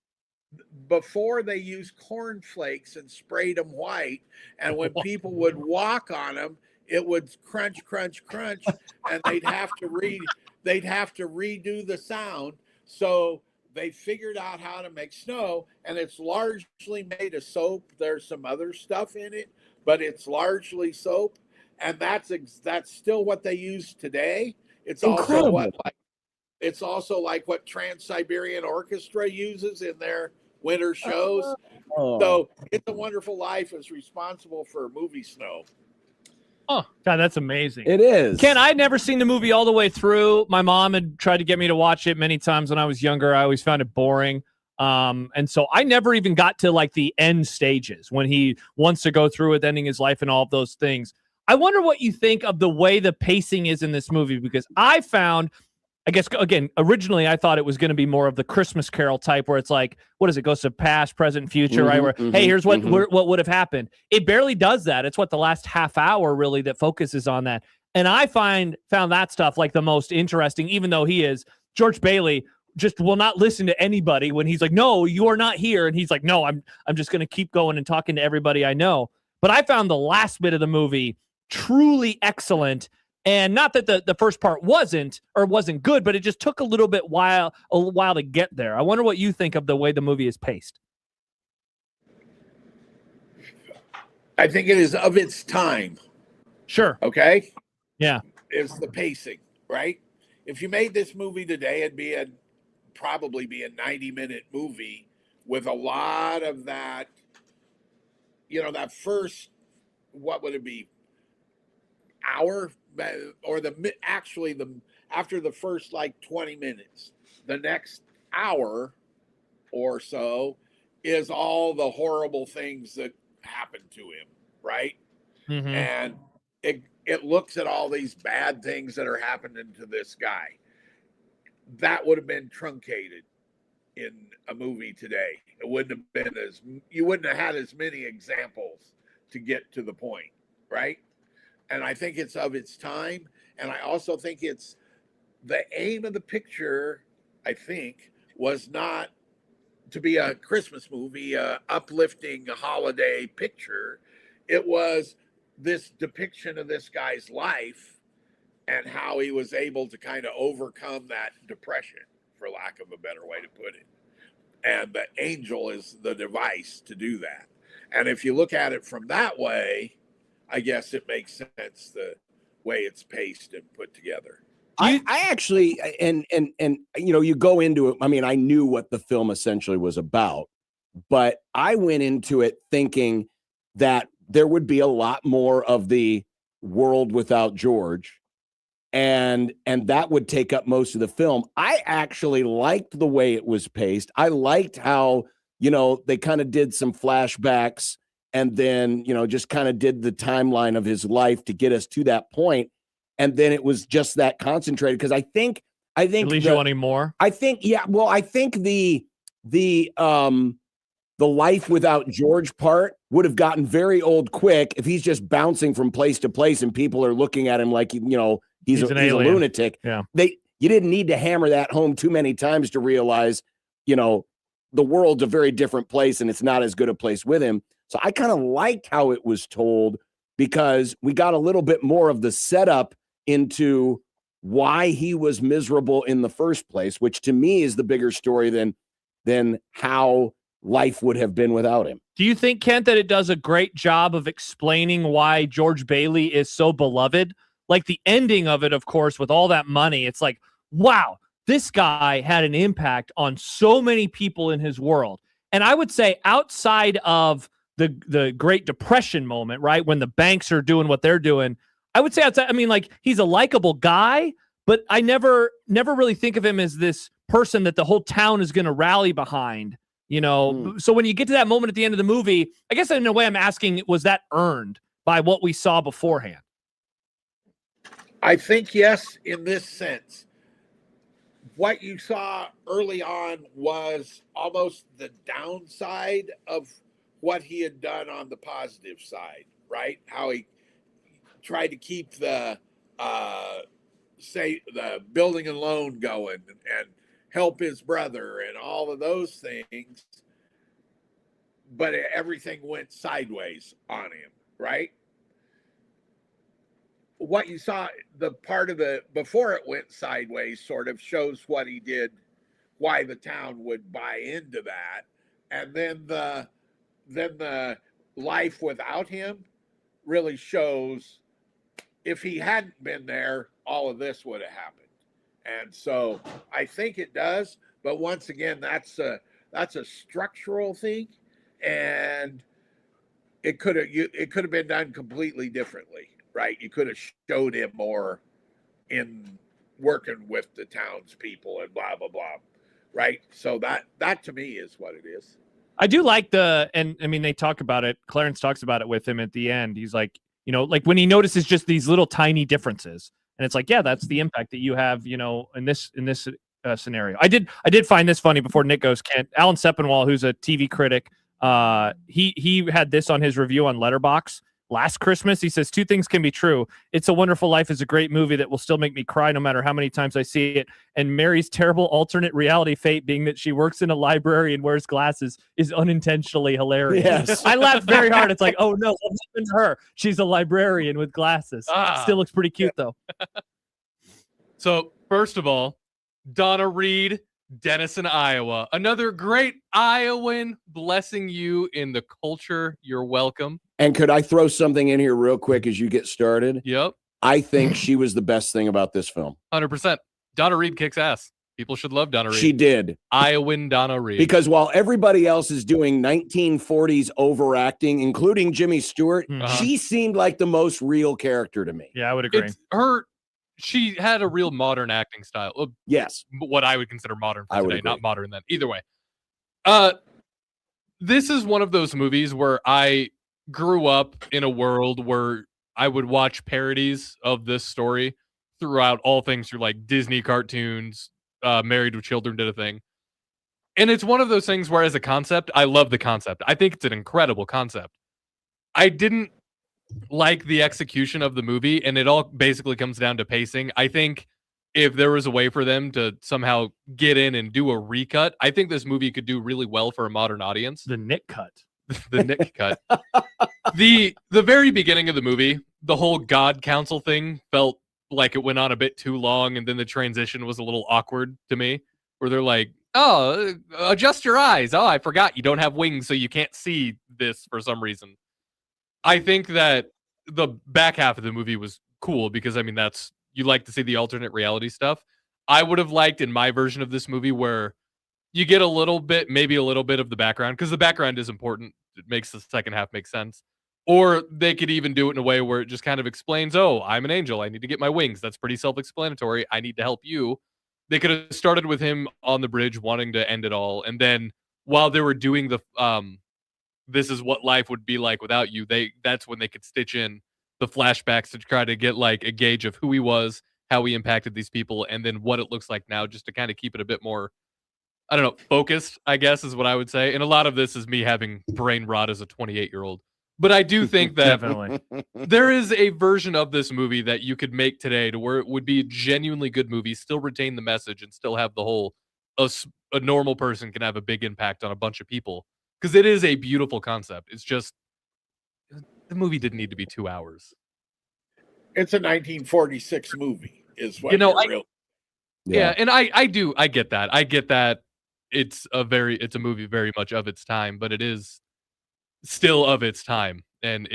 Before they used cornflakes and sprayed them white, and when people would walk on them, it would crunch, crunch, crunch, and they'd have to redo the sound. So they figured out how to make snow, and it's largely made of soap. There's some other stuff in it, but it's largely soap, and that's still what they use today. It's Incredible. It's also like what Trans-Siberian Orchestra uses in their winter shows. So It's a Wonderful Life is responsible for movie snow. Oh, God, that's amazing. It is. Ken, I'd never seen the movie all the way through. My mom had tried to get me to watch it many times when I was younger. I always found it boring. And so I never even got to like the end stages when he wants to go through with ending his life and all of those things. I wonder what you think of the way the pacing is in this movie, because I found, I guess, again, originally I thought it was going to be more of the Christmas Carol type where it's like, what is it, goes to past, present, future, right? Where, hey, here's what would have happened. It barely does that. It's what the last half hour really that focuses on that. And I found that stuff like the most interesting, even though George Bailey just will not listen to anybody when he's like, no, you are not here. And he's like, no, I'm just going to keep going and talking to everybody I know. But I found the last bit of the movie truly excellent. And not that the first part wasn't good, but it just took a little while to get there. I wonder what you think of the way the movie is paced. I think it is of its time. Sure. Okay. Yeah. It's the pacing, right? If you made this movie today, it'd probably be a 90-minute movie with a lot of that, that first, what would it be, hour, or after the first like 20 minutes, the next hour or so is all the horrible things that happened to him, right? Mm-hmm. And it looks at all these bad things that are happening to this guy. That would have been truncated in a movie today. It wouldn't have been you wouldn't have had as many examples to get to the point, right? And I think it's of its time. And I also think it's the aim of the picture, I think, was not to be a Christmas movie, uplifting holiday picture. It was this depiction of this guy's life and how he was able to kind of overcome that depression, for lack of a better way to put it. And the angel is the device to do that. And if you look at it from that way, I guess it makes sense the way it's paced and put together. I actually, and you go into it. I mean, I knew what the film essentially was about, but I went into it thinking that there would be a lot more of the world without George, and that would take up most of the film. I actually liked the way it was paced. I liked how, they kind of did some flashbacks and then, just kind of did the timeline of his life to get us to that point. And then it was just that concentrated. Cause I think At least you wanting more? I think the life without George part would have gotten very old quick if he's just bouncing from place to place and people are looking at him like, he's a lunatic. Yeah. You didn't need to hammer that home too many times to realize, the world's a very different place and it's not as good a place with him. So I kind of liked how it was told because we got a little bit more of the setup into why he was miserable in the first place, which to me is the bigger story than how life would have been without him. Do you think, Kent, that it does a great job of explaining why George Bailey is so beloved? Like the ending of it, of course, with all that money, it's like, wow, this guy had an impact on so many people in his world. And I would say outside of the Great Depression moment, right, when the banks are doing what they're doing, I would say outside, I mean, like, he's a likable guy, but I never really think of him as this person that the whole town is going to rally behind, So when you get to that moment at the end of the movie, I guess in a way I'm asking, was that earned by what we saw beforehand? I think yes, in this sense. What you saw early on was almost the downside of what he had done on the positive side, right? How he tried to keep the building and loan going and help his brother and all of those things, but everything went sideways on him, right? What you saw, the part of before it went sideways sort of shows what he did, why the town would buy into that. And then the life without him really shows if he hadn't been there, all of this would have happened. And so I think it does. But once again, that's a structural thing, and it could have been done completely differently, right? You could have showed him more in working with the townspeople and blah blah blah, right? So that to me is what it is. I do like they talk about it. Clarence talks about it with him at the end. He's like, like when he notices just these little tiny differences, and it's like, yeah, that's the impact that you have, in this scenario. I did find this funny before Nick goes. Kent, Alan Sepinwall, who's a TV critic, he had this on his review on Letterboxd last Christmas. He says 2 things can be true. It's a Wonderful Life is a great movie that will still make me cry no matter how many times I see it. And Mary's terrible alternate reality fate, being that she works in a library and wears glasses, is unintentionally hilarious. Yes. I laughed very hard. It's like, oh no, what happened to her? She's a librarian with glasses. Still looks pretty cute though. So first of all, Donna Reed, Denison, Iowa. Another great Iowan blessing you in the culture. You're welcome. And could I throw something in here real quick as you get started? Yep. I think she was the best thing about this film. 100%. Donna Reed kicks ass. People should love Donna Reed. She did. Iowan Donna Reed. Because while everybody else is doing 1940s overacting, including Jimmy Stewart, she seemed like the most real character to me. Yeah, I would agree. She had a real modern acting style. Yes. What I would consider modern for today, not modern then. Either way. This is one of those movies where I grew up in a world where I would watch parodies of this story throughout all things through like Disney cartoons. Married with Children did a thing. And it's one of those things where as a concept, I love the concept. I think it's an incredible concept. I didn't like the execution of the movie, and it all basically comes down to pacing. I think if there was a way for them to somehow get in and do a recut, I think this movie could do really well for a modern audience. The Nick cut. The Nick cut. The very beginning of the movie, the whole God Council thing felt like it went on a bit too long, and then the transition was a little awkward to me, where they're like, oh, adjust your eyes. Oh, I forgot you don't have wings, so you can't see this for some reason. I think that the back half of the movie was cool because, I mean, that's, you like to see the alternate reality stuff. I would have liked in my version of this movie where you get a little bit, maybe a little bit of the background, because the background is important. It makes the second half make sense. Or they could even do it in a way where it just kind of explains, oh, I'm an angel. I need to get my wings. That's pretty self-explanatory. I need to help you. They could have started with him on the bridge wanting to end it all. And then while they were doing the this is what life would be like without you, that's when they could stitch in the flashbacks to try to get like a gauge of who he was, how he impacted these people, and then what it looks like now, just to kind of keep it a bit more, I don't know, focused, I guess is what I would say. And a lot of this is me having brain rot as a 28-year-old. But I do think that Definitely. there is a version of this movie that you could make today to where it would be a genuinely good movie, still retain the message, and still have the whole, a normal person can have a big impact on a bunch of people. Because it is a beautiful concept. It's just, the movie didn't need to be 2 hours. It's a 1946 movie, is what Yeah, and I get that. I get that it's a movie very much of its time, but it is still of its time. And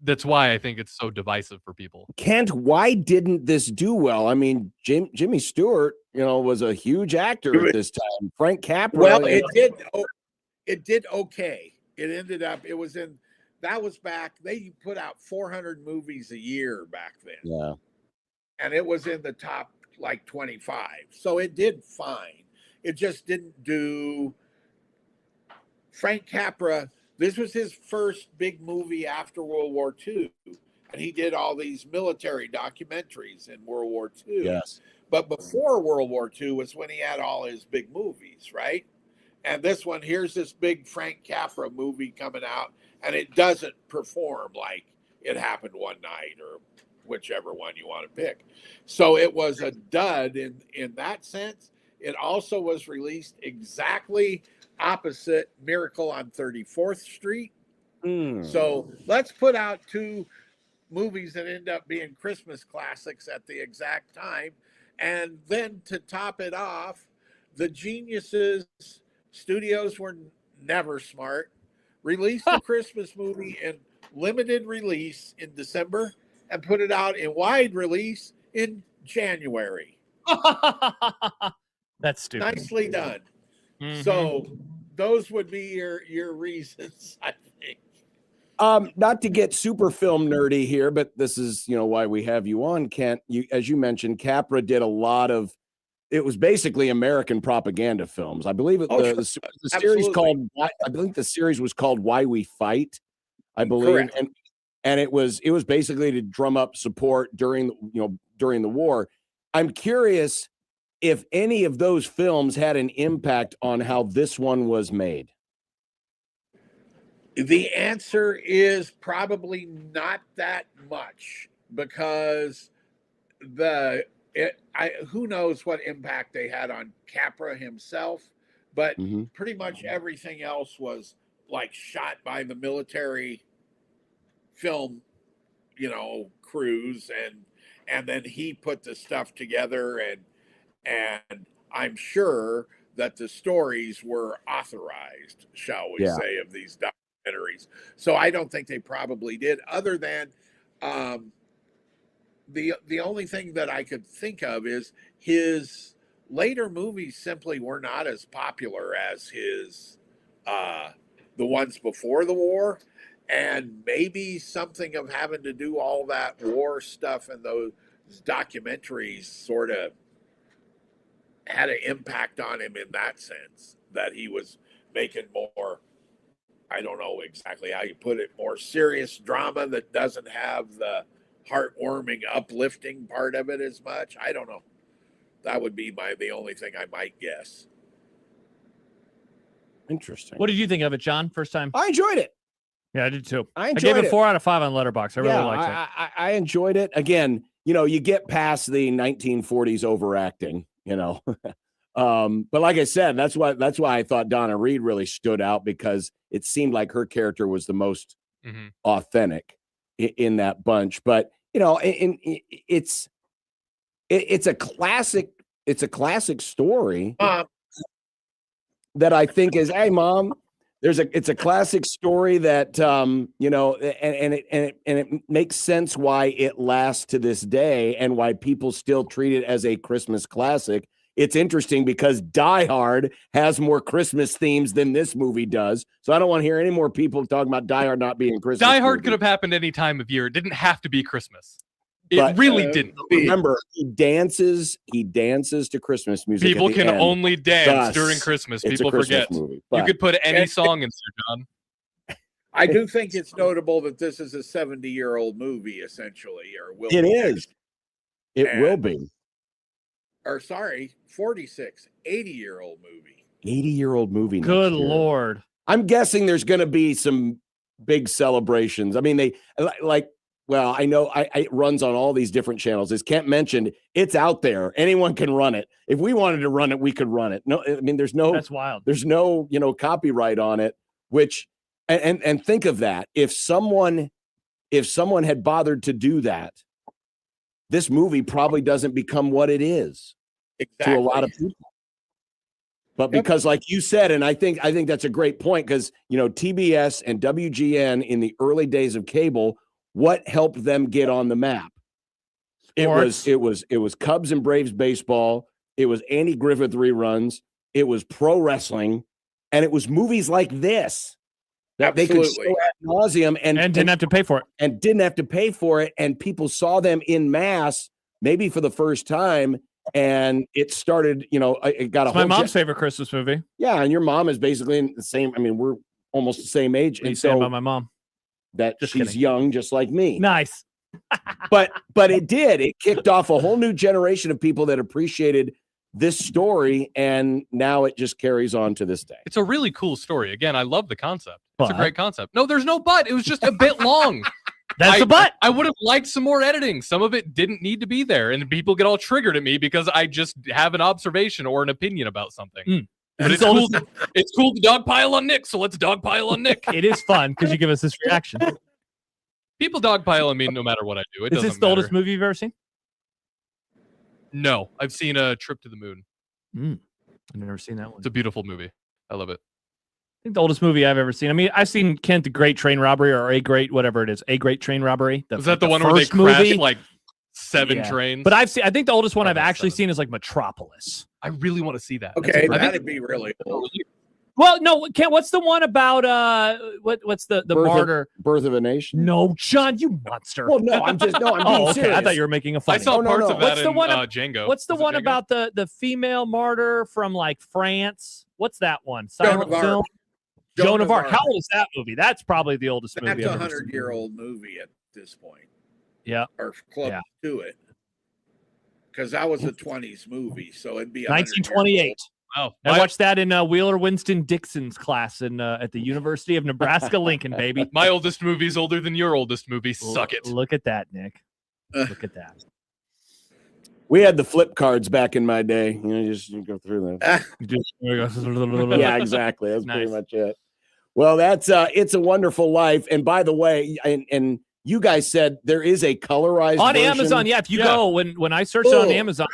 that's why I think it's so divisive for people. Kent, why didn't this do well? I mean, Jimmy Stewart, was a huge actor at this time. Frank Capra. Well, it did okay. It ended up, that was back, they put out 400 movies a year back then. Yeah. And it was in the top like 25. So it did fine. It just didn't do. Frank Capra, this was his first big movie after World War II. And he did all these military documentaries in World War II. Yes. But before World War II was when he had all his big movies, right? And this one, here's this big Frank Capra movie coming out, and it doesn't perform like It Happened One Night or whichever one you want to pick. So it was a dud in that sense. It also was released exactly opposite Miracle on 34th Street. So let's put out two movies that end up being Christmas classics at the exact time. And then to top it off, the geniuses, studios were never smart, released a Christmas movie in limited release in December and put it out in wide release in January. That's stupid. Nicely done. Mm-hmm. So those would be your reasons, I think. Not to get super film nerdy here, but this is, why we have you on, Kent. As you mentioned, Capra did a lot of, it was basically American propaganda films. I believe the series called, I believe the series was called Why We Fight, I believe. Correct. And it was basically to drum up support during the war. I'm curious if any of those films had an impact on how this one was made. The answer is probably not that much, because who knows what impact they had on Capra himself, but pretty much everything else was like shot by the military film, crews, and then he put the stuff together, and I'm sure that the stories were authorized, shall we say, of these documentaries. So I don't think they probably did, other than the only thing that I could think of is his later movies simply were not as popular as his the ones before the war, and maybe something of having to do all that war stuff and those documentaries sort of had an impact on him in that sense, that he was making more, I don't know exactly how you put it, more serious drama that doesn't have the heartwarming, uplifting part of it as much. I don't know. That would be the only thing I might guess. Interesting. What did you think of it, John? First time? I enjoyed it. Yeah, I did too. I gave enjoyed it 4 out of 5 on Letterboxd. I really liked it. I enjoyed it. Again, you get past the 1940s overacting, but like I said, that's why I thought Donna Reed really stood out, because it seemed like her character was the most authentic in that bunch. But it's a classic story that I think is, hey, Mom, it's a classic story that and it makes sense why it lasts to this day and why people still treat it as a Christmas classic. It's interesting because Die Hard has more Christmas themes than this movie does. So I don't want to hear any more people talking about Die Hard not being Christmas. Die Hard could have happened any time of year. It didn't have to be Christmas. It really didn't. Remember, he dances to Christmas music. People can only dance during Christmas. People forget. Movie, you could put any song in there, John. I do think it's notable that this is a 70-year-old movie, essentially, or will it be is. It will be. Or 46, 80-year-old movie. 80-year-old movie. Good Lord. I'm guessing there's going to be some big celebrations. I mean, they well, I know it runs on all these different channels. As Kent mentioned, it's out there. Anyone can run it. If we wanted to run it, we could run it. No, I mean, that's wild. There's no, copyright on it, which, and think of that. If someone had bothered to do that, this movie probably doesn't become what it is to a lot of people. But because, like you said, and I think that's a great point, because TBS and WGN in the early days of cable, what helped them get on the map? Sports. It was Cubs and Braves baseball. It was Andy Griffith reruns. It was pro wrestling, and it was movies like this that they could show ad nauseum and didn't have to pay for it. And people saw them in mass, maybe for the first time, and it started. It got it's my mom's favorite Christmas movie. Yeah, and your mom is basically in the same. I mean, we're almost the same age. What are you saying about my mom? That she's young, just like me. Nice. but it kicked off a whole new generation of people that appreciated this story, and now it just carries on to this day. It's a really cool story. Again, I love the concept. It's a great concept. No, there's no but. It was just a bit long. That's the but. I would have liked some more editing. Some of it didn't need to be there, and people get all triggered at me because I just have an observation or an opinion about something. But it's cool. It's cool to dogpile on Nick, so let's dogpile on Nick. It is fun because you give us this reaction. People dogpile on me no matter what I do. Is this the oldest movie you've ever seen? No, I've seen a Trip to the Moon. I've never seen that one. It's a beautiful movie. I love it. I think the oldest movie I've ever seen. I mean, I've seen Kent, the Great Train Robbery, or A Great, whatever it is, A Great Train Robbery. Is that the one where they crashed like 7 trains? But I think the oldest one I've actually seen is like Metropolis. I really want to see that. Okay, that'd be really cool. Well, no, Kent, what's the one about what's the martyr? Birth of a Nation? No, John, you monster. Well, I'm being serious. I thought you were making a fun. I saw parts of that in Django. What's the one about the female martyr from like France? What's that one? Silent film? Joan of Arc. How old is that movie? That's probably the oldest movie. That's a 100-year-old movie at this point. Yeah. Or close to it. Because that was a 20s movie, so it'd be 1928. Wow. I watched that in Wheeler Winston Dixon's class at the University of Nebraska Lincoln, baby. My oldest movie is older than your oldest movie. Suck it. Look at that, Nick. Look at that. We had the flip cards back in my day. You go through them. Yeah, exactly. That's pretty much it. Well, that's It's a Wonderful Life. And by the way, and you guys said there is a colorized on version. Amazon. Yeah, if you go when I searched it on Amazon,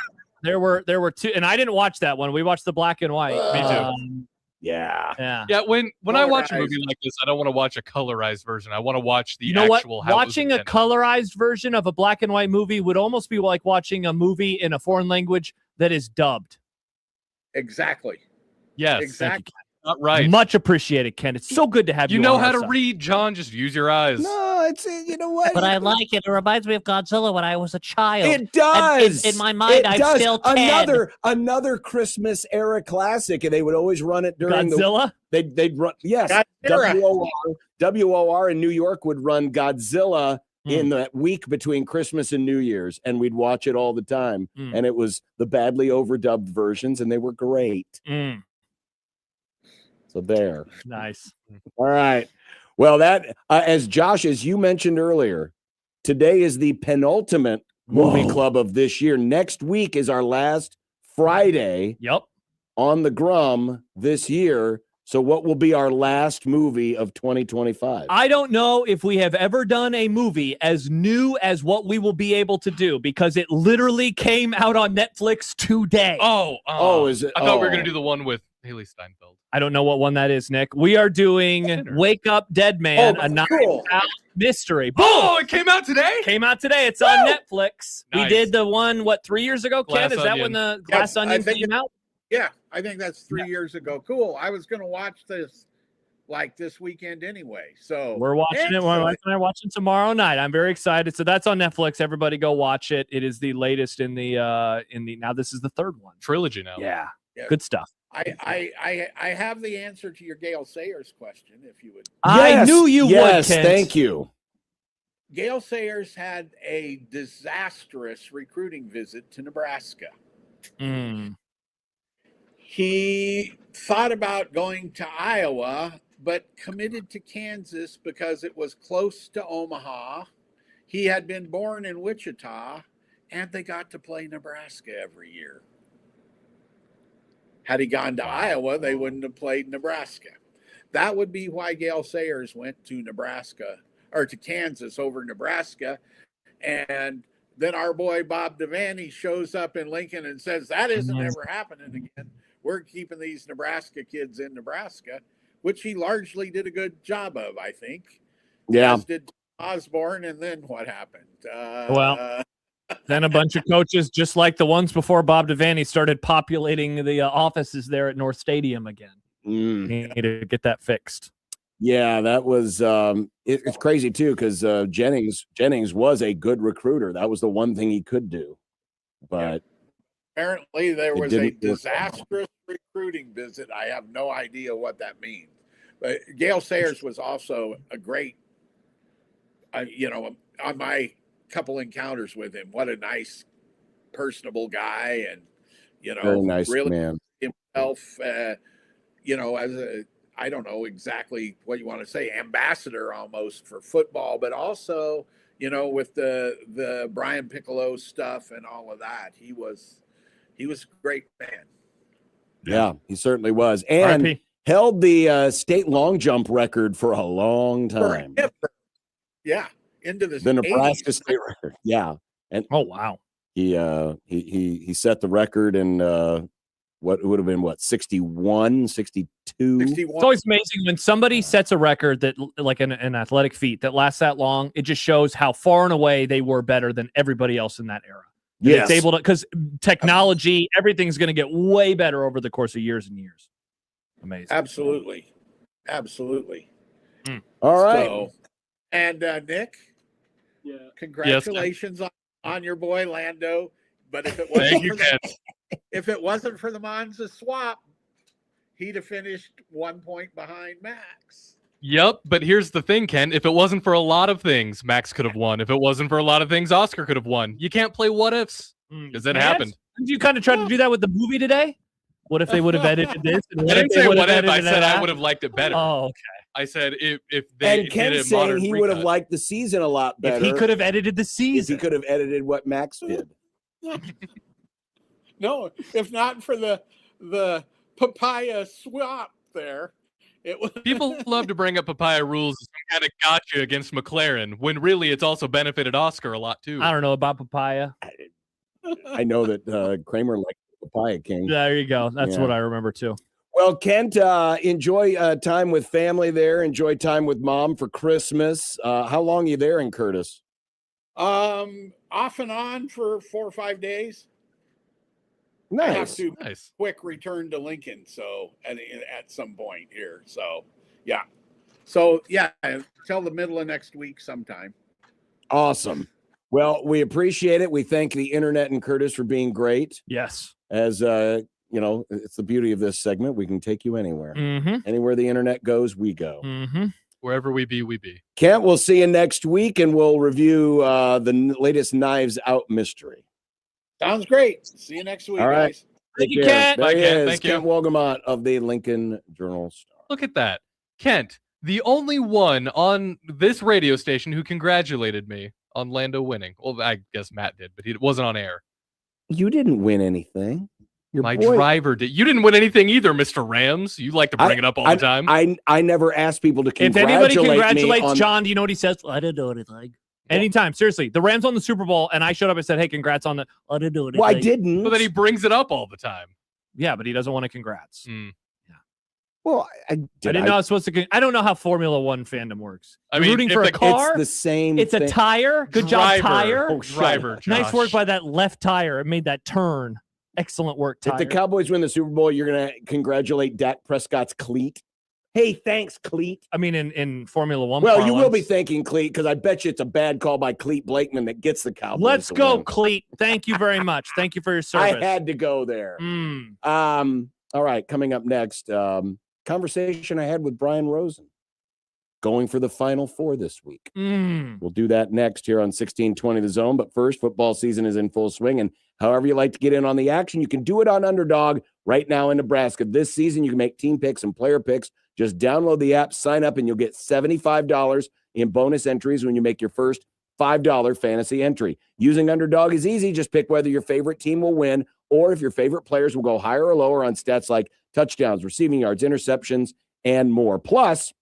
there were two, and I didn't watch that one. We watched the black and white. Me too. Yeah. When I watch a movie like this, I don't want to watch a colorized version. I want to watch the actual. What? Watching a colorized version of a black and white movie would almost be like watching a movie in a foreign language that is dubbed. Exactly. Yes. Exactly. Not right. Much appreciated, Ken. It's so good to have you. You know on how our to side. read, John. Just use your eyes. No, it's you know what. But I like it. It reminds me of Godzilla when I was a child. It does. In my mind, I'm still 10. Another Christmas era classic, and they would always run it during Godzilla. They'd run WOR in New York would run Godzilla in that week between Christmas and New Year's, and we'd watch it all the time. And it was the badly overdubbed versions, and they were great. So there. Nice. All right. Well, that as Josh, as you mentioned earlier, today is the penultimate movie club of this year. Next week is our last Friday. Yep. On the Grum this year. So what will be our last movie of 2025? I don't know if we have ever done a movie as new as what we will be able to do because it literally came out on Netflix today. Is it? I thought we were going to do the one with Haley Steinfeld. I don't know what one that is, Nick. We are doing Wake Up Dead Man, a 9-hour mystery. Boom! Oh, it came out today? Came out today. It's on Netflix. Nice. We did the one, 3 years ago, Ken? Glass Is that Onion. when the Glass Onion came out? Yeah, I think that's 3 years ago. Cool. I was going to watch this this weekend anyway. So We're watching it. My wife and I are watching tomorrow night. I'm very excited. So that's on Netflix. Everybody go watch it. It is the latest in the now this is the third one. Trilogy now. Yeah. Good stuff. I have the answer to your Gale Sayers question, if you would. I knew you would, Kent. Thank you. Gale Sayers had a disastrous recruiting visit to Nebraska. He thought about going to Iowa, but committed to Kansas because it was close to Omaha. He had been born in Wichita, and they got to play Nebraska every year. Had he gone to Iowa, they wouldn't have played Nebraska. That would be why Gale Sayers went to Nebraska or to Kansas over Nebraska. And then our boy Bob Devaney shows up in Lincoln and says, that isn't ever happening again. We're keeping these Nebraska kids in Nebraska, which he largely did a good job of, I think. Yeah. As did Osborne, and then what happened? Then a bunch of coaches, just like the ones before Bob Devaney, started populating the offices there at North Stadium again. Need to get that fixed. Yeah, that was it's crazy too because Jennings was a good recruiter. That was the one thing he could do, but apparently there was a disastrous recruiting visit. I have no idea what that means. But Gale Sayers was also a great, on my couple encounters with him, what a nice, personable guy, and very nice really man himself. As a, I don't know exactly what you want to say, ambassador almost for football, but also with the Brian Piccolo stuff and all of that, he was a great man. Yeah, he certainly was, and held the state long jump record for a long time. Yeah, into the Nebraska 80s. state record. Yeah, and oh wow, he set the record in what would have been 61, 62. It's always amazing when somebody sets a record that, like an athletic feat that lasts that long. It just shows how far and away they were better than everybody else in that era. Yes. It's able to, because technology, everything's going to get way better over the course of years and years. Amazing. Absolutely. All right. So, and Nick, congratulations on your boy Lando. But if it wasn't for the Monza swap, he'd have finished 1 point behind Max. Yep, but here's the thing, Ken. If it wasn't for a lot of things, Max could have won. If it wasn't for a lot of things, Oscar could have won. You can't play what ifs because it happened. You kind of tried to do that with the movie today. What if they would have edited this? I didn't say what if. I said I would have liked it better. Oh, okay. I said if they and Ken's did a saying modern he would have liked the season a lot better. If he could have edited the season. If he could have edited what Max did. No, if not for the papaya swap there, it was. People love to bring up papaya rules as some kind of gotcha against McLaren, when really it's also benefited Oscar a lot too. I don't know about papaya. I know that Kramer liked Papaya King. There you go. That's what I remember too. Well, Kent, enjoy time with family there. Enjoy time with mom for Christmas. How long are you there in Curtis? Off and on for 4 or 5 days. Nice. I have to quick return to Lincoln, so at some point here. So yeah, until the middle of next week sometime. Awesome. Well, we appreciate it. We thank the internet and Curtis for being great. Yes. As it's the beauty of this segment. We can take you anywhere. Anywhere the internet goes, we go. Wherever we be, we be. Kent, we'll see you next week, and we'll review the latest Knives Out mystery. Sounds great. See you next week, All right. guys. Thank you, Kent. There he is, Thank you. Kent Wolgamott of the Lincoln Journal-Star. Look at that. Kent, the only one on this radio station who congratulated me on Lando winning. Well, I guess Matt did, but he wasn't on air. You didn't win anything. My driver did. You didn't win anything either, Mr. Rams. You like to bring it up all the time. I never asked people to If congratulate anybody me congratulates on, John, do you know what he says? I didn't do anything. Anytime, seriously. The Rams won the Super Bowl, and I showed up and said, hey, congrats on the... I didn't do anything. Well, I didn't. But then he brings it up all the time. Yeah, but he doesn't want to congrats. Well, I didn't know I was supposed to... I don't know how Formula One fandom works. I mean, rooting for a car? It's the same It's a thing. tire? Good job, tire? Driver, Nice Josh. work by that left tire. It made that turn. Excellent work, tire. If the Cowboys win the Super Bowl, you're going to congratulate Dak Prescott's cleat. Hey, thanks, cleat. I mean, in Formula One Well, you will parlance. be thanking Cleat because I bet you it's a bad call by Cleat Blakeman that gets the Cowboys. Let's to go, win. Cleat. Thank you very much. Thank you for your service. I had to go there. All right, coming up next, conversation I had with Brian Rosen, going for the Final Four this week. We'll do that next here on 1620 The Zone. But first, football season is in full swing, and however you like to get in on the action, you can do it on Underdog right now in Nebraska. This season, you can make team picks and player picks. Just download the app, sign up, and you'll get $75 in bonus entries when you make your first $5 fantasy entry. Using Underdog is easy. Just pick whether your favorite team will win or if your favorite players will go higher or lower on stats like touchdowns, receiving yards, interceptions, and more. Plus,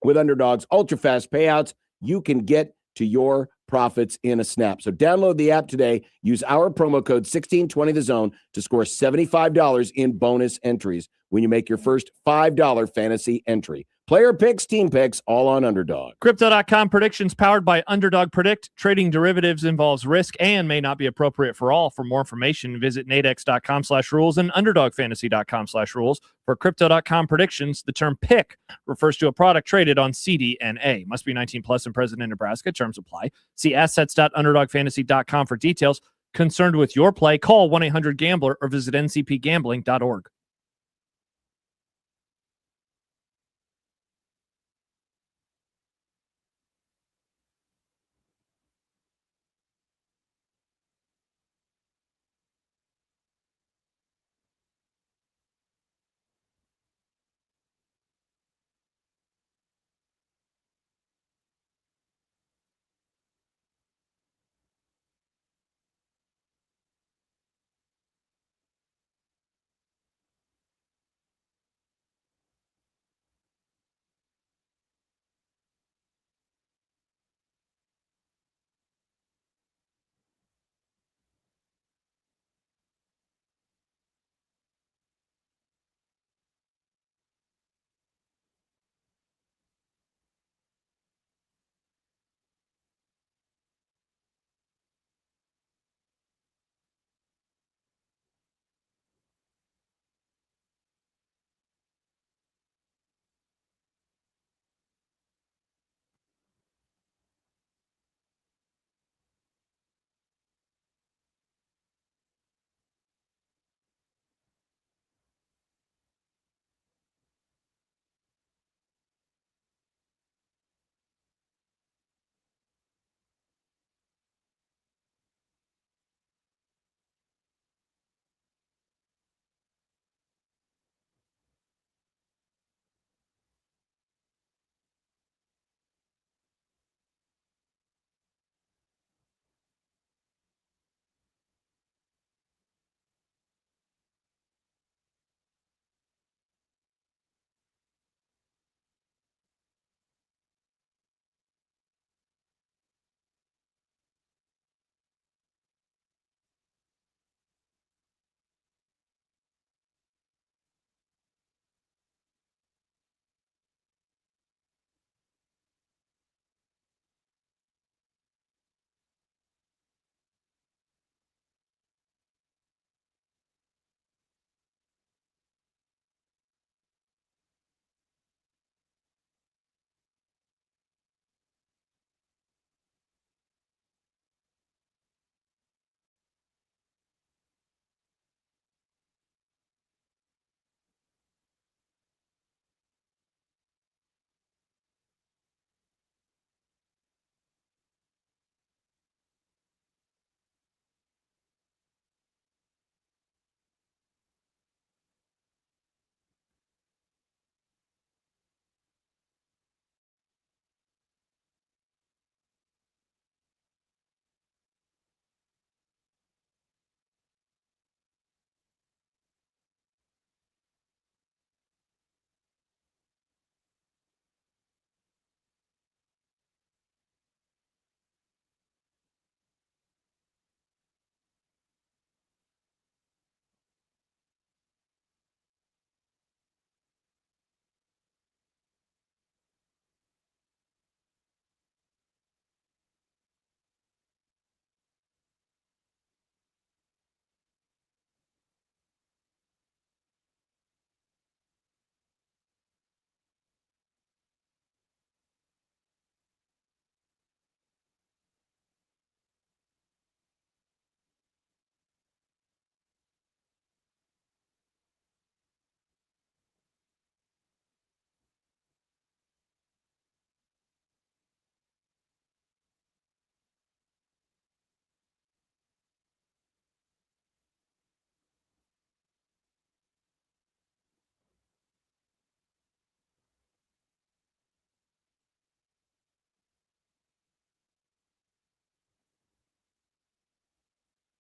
with Underdog's ultra-fast payouts, you can get to your profits in a snap. So download the app today. Use our promo code 1620TheZone to score $75 in bonus entries when you make your first $5 fantasy entry. Player picks, team picks, all on Underdog. Crypto.com predictions powered by Underdog Predict. Trading derivatives involves risk and may not be appropriate for all. For more information, visit nadex.com/rules and underdogfantasy.com/rules. For Crypto.com predictions, the term pick refers to a product traded on CDNA. Must be 19 plus and present in Nebraska. Terms apply. See assets.underdogfantasy.com for details. Concerned with your play, call 1-800-GAMBLER or visit ncpgambling.org.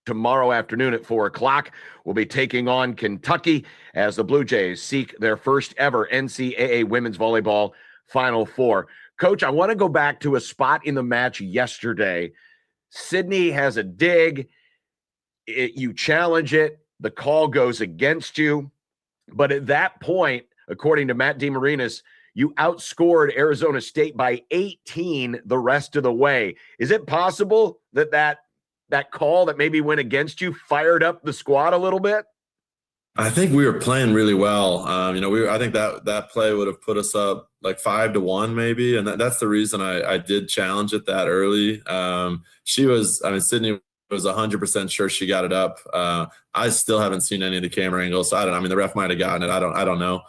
tomorrow afternoon at 4 o'clock. We'll be taking on Kentucky as the Blue Jays seek their first ever NCAA women's volleyball Final Four. Coach, I want to go back to a spot in the match yesterday. Sydney has a dig. You challenge it. The call goes against you. But at that point, according to Matt DeMarinis, you outscored Arizona State by 18 the rest of the way. Is it possible that call that maybe went against you fired up the squad a little bit? I think we were playing really well. I think that play would have put us up like 5-1 maybe. And that's the reason I did challenge it that early. Sydney was 100% sure she got it up. I still haven't seen any of the camera angles. So I don't know. I mean, the ref might've gotten it. I don't know.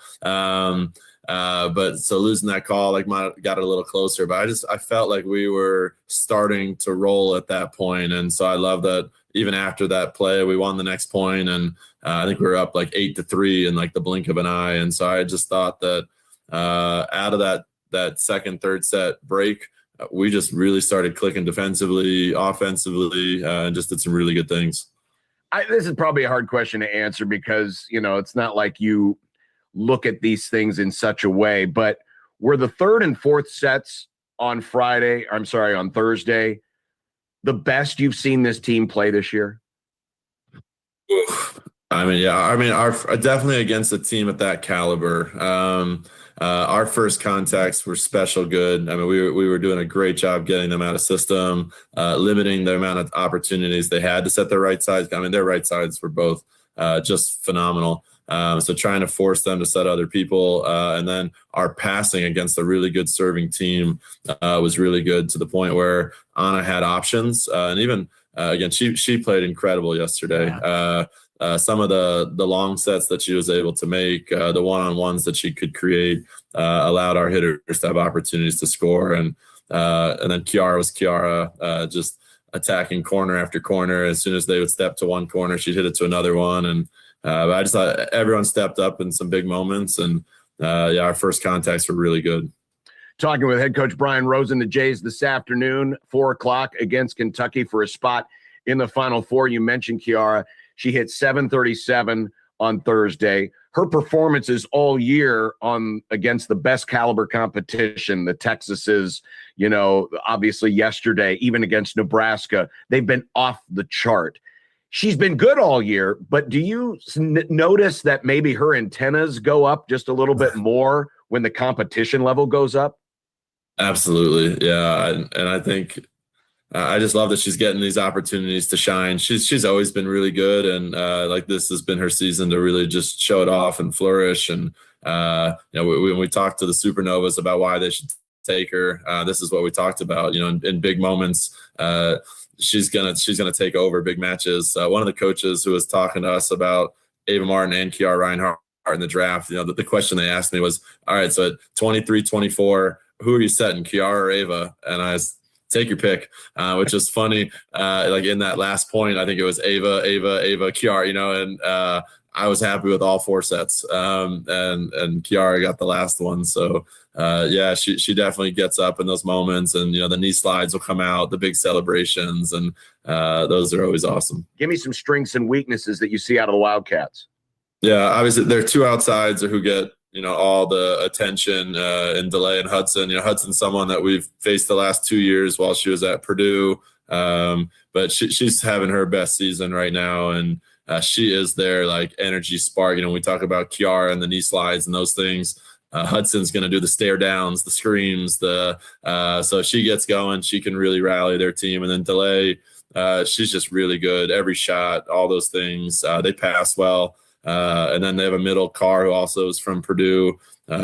But so losing that call, might have got it a little closer, but I felt like we were starting to roll at that point. And so I love that even after that play, we won the next point, and I think we were up 8-3 in the blink of an eye. And so I just thought that out of that second, third set break, we just really started clicking defensively, offensively, and just did some really good things. This is probably a hard question to answer because, it's not like you look at these things in such a way, but were the third and fourth sets on Thursday, the best you've seen this team play this year? Definitely against a team at that caliber. Our first contacts were special good. We were doing a great job getting them out of system, limiting the amount of opportunities they had to set their right sides. Their right sides were both just phenomenal. So trying to force them to set other people. And then our passing against a really good serving team was really good to the point where Anna had options. And even, again, she played incredible yesterday. Yeah. Some of the long sets that she was able to make, the one-on-ones that she could create, allowed our hitters to have opportunities to score. And then Kiara was Kiara, just attacking corner after corner. As soon as they would step to one corner, she'd hit it to another one. And but I just thought everyone stepped up in some big moments. And our first contacts were really good. Talking with head coach Brian Rosen, the Jays this afternoon, 4 o'clock against Kentucky for a spot in the Final Four. You mentioned Kiara. She hit 737 on Thursday. Her performances all year against the best caliber competition, the Texases, obviously yesterday, even against Nebraska, they've been off the chart. She's been good all year, but do you notice that maybe her antennas go up just a little bit more when the competition level goes up? Absolutely. Yeah. And I think I just love that she's getting these opportunities to shine. She's always been really good. And this has been her season to really just show it off and flourish. And, when we talked to the Supernovas about why they should take her, this is what we talked about, in big moments, she's gonna take over big matches. One of the coaches who was talking to us about Ava Martin and Kiara Reinhardt in the draft, the question they asked me was, all right, so at 23, 24, who are you setting, Kiara or Ava? And I was, take your pick, which is funny. In that last point, I think it was Ava, Kiara, and I was happy with all 4 sets. And Kiara got the last one. So she definitely gets up in those moments, and the knee slides will come out, the big celebrations, and those are always awesome. Give me some strengths and weaknesses that you see out of the Wildcats. Yeah, obviously there are 2 outsides who get all the attention, in DeLay and Hudson. Hudson's someone that we've faced the last 2 years while she was at Purdue, but she's having her best season right now, and she is their energy spark. We talk about Kiara and the knee slides and those things. Hudson's going to do the stare downs, the screams, so she gets going. She can really rally their team. And then DeLay, she's just really good. Every shot, all those things. They pass well. And then they have a middle Carr who also is from Purdue.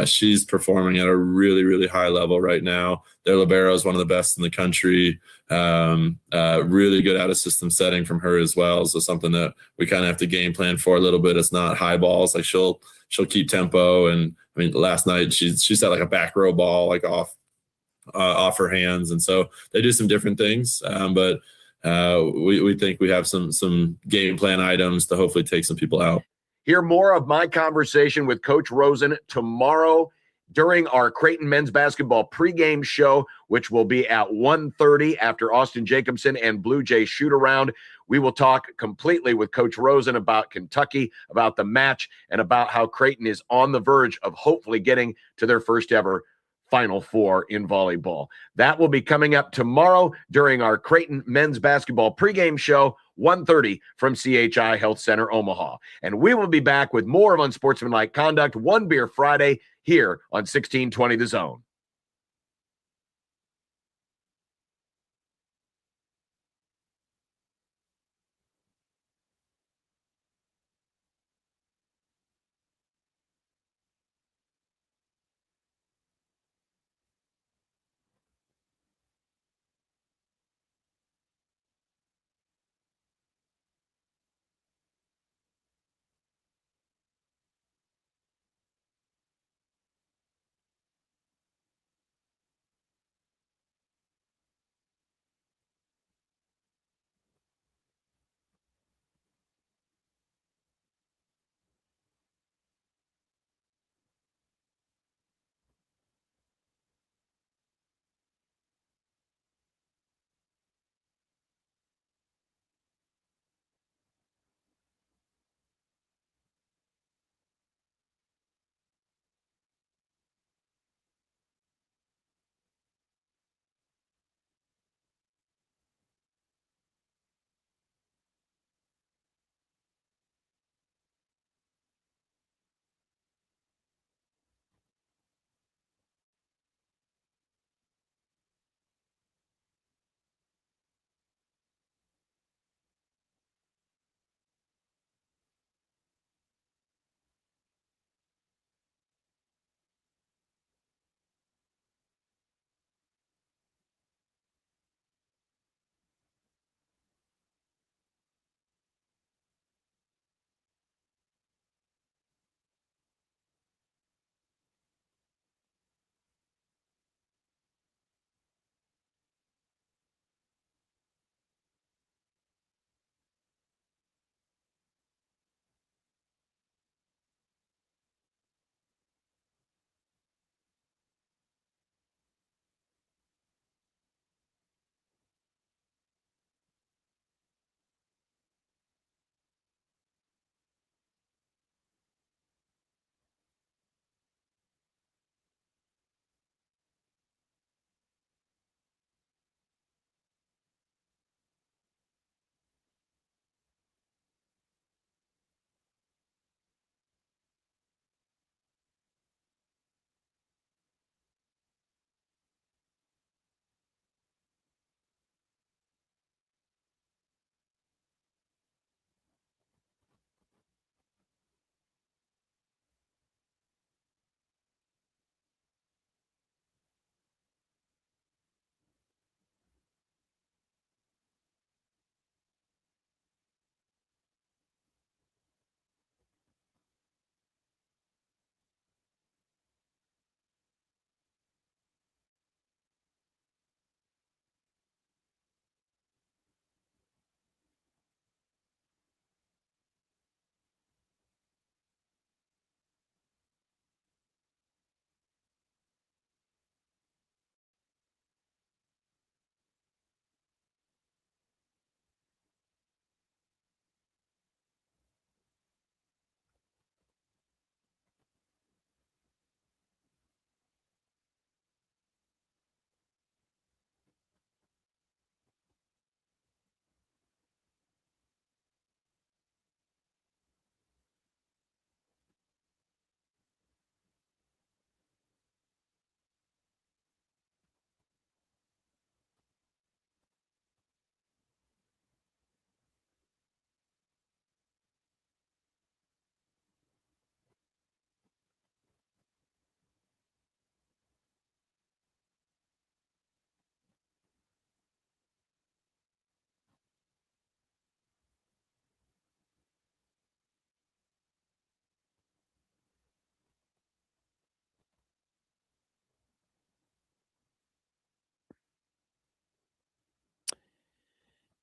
She's performing at a really, really high level right now. Their libero is one of the best in the country. Really good out of system setting from her as well. So something that we kind of have to game plan for a little bit. It's not high balls. She'll keep tempo. And last night she set a back row ball off her hands. And so they do some different things. But we think we have some game plan items to hopefully take some people out. Hear more of my conversation with Coach Rosen tomorrow during our Creighton men's basketball pregame show, which will be at 1:30 after Austin Jacobson and Blue Jay shoot around. We will talk completely with Coach Rosen about Kentucky, about the match, and about how Creighton is on the verge of hopefully getting to their first ever Final Four in volleyball. That will be coming up tomorrow during our Creighton men's basketball pregame show, 1:30 from CHI Health Center, Omaha. And we will be back with more of Unsportsmanlike Conduct, One Beer Friday, here on 1620 The Zone.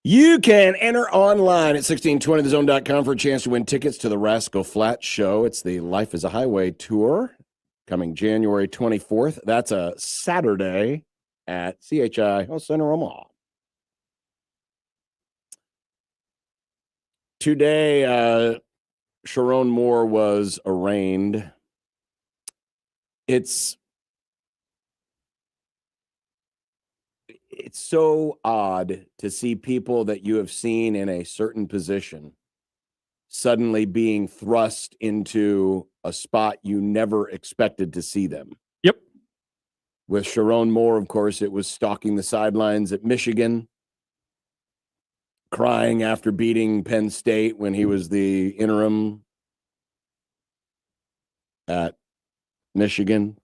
You can enter online at 1620thezone.com for a chance to win tickets to the Rascal Flatts show. It's the Life is a Highway tour coming January 24th. That's a Saturday at CHI Health Center Omaha. Today, Sharon Moore was arraigned. It's so odd to see people that you have seen in a certain position suddenly being thrust into a spot you never expected to see them. Yep. With Sharon Moore, of course, it was stalking the sidelines at Michigan, crying after beating Penn State when he was the interim at Michigan.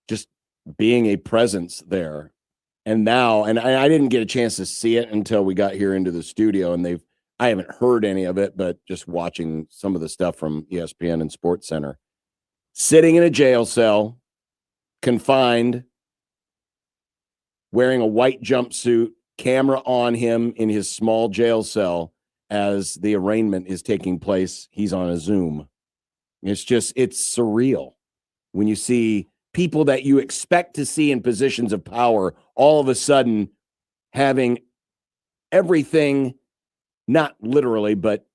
Just being a presence there. And now, and I didn't get a chance to see it until we got here into the studio, and I haven't heard any of it, but just watching some of the stuff from ESPN and Sports Center. Sitting in a jail cell, confined, wearing a white jumpsuit, camera on him in his small jail cell as the arraignment is taking place. He's on a Zoom. It's surreal when you see people that you expect to see in positions of power all of a sudden having everything, not literally, but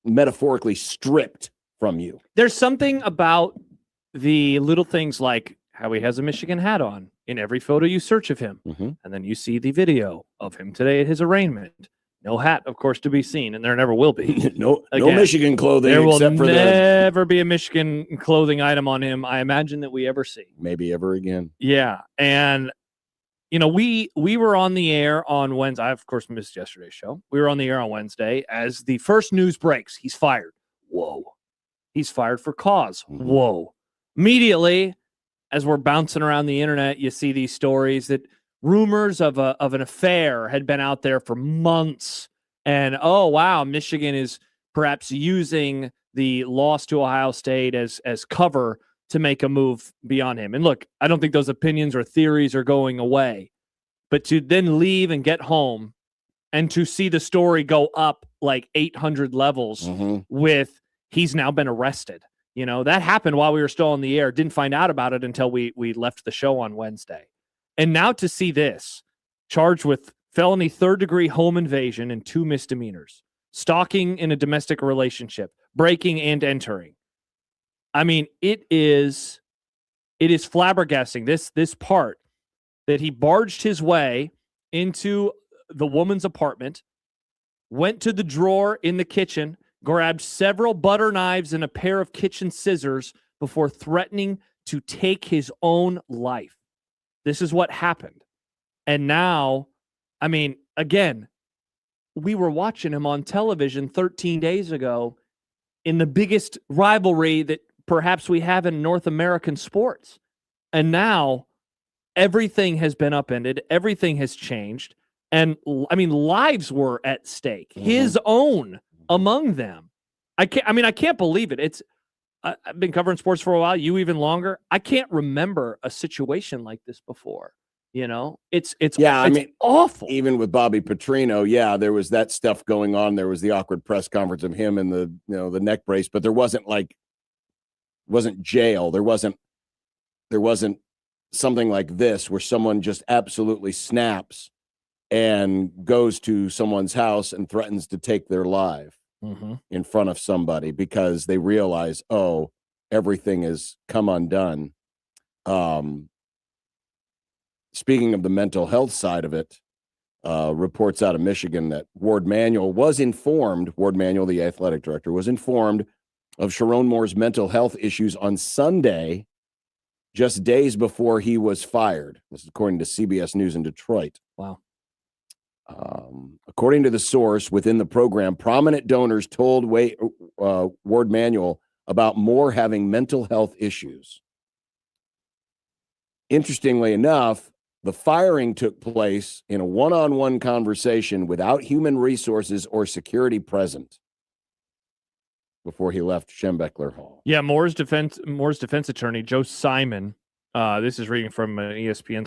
metaphorically stripped from you. There's something about the little things like how he has a Michigan hat on in every photo you search of him. Mm-hmm. And then you see the video of him today at his arraignment. No hat, of course, to be seen, and there never will be. No Michigan clothing. There will except for never be a Michigan clothing item on him, I imagine, that we ever see. Maybe ever again. Yeah, and we were on the air on Wednesday. I, of course, missed yesterday's show. We were on the air on Wednesday as the first news breaks. He's fired. Whoa. He's fired for cause. Whoa. Immediately, as we're bouncing around the internet, you see these stories that rumors of an affair had been out there for months. And, oh, wow, Michigan is perhaps using the loss to Ohio State as cover to make a move beyond him. And look, I don't think those opinions or theories are going away. But to then leave and get home and to see the story go up like 800 levels with he's now been arrested. That happened while we were still on the air. Didn't find out about it until we left the show on Wednesday. And now to see this, charged with felony third-degree home invasion and 2 misdemeanors, stalking in a domestic relationship, breaking and entering. I mean, it is flabbergasting, this part, that he barged his way into the woman's apartment, went to the drawer in the kitchen, grabbed several butter knives and a pair of kitchen scissors before threatening to take his own life. This is what happened. And now, I mean, again, we were watching him on television 13 days ago in the biggest rivalry that perhaps we have in North American sports. And now everything has been upended. Everything has changed. And I mean, lives were at stake, his own among them. I can't believe it. I've been covering sports for a while, you even longer. I can't remember a situation like this before. It's awful. Even with Bobby Petrino, there was that stuff going on. There was the awkward press conference of him and the neck brace, but there wasn't jail. There wasn't something like this where someone just absolutely snaps and goes to someone's house and threatens to take their life in front of somebody because they realize, oh, everything has come undone. Speaking of the mental health side of it, reports out of Michigan that Ward Manuel, the athletic director, was informed of Sharon Moore's mental health issues on Sunday, just days before he was fired. This is according to CBS News in Detroit. Wow. According to the source within the program, prominent donors told Ward Manuel about Moore having mental health issues. Interestingly enough, the firing took place in a one-on-one conversation without human resources or security present before he left Schembechler Hall. Yeah, Moore's defense attorney, Joe Simon, this is reading from an ESPN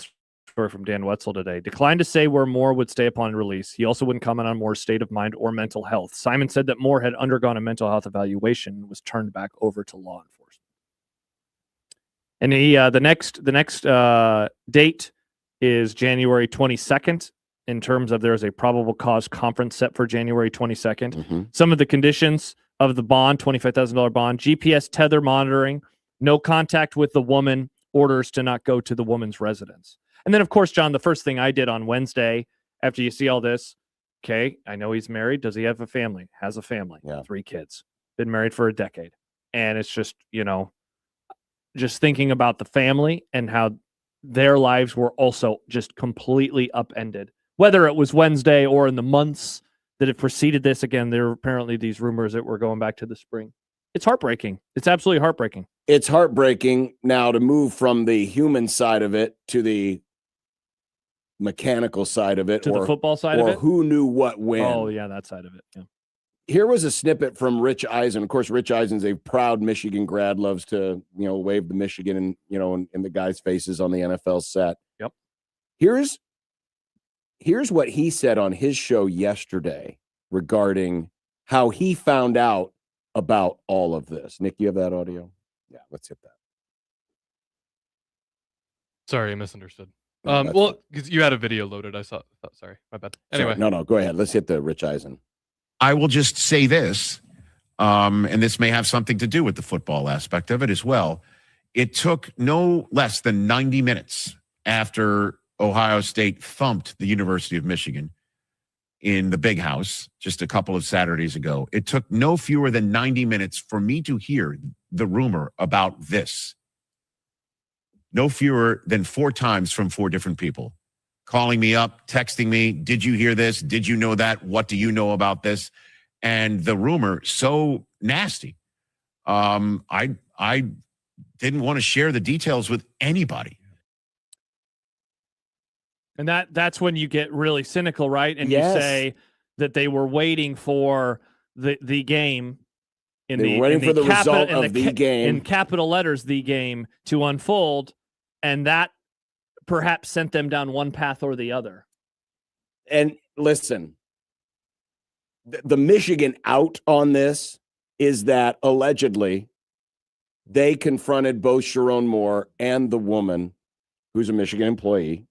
story from Dan Wetzel today, declined to say where Moore would stay upon release. He also wouldn't comment on Moore's state of mind or mental health. Simon said that Moore had undergone a mental health evaluation and was turned back over to law enforcement. And the next date is January 22nd. In terms of there's a probable cause conference set for January 22nd. Mm-hmm. Some of the conditions of the bond, $25,000 bond, GPS tether monitoring, no contact with the woman, orders to not go to the woman's residence. And then, of course, John, the first thing I did on Wednesday after you see all this, okay, I know he's married. Does he have a family? Has a family. Yeah. 3 kids. Been married for a decade. And it's just, just thinking about the family and how their lives were also just completely upended. Whether it was Wednesday or in the months that have preceded this, again, there are apparently these rumors that we're going back to the spring. It's heartbreaking. It's absolutely heartbreaking. It's heartbreaking. Now, to move from the human side of it to the mechanical side of it, To the football side of or it? who knew what when. Oh, yeah, that side of it. Yeah. Here was a snippet from Rich Eisen. Of course, Rich Eisen's a proud Michigan grad, loves to, wave the Michigan and, in the guys' faces on the NFL set. Yep. Here's what he said on his show yesterday regarding how he found out about all of this. Nick, you have that audio? Yeah, let's hit that. Sorry, I misunderstood. No, well, because you had a video loaded, I saw. Sorry, my bad. Anyway, Sorry, no, go ahead. Let's hit the Rich Eisen. I will just say this, and this may have something to do with the football aspect of it as well. It took no less than 90 minutes after Ohio State thumped the University of Michigan in the Big House just a couple of Saturdays ago. It took no fewer than 90 minutes for me to hear the rumor about this. No fewer than 4 times from 4 different people. Calling me up, texting me, did you hear this? Did you know that? What do you know about this? And the rumor, so nasty. I didn't want to share the details with anybody. And that's when you get really cynical, right? And Yes. you say that they were waiting for the game in They the were waiting in for the capi- result in of the ca- game. in capital letters, the game to unfold, and that perhaps sent them down one path or the other. And listen, the Michigan out on this is that allegedly they confronted both Sharon Moore and the woman who's a Michigan employee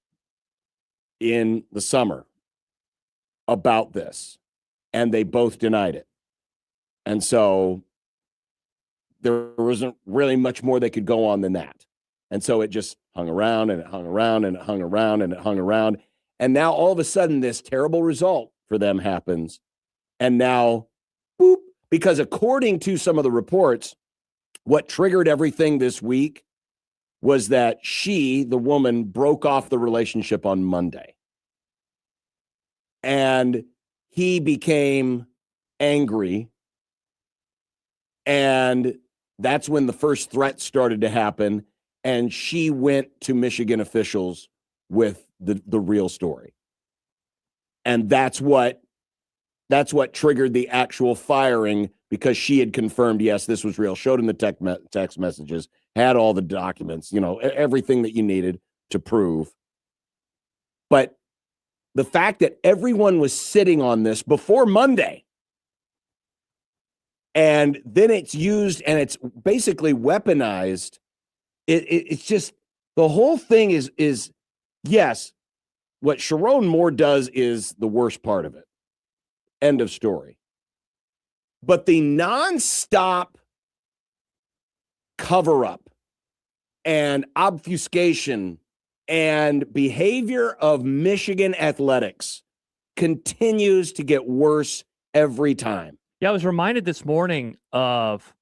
in the summer about this, and they both denied it. And so there wasn't really much more they could go on than that. And so it just hung around and it hung around and it hung around and it hung around. And now all of a sudden this terrible result for them happens. And now, boop, because according to some of the reports, what triggered everything this week was that she, the woman, broke off the relationship on Monday. And he became angry. And that's when the first threat started to happen. And she went to Michigan officials with the real story. And that's what triggered the actual firing, because she had confirmed, yes, this was real, showed him the text messages, had all the documents, everything that you needed to prove. But the fact that everyone was sitting on this before Monday, and then it's used and it's basically weaponized, it's just, the whole thing is yes, what Sharon Moore does is the worst part of it. End of story. But the nonstop cover-up and obfuscation and behavior of Michigan athletics continues to get worse every time. Yeah, I was reminded this morning of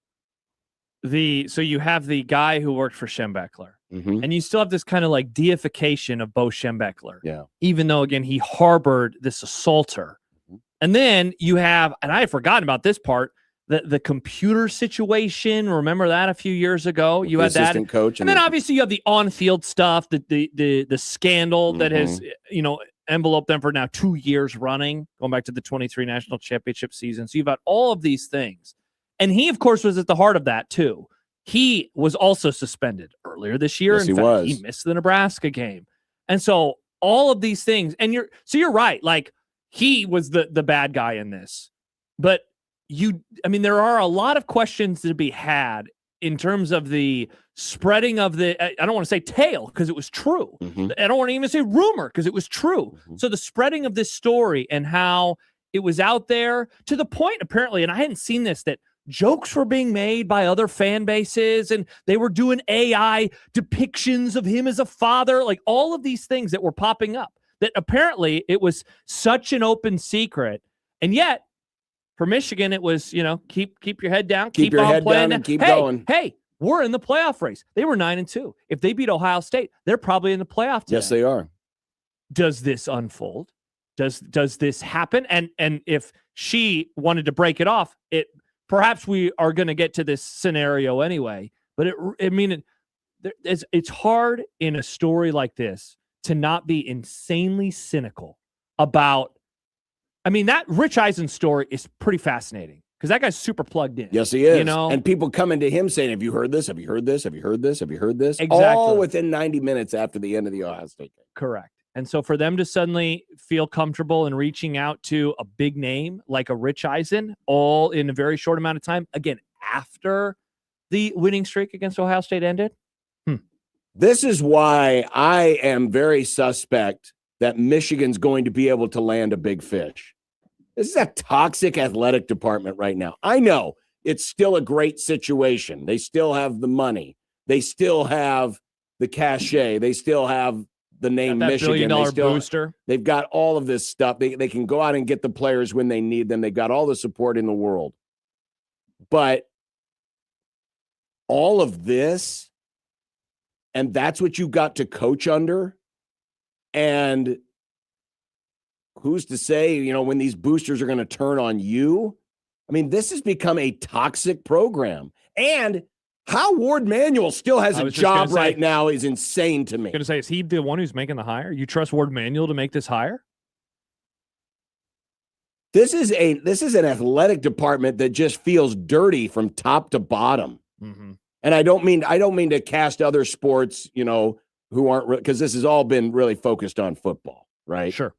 so you have the guy who worked for Schembechler, and you still have this kind of like deification of Bo Schembechler. Yeah. Even though, again, he harbored this assaulter. And then you have, and I had forgotten about this part, the computer situation. Remember that a few years ago? You had that. Assistant coach. And then obviously you have the on-field stuff, the scandal that has, enveloped them for now 2 years running, going back to the 23 national championship season. So you've got all of these things. And he, of course, was at the heart of that too. He was also suspended earlier this year. Yes, In he fact, was. he missed the Nebraska game. And so all of these things, and you're right. Like, he was the bad guy in this. But there are a lot of questions to be had in terms of the spreading of I don't want to say tale because it was true. I don't want to even say rumor because it was true. So the spreading of this story and how it was out there to the point, apparently, and I hadn't seen this, that jokes were being made by other fan bases and they were doing AI depictions of him as a father, like all of these things that were popping up, that apparently it was such an open secret. And yet, for Michigan, it was, keep your head down, keep your on head playing, down and keep hey, going. Hey, we're in the playoff race. They were 9-2. If they beat Ohio State, they're probably in the playoff today. Yes, they are. Does this unfold? Does this happen? And if she wanted to break it off, perhaps we are going to get to this scenario anyway. But it's hard in a story like this to not be insanely cynical about. I mean, that Rich Eisen story is pretty fascinating because that guy's super plugged in. Yes, he is. And people coming to him saying, have you heard this? Have you heard this? Have you heard this? Have you heard this? Exactly. All within 90 minutes after the end of the Ohio State game. Correct. And so for them to suddenly feel comfortable in reaching out to a big name like a Rich Eisen, all in a very short amount of time, again, after the winning streak against Ohio State ended. This is why I am very suspect that Michigan's going to be able to land a big fish. This is a toxic athletic department right now. I know it's still a great situation. They still have the money. They still have the cachet. They still have the name Michigan. $1 billion booster. They've got all of this stuff. They can go out and get the players when they need them. They've got all the support in the world. But all of this, and that's what you got to coach under. And who's to say, when these boosters are going to turn on you? I mean, this has become a toxic program. And how Ward Manuel still has a job right now is insane to me. I was going to say, is he the one who's making the hire? You trust Ward Manuel to make this hire? This is an athletic department that just feels dirty from top to bottom. Mm-hmm. And I don't mean to cast other sports, who aren't, because this has all been really focused on football, right? Sure.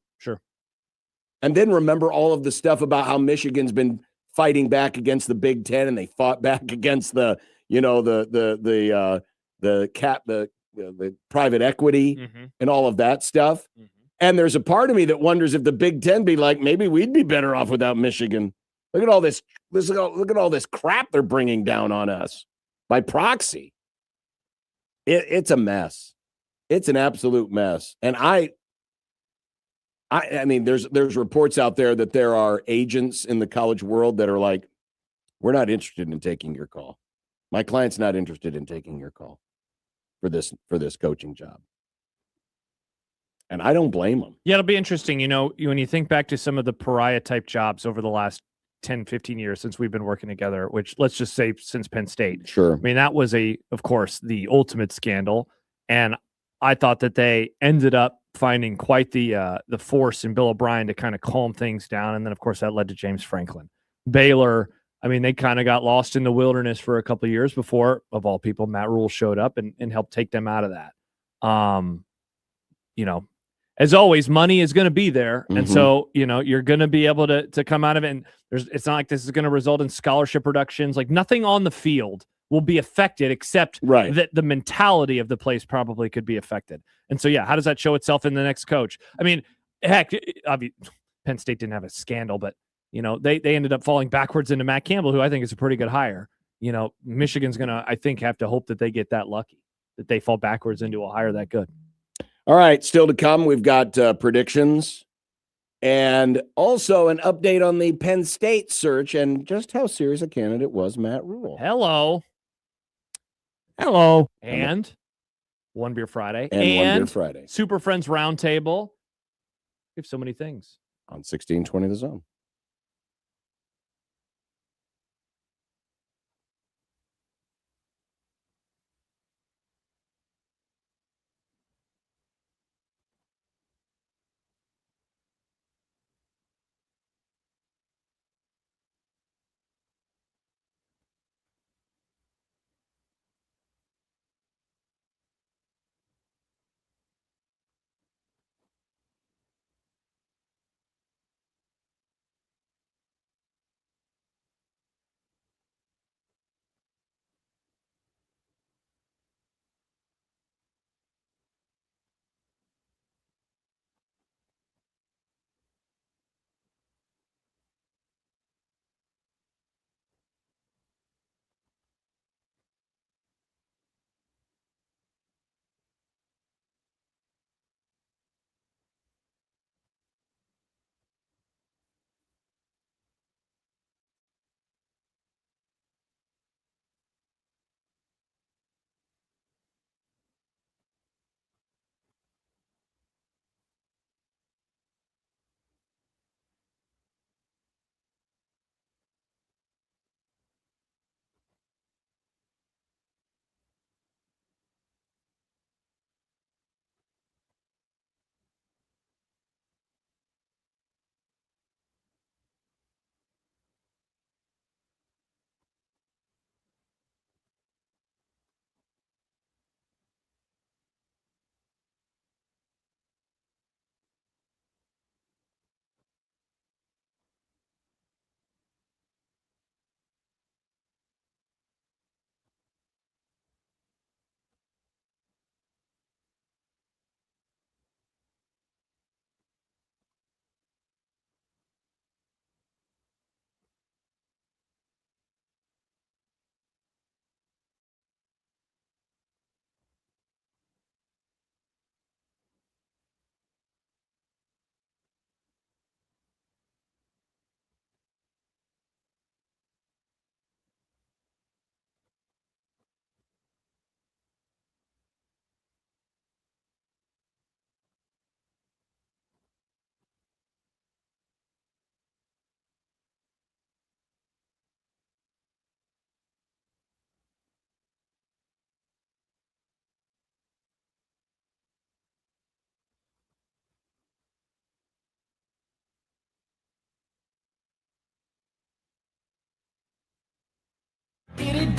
And then remember all of the stuff about how Michigan's been fighting back against the Big Ten, and they fought back against the private equity and all of that stuff. And there's a part of me that wonders if the Big Ten be like, maybe we'd be better off without Michigan. Look at all this. Look at all this crap they're bringing down on us by proxy. It's a mess. It's an absolute mess. And I mean, there's reports out there that there are agents in the college world that are like, we're not interested in taking your call. My client's not interested in taking your call for this coaching job. And I don't blame them. Yeah, it'll be interesting. When you think back to some of the pariah type jobs over the last 10, 15 years since we've been working together, which let's just say since Penn State. Sure. I mean, that was of course, the ultimate scandal. And I thought that they ended up finding quite the force in Bill O'Brien to kind of calm things down. And then, of course, that led to James Franklin. Baylor, I mean, they kind of got lost in the wilderness for a couple of years before, of all people, Matt Rule showed up and helped take them out of that. As always, money is going to be there. And so, you're going to be able to come out of it. And it's not like this is going to result in scholarship reductions. Like nothing on the field will be affected except that the mentality of the place probably could be affected. And so, yeah, how does that show itself in the next coach? I mean, heck, Penn State didn't have a scandal, but, they ended up falling backwards into Matt Campbell, who I think is a pretty good hire. Michigan's going to, I think, have to hope that they get that lucky, that they fall backwards into a hire that good. All right, still to come, we've got predictions and also an update on the Penn State search and just how serious a candidate was Matt Rule. Hello. And One Beer Friday. And One Beer Friday. Super Friends Roundtable. We have so many things. On 1620 The Zone.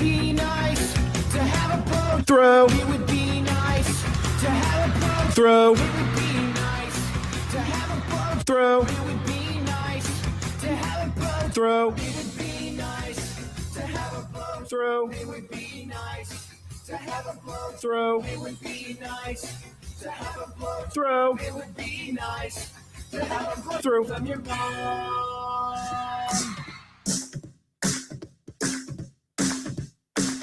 be nice to have a boat. Throw. It would be nice to have a boat. Throw. It would be nice to have a boat. Throw. It would be nice to have a boat. Throw. It would be nice to have a boat. Throw. It would be nice to have a boat. Throw. It would be nice to have a boat. Throw. It would be nice to have a boat. Throw. From your mom.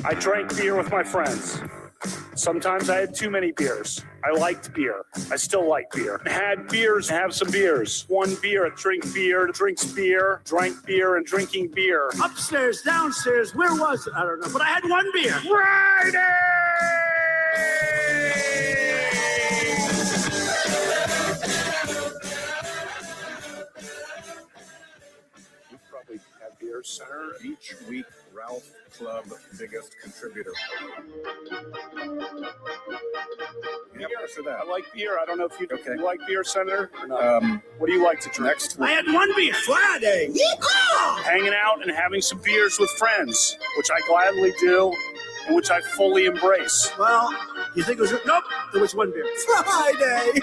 I drank beer with my friends. Sometimes I had too many beers. I liked beer. I still like beer. Had beers, have some beers. One beer, drink beer, drinks beer, drank beer, and drinking beer. Upstairs, downstairs, where was it? I don't know, but I had one beer. You probably have beer center each week. Ralph Club, biggest contributor. Beer. I like beer. I don't know if you like beer, Senator, or not. What do you like to drink? Next week. I had one beer Friday. Hanging out and having some beers with friends, which I gladly do, and which I fully embrace. Well, you think it was? Nope, it was one beer. Friday.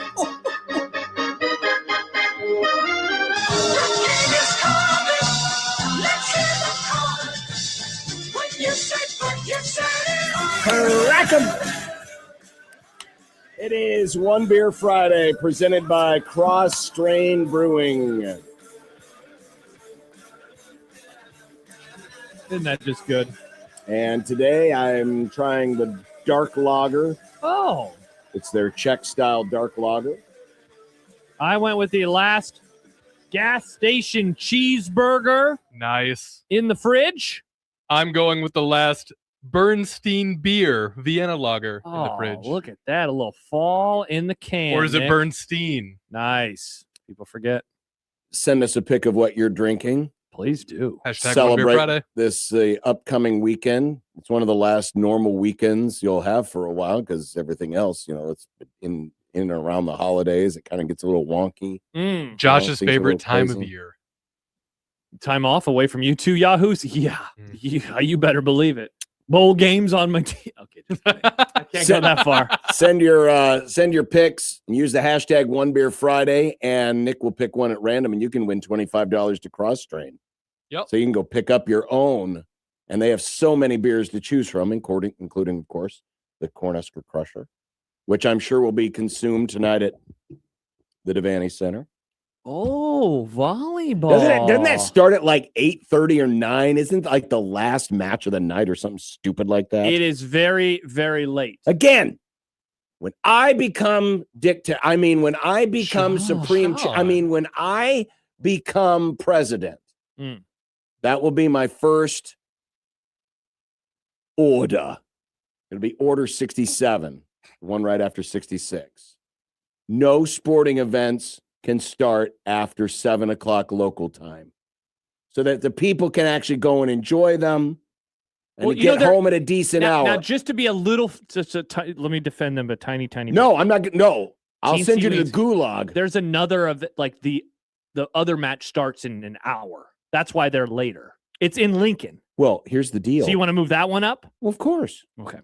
Crack 'em. It is One Beer Friday, presented by Cross Strain Brewing. Isn't that just good? And today I'm trying the dark lager. Oh. It's their Czech style dark lager. I went with the last gas station cheeseburger. Nice. In the fridge. I'm going with the last Bernstein beer, Vienna lager in the fridge. Look at that. A little fall in the can. Or is it Nick. Bernstein? Nice. People forget. Send us a pic of what you're drinking. Please do. Hashtag One Beer Friday. Celebrate this upcoming weekend. It's one of the last normal weekends you'll have for a while because everything else, it's in and around the holidays. It kind of gets a little wonky. Josh's favorite time of year. Time off away from you two yahoos? Yeah. You better believe it. Bowl games on my team. Okay, just kidding. I can't go that far. Send your picks and use the hashtag One Beer Friday, and Nick will pick one at random, and you can win $25 to Cross Strain. Yep. So you can go pick up your own, and they have so many beers to choose from, including of course the Cornhusker Crusher, which I'm sure will be consumed tonight at the Devaney Center. Oh, volleyball. Doesn't that start at like 8:30 or 9? Isn't like the last match of the night or something stupid like that? It is very, very late. Again, when I become when I become when I become president, that will be my first order. It'll be Order 67, one right after 66. No sporting events can start after 7 o'clock local time so that the people can actually go and enjoy them and get home at a decent hour. Now, just to be a little, let me defend them, but tiny. No, I'm not. No, I'll Teensy send you to the weensy. gulag. There's another of like the other match starts in an hour. That's why they're later. It's in Lincoln. Well, here's the deal. So you want to move that one up? Well, of course. Okay.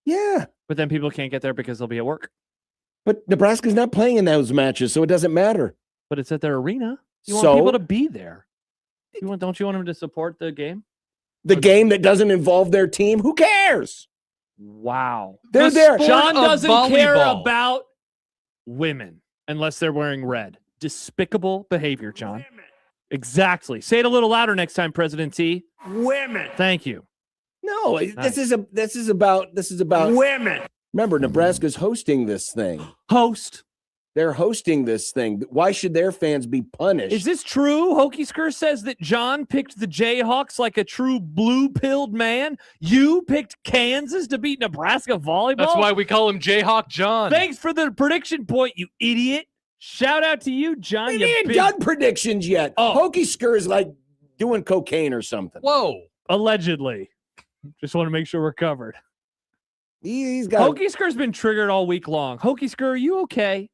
Yeah. But then people can't get there because they'll be at work. But Nebraska's not playing in those matches, so it doesn't matter. But it's at their arena. You want people to be there. Don't you want them to support the game? The game that doesn't involve their team? Who cares? Wow. They're there. John doesn't care about women unless they're wearing red. Despicable behavior, John. Exactly. Say it a little louder next time, President T. Women. Thank you. No, Nice. this is about Women. Remember, Nebraska's hosting this thing. They're hosting this thing. Why should their fans be punished? Is this true? Hokie Skir says that John picked the Jayhawks like a true blue-pilled man. You picked Kansas to beat Nebraska volleyball? That's why we call him Jayhawk John. Thanks for the prediction point, you idiot. Shout out to you, John. They ain't done predictions yet. Hokie Skir is like doing cocaine or something. Whoa. Allegedly. Just want to make sure we're covered. He's got Hokie Skir's been triggered all week long. Hokie Skir, are you okay?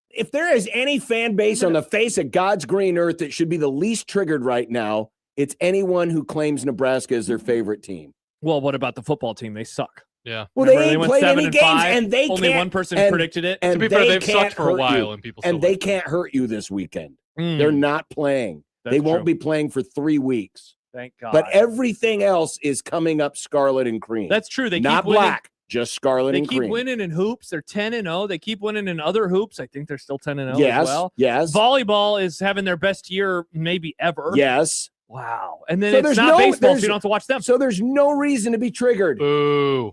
If there is any fan base on the face of God's green earth that should be the least triggered right now, It's anyone who claims Nebraska is their favorite team. Well, what about the football team? They suck. Yeah. Well, Remember, they ain't went played any 7-5. games, and they only can't, one person and- predicted it. And To be fair, they they've can't sucked for a hurt while, you. and people still And they like them. can't hurt you this weekend. Mm. They're not playing. That's They won't true. be playing for 3 weeks. Thank God. But everything else is coming up scarlet and cream. That's true. They not keep winning. black, just scarlet They and keep cream. winning in hoops. They're 10-0. They keep winning in other hoops. I think they're still 10-0 Yes, as well. yes. Volleyball is having their best year maybe ever. Yes. Wow. And then So it's there's not no- baseball, so there's- you don't have to watch them. So there's no reason to be triggered. Boo.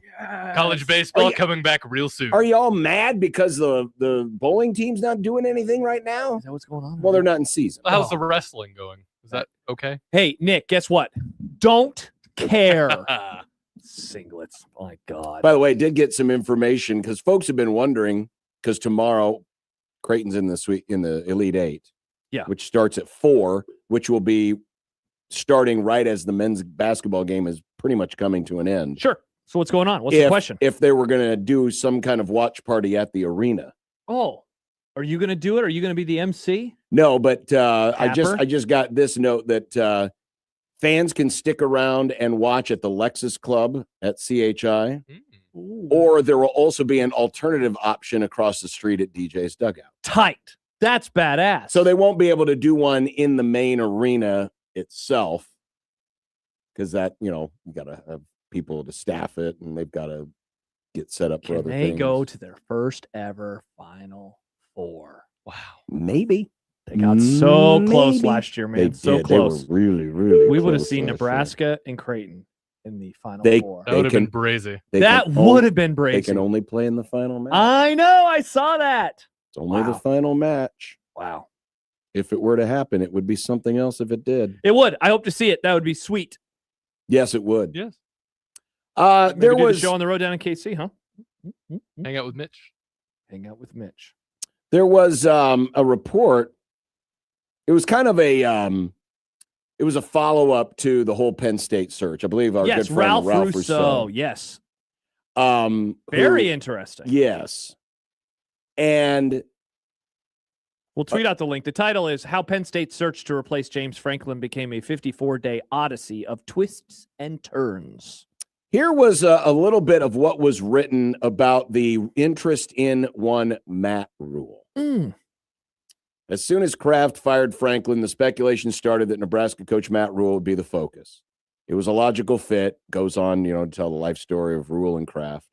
College baseball Are you- coming back real soon. Are y'all mad because the bowling team's not doing anything right now? Is that what's going on? Well, they're not in season. How's the wrestling going? Is that okay? Hey, Nick, guess what? Don't care. Singlets. My God. By the way, I did get some information because folks have been wondering because tomorrow Creighton's in the Elite Eight. Yeah. Which starts at 4, which will be starting right as the men's basketball game is pretty much coming to an end. Sure. So what's going on? What's the question? If they were going to do some kind of watch party at the arena. Oh, are you going to do it? Are you going to be the MC? No, but I Tapper? just got this note that fans can stick around and watch at the Lexus Club at CHI, or there will also be an alternative option across the street at DJ's Dugout. Tight. That's badass. So they won't be able to do one in the main arena itself because that, you got to have people to staff it and they've got to get set up for Can other they things. go to their first ever Final Four? Wow. Maybe. They got so close Maybe. last year, man. They So did. close. They were really, really We would have close seen last year. Nebraska and Creighton in the Final They- Four. That would have can- been brazy. They That can would on- have been They brazy. can only play in the final match. I know. I saw that. It's only the Wow. final match. Wow. If it were to happen, it would be something else if it did. It would. I hope to see it. That would be sweet. Yes, it would. Yes. Maybe There do the was show on the road down in KC, huh? Hang out with Mitch. Hang out with Mitch. a report. It was kind of it was a follow-up to the whole Penn State search. I believe our Yes, good friend Ralph Rousseau. Yes. Very interesting. Yes. And We'll tweet out the link. The title is How Penn State's Search to Replace James Franklin Became a 54-Day Odyssey of Twists and Turns. here was a little bit of what was written about the interest in one Matt Rule. As soon as Kraft fired Franklin, the speculation started that Nebraska coach Matt Rule would be the focus. It was a logical fit. Goes on, to tell the life story of Rule and Kraft.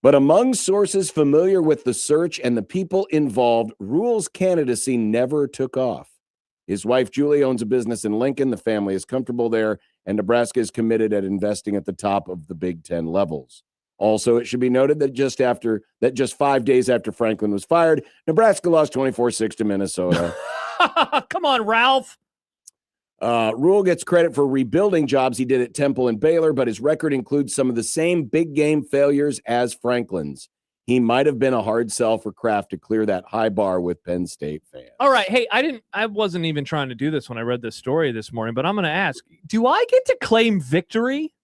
But among sources familiar with the search and the people involved, Rule's candidacy never took off. His wife, Julie, owns a business in Lincoln. The family is comfortable there, and Nebraska is committed at investing at the top of the Big Ten levels. Also, it should be noted that just 5 days after Franklin was fired, Nebraska lost 24-6 to Minnesota. Come on, Ralph. Rule gets credit for rebuilding jobs he did at Temple and Baylor, but his record includes some of the same big game failures as Franklin's. He might have been a hard sell for Kraft to clear that high bar with Penn State fans. All right. Hey, I wasn't even trying to do this when I read this story this morning, but I'm going to ask, do I get to claim victory?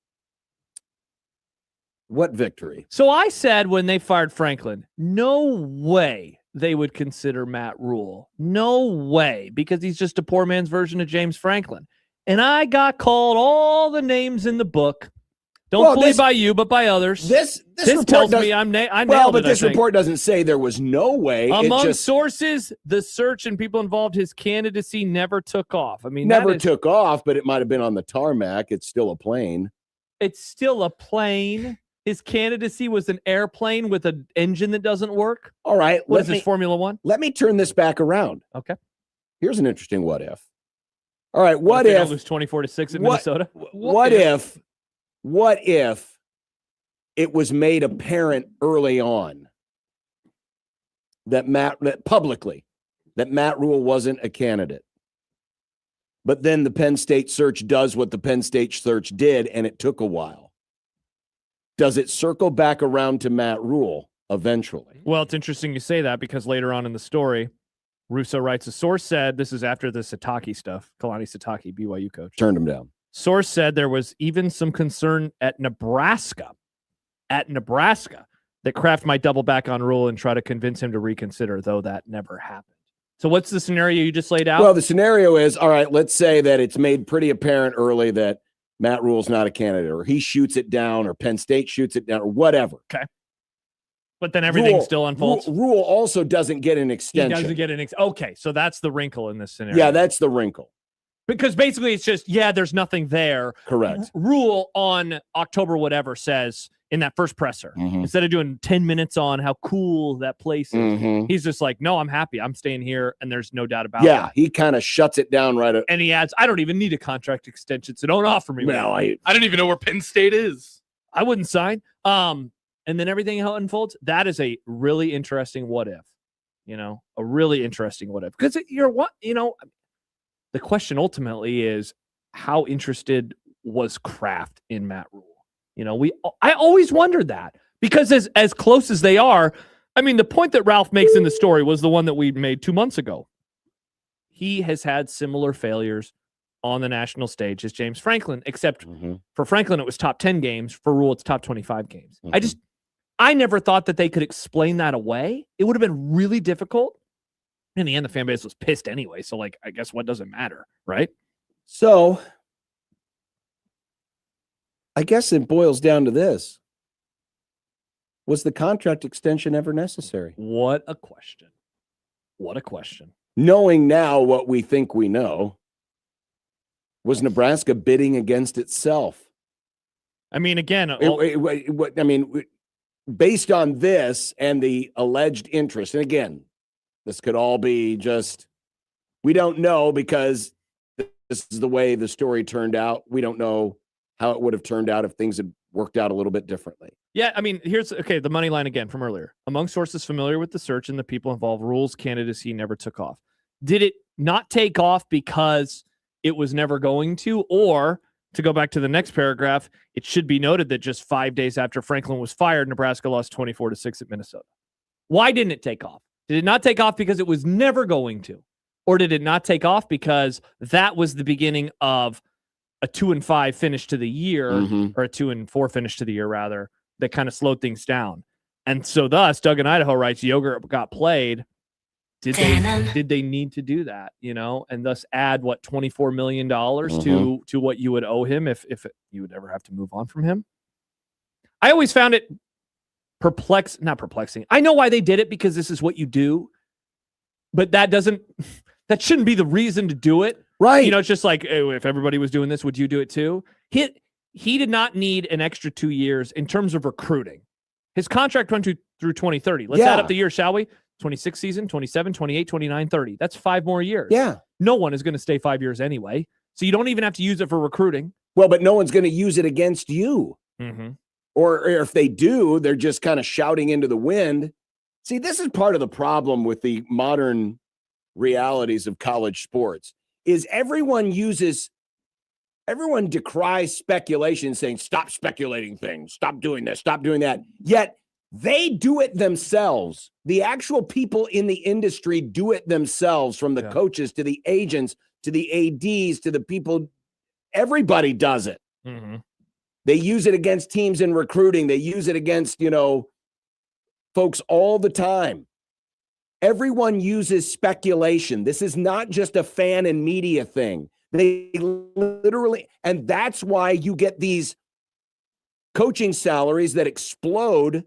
What victory? So I said when they fired Franklin, no way they would consider Matt Rule. No way, because he's just a poor man's version of James Franklin. And I got called all the names in the book. Don't believe by you, but by others. This tells me I nailed well, it, but I this think. report doesn't say there was no way. Among It just sources, the search and people involved, his candidacy never took off. I mean, never took off, but it might have been on the tarmac. It's still a plane. It's still a plane. His candidacy was an airplane with an engine that doesn't work. All right. What is this, Formula One? Let me turn this back around. Okay. Here's an interesting what if. All right. What they if don't lose 24-6 in Minnesota? What if it was made apparent early on that Matt Rule wasn't a candidate? But then the Penn State search does what the Penn State search did, and it took a while. Does it circle back around to Matt Rule eventually? Well, it's interesting you say that because later on in the story, Russo writes, a source said, this is after the Sataki stuff, Kalani Sataki, BYU coach. Turned him down. Source said there was even some concern at Nebraska, that Kraft might double back on Rule and try to convince him to reconsider, though that never happened. So what's the scenario you just laid out? Well, the scenario is, all right, let's say that it's made pretty apparent early that Matt Rule's not a candidate, or he shoots it down, or Penn State shoots it down, or whatever. Okay. But then everything still unfolds. Rule also doesn't get an extension. He doesn't get an okay, so that's the wrinkle in this scenario. Yeah, that's the wrinkle. Because basically it's just, there's nothing there. Correct. Rule on October whatever says in that first presser, instead of doing 10 minutes on how cool that place is, he's just like, no, I'm happy. I'm staying here, and there's no doubt about it. Yeah, he kind of shuts it down right. And he adds, I don't even need a contract extension, so don't offer me one. Well, I don't even know where Penn State is. I wouldn't sign. And then everything how it unfolds, that is a really interesting what if. A really interesting what if. Because the question ultimately is, how interested was Kraft in Matt Rule? I always wondered that, because as close as they are, I mean, the point that Ralph makes in the story was the one that we made 2 months ago. He has had similar failures on the national stage as James Franklin, except for Franklin, it was top 10 games. For Rule, it's top 25 games. I never thought that they could explain that away. It would have been really difficult. In the end, the fan base was pissed anyway. So, I guess what doesn't matter, right? So, I guess it boils down to this. Was the contract extension ever necessary? What a question. What a question. Knowing now what we think we know, was Nebraska bidding against itself? I mean, again, based on this and the alleged interest, and again, this could all be just, we don't know, because this is the way the story turned out. We don't know how it would have turned out if things had worked out a little bit differently. Yeah, I mean, here's the money line again from earlier. Among sources familiar with the search and the people involved, Rule's candidacy never took off. Did it not take off because it was never going to? Or, to go back to the next paragraph, it should be noted that just 5 days after Franklin was fired, Nebraska lost 24-6 at Minnesota. Why didn't it take off? Did it not take off because it was never going to? Or did it not take off because that was the beginning of a 2-5 finish to the year, or a 2-4 finish to the year, rather, that kind of slowed things down? And so thus, Doug in Idaho writes, Yogurt got played. Did they need to do that, and thus add $24 million to what you would owe him if you would ever have to move on from him? I always found it not perplexing. I know why they did it, because this is what you do, but that shouldn't be the reason to do it. Right. It's just like, if everybody was doing this, would you do it too? He did not need an extra 2 years in terms of recruiting. His contract went through 2030. Let's add up the years, shall we? 26 season, 27, 28, 29, 30. That's 5 more years. Yeah. No one is going to stay 5 years anyway. So you don't even have to use it for recruiting. Well, but no one's going to use it against you. Or if they do, they're just kind of shouting into the wind. See, this is part of the problem with the modern realities of college sports, is everyone decries speculation, saying, stop speculating things, stop doing this, stop doing that. Yet they do it themselves. The actual people in the industry do it themselves, from the coaches to the agents to the ADs to the people. Everybody does it. They use it against teams in recruiting. They use it against, folks all the time. Everyone uses speculation. This is not just a fan and media thing. They literally, and that's why you get these coaching salaries that explode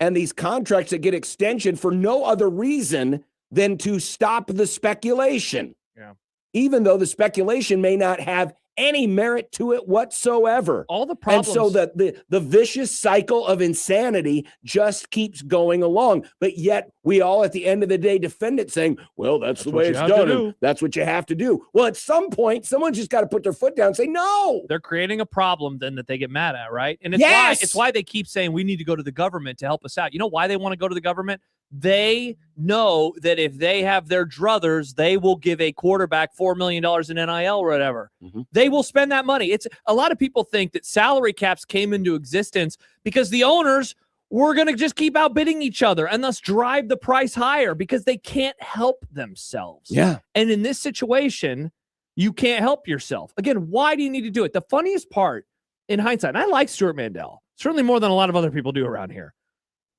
and these contracts that get extension for no other reason than to stop the speculation. Yeah. Even though the speculation may not have any merit to it whatsoever. All the problems. And so the vicious cycle of insanity just keeps going along. But yet we all at the end of the day defend it, saying, well, that's the way it's done. And that's what you have to do. Well, at some point, someone's just got to put their foot down and say, no. They're creating a problem then that they get mad at, right? And it's why they keep saying we need to go to the government to help us out. You know why they want to go to the government? They know that if they have their druthers, they will give a quarterback $4 million in NIL or whatever. They will spend that money. It's a lot of people think that salary caps came into existence because the owners were going to just keep outbidding each other and thus drive the price higher because they can't help themselves. Yeah. And in this situation, you can't help yourself. Again, why do you need to do it? The funniest part in hindsight, and I like Stuart Mandel, certainly more than a lot of other people do around here.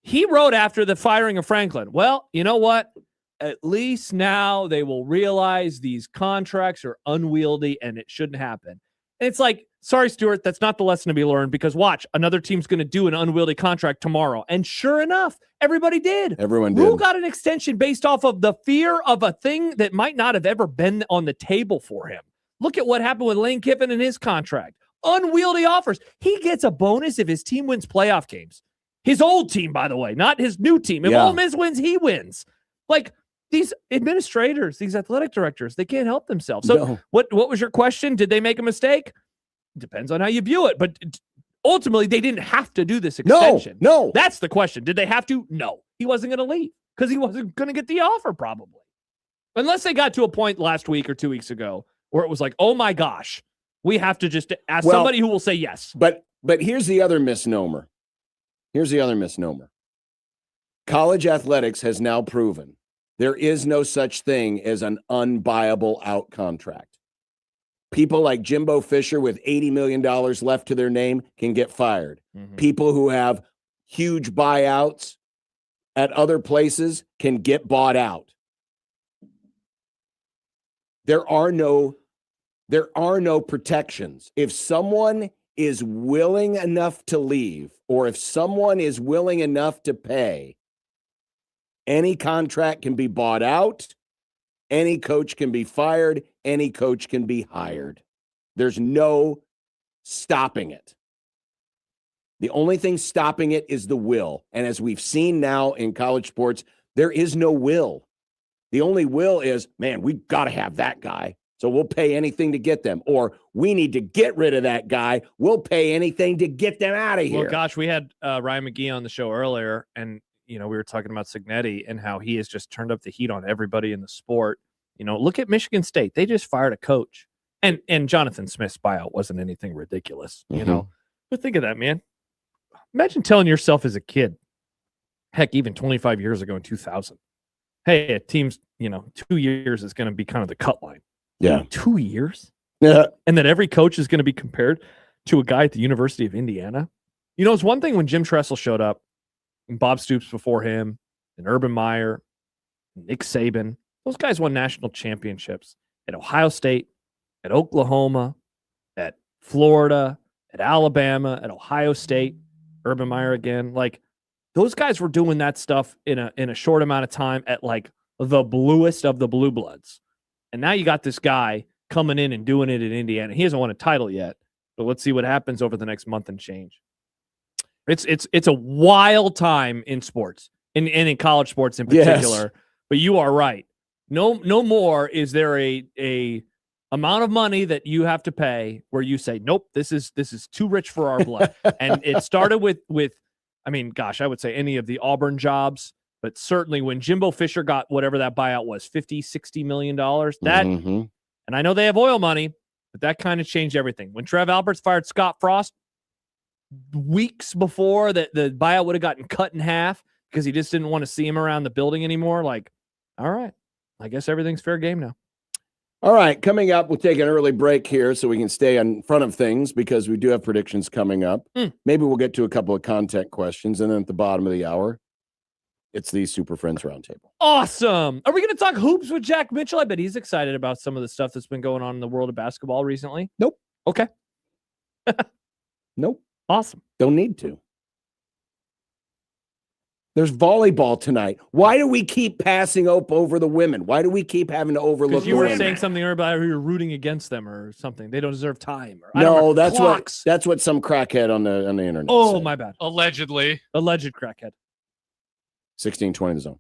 He wrote after the firing of Franklin, well, you know what? at least now they will realize these contracts are unwieldy and it shouldn't happen. And it's like, sorry, Stuart, that's not the lesson to be learned, because watch, another team's going to do an unwieldy contract tomorrow. And sure enough, everybody did. Everyone Rule did. got an extension based off of the fear of a thing that might not have ever been on the table for him. Look at what happened with Lane Kiffin and his contract. Unwieldy offers. He gets a bonus if his team wins playoff games. His old team, by the way, not his new team. If Ole Miss wins, he wins. Like, these administrators, these athletic directors, they can't help themselves. So what was your question? Did they make a mistake? Depends on how you view it. But ultimately, they didn't have to do this extension. No. That's the question. Did they have to? No. He wasn't going to leave because he wasn't going to get the offer, probably. Unless they got to a point last week or 2 weeks ago where it was like, oh my gosh, we have to just ask somebody who will say yes. But here's the other misnomer. College athletics has now proven there is no such thing as an unbuyable out contract. People like Jimbo Fisher with $80 million left to their name can get fired. Mm-hmm. People who have huge buyouts at other places can get bought out. There are no protections. If someone is willing enough to leave, or if someone is willing enough to pay, any contract can be bought out. Any coach can be fired. Any coach can be hired. There's no stopping it. The only thing stopping it is the will. And as we've seen now in college sports, there is no will. The only will is, man, we've got to have that guy, so we'll pay anything to get them. Or we need to get rid of that guy. We'll pay anything to get them out of here. Well, gosh, we had Ryan McGee on the show earlier, and we were talking about Cignetti and how he has just turned up the heat on everybody in the sport. Look at Michigan State. They just fired a coach. And Jonathan Smith's buyout wasn't anything ridiculous, But think of that, man. Imagine telling yourself as a kid, heck, even 25 years ago in 2000, hey, a team's, 2 years is going to be kind of the cut line. Yeah. 2 years? Yeah. And that every coach is going to be compared to a guy at the University of Indiana. It's one thing when Jim Tressel showed up, and Bob Stoops before him, and Urban Meyer, Nick Saban. Those guys won national championships at Ohio State, at Oklahoma, at Florida, at Alabama, at Ohio State. Urban Meyer again. Like, those guys were doing that stuff in a short amount of time at like the bluest of the blue bloods. And now you got this guy coming in and doing it in Indiana. He hasn't won a title yet, but let's see what happens over the next month and change. It's a wild time in sports and in college sports in particular. Yes. But you are right. No more is there a amount of money that you have to pay where you say, nope, this is too rich for our blood. And it started with I mean, gosh, I would say any of the Auburn jobs, but certainly when Jimbo Fisher got whatever that buyout was, $50-60 million, that, and I know they have oil money, but that kind of changed everything. When Trev Alberts fired Scott Frost weeks before that, the buyout would have gotten cut in half because he just didn't want to see him around the building anymore. Like, all right, I guess everything's fair game now. All right, coming up, we'll take an early break here so we can stay in front of things because we do have predictions coming up. Maybe we'll get to a couple of content questions, and then at the bottom of the hour, it's the Super Friends Roundtable. Awesome. Are we going to talk hoops with Jack Mitchell? I bet he's excited about some of the stuff that's been going on in the world of basketball recently. Nope. Okay. Nope. Awesome. Don't need to. There's volleyball tonight. Why do we keep passing up over the women? Why do we keep having to overlook? Because you were saying something about you're rooting against them or something. They don't deserve time. Or, no, that's what some crackhead on the internet. Oh, said. My bad. Allegedly. Alleged crackhead. 16:20 the zone.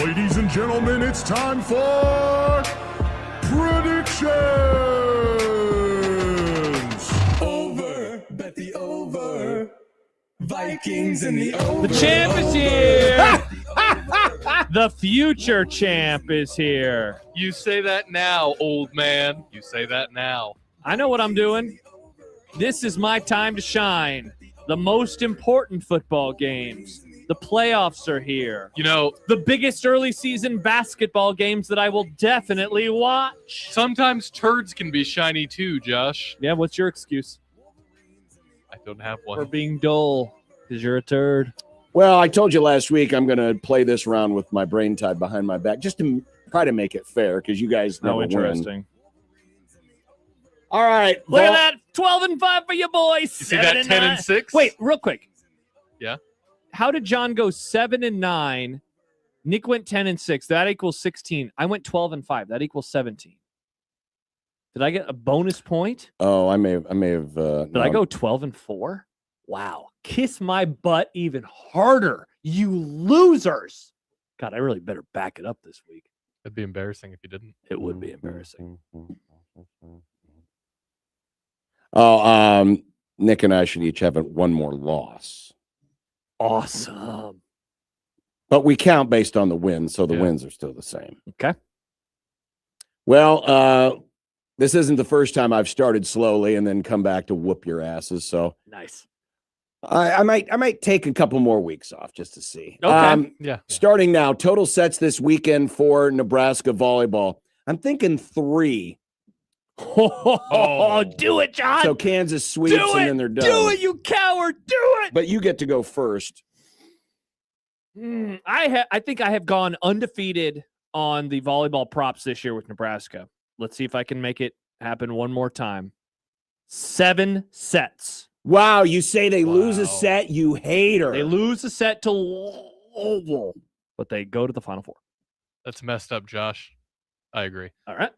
Ladies and gentlemen, it's time for predictions. Over, bet the over. Vikings in the over. The champ is here. The future champ is here. You say that now, old man. You say that now. I know what I'm doing. This is my time to shine. The most important football games. The playoffs are here. You know, the biggest early season basketball games that I will definitely watch. Sometimes turds can be shiny too, Josh. Yeah, what's your excuse? I don't have one. For being dull, because you're a turd. Well, I told you last week I'm going to play this round with my brain tied behind my back just to try to make it fair because you guys never interesting. win. All right. Look at that. 12-5 for you boys. You see that 10-6? Wait, real quick. Yeah. How did John go 7-9? Nick went 10-6. That equals 16. I went 12-5. That equals 17. Did I get a bonus point? Oh, I may have. Did I go 12-4? Wow. Kiss my butt even harder, you losers. God, I really better back it up this week. It'd be embarrassing if you didn't. It would be embarrassing. Oh, Nick and I should each have one more loss. Awesome. But we count based on the wins, so the wins are still the same. Okay. Well, this isn't the first time I've started slowly and then come back to whoop your asses. So nice. I might take a couple more weeks off just to see. Okay. Yeah. Starting now, total sets this weekend for Nebraska volleyball. I'm thinking 3. Oh, do it, John. So Kansas sweeps and then they're done. Do it, you coward. Do it. But you get to go first. I think I have gone undefeated on the volleyball props this year with Nebraska. Let's see if I can make it happen one more time. 7 sets. Wow, you say they lose a set, you hater. They lose a set to Louisville, but they go to the Final Four. That's messed up, Josh. I agree. All right.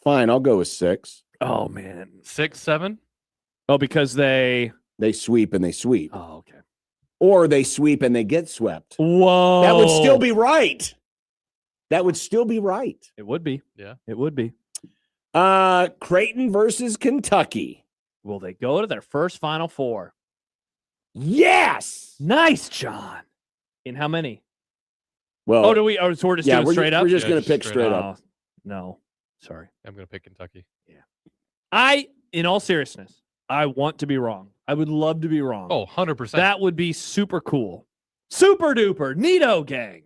Fine, I'll go with 6. Oh, man. 6, 7? Oh, because they sweep and they sweep. Oh, okay. Or they sweep and they get swept. Whoa. That would still be right. That would still be right. It would be. Yeah. It would be. Creighton versus Kentucky. Will they go to their first Final Four? Yes. Nice, John. In how many? Well, so we're just doing straight up? We're just going to pick straight up. No. Sorry. I'm going to pick Kentucky. Yeah. In all seriousness, I want to be wrong. I would love to be wrong. Oh, 100%. That would be super cool. Super duper. Neato gang.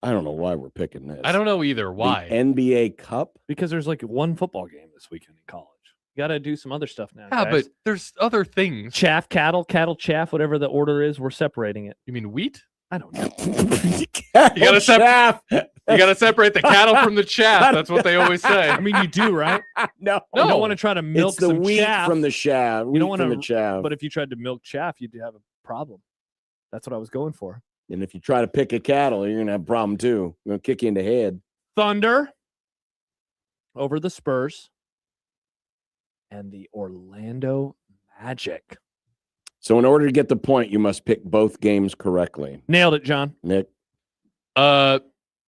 I don't know why we're picking this. I don't know either. Why? The NBA Cup? Because there's like one football game this weekend in college. You got to do some other stuff now. Yeah, guys. but there's other things. Chaff, cattle, chaff, whatever the order is, we're separating it. You mean wheat? I don't know. You gotta separate the cattle from the chaff. That's what they always say. I mean, you do, right? No. You don't want to try to milk it's the some wheat chaff from the chaff. You don't want the chaff. But if you tried to milk chaff, you'd have a problem. That's what I was going for. And if you try to pick a cattle, you're gonna have a problem too. I'm gonna kick you in the head. Thunder over the Spurs and the Orlando Magic. So in order to get the point, you must pick both games correctly. Nailed it, John. Nick.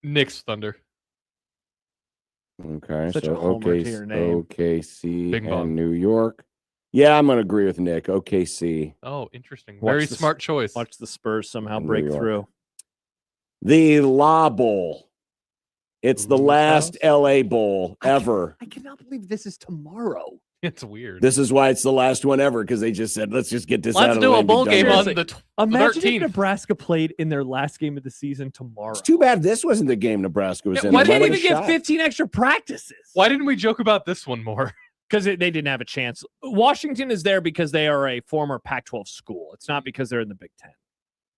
Knicks Thunder. Okay. Such so a homer to your name. OKC Bing and bong. New York. Yeah, I'm gonna agree with Nick. OKC. Oh, interesting. Very smart choice. Watch the Spurs somehow New break York. through. The La Bowl. It's the last LA Bowl ever. I cannot believe this is tomorrow. It's weird. This is why it's the last one ever, because they just said, let's just get this out Let's of do the way a and be bowl done game with on it. the Imagine 13th. if Nebraska played in their last game of the season tomorrow. It's too bad this wasn't the game Nebraska was in. Why They didn't might even have get shot. 15 extra practices? Why didn't we joke about this one more? Because they didn't have a chance. Washington is there because they are a former Pac-12 school. It's not because they're in the Big Ten.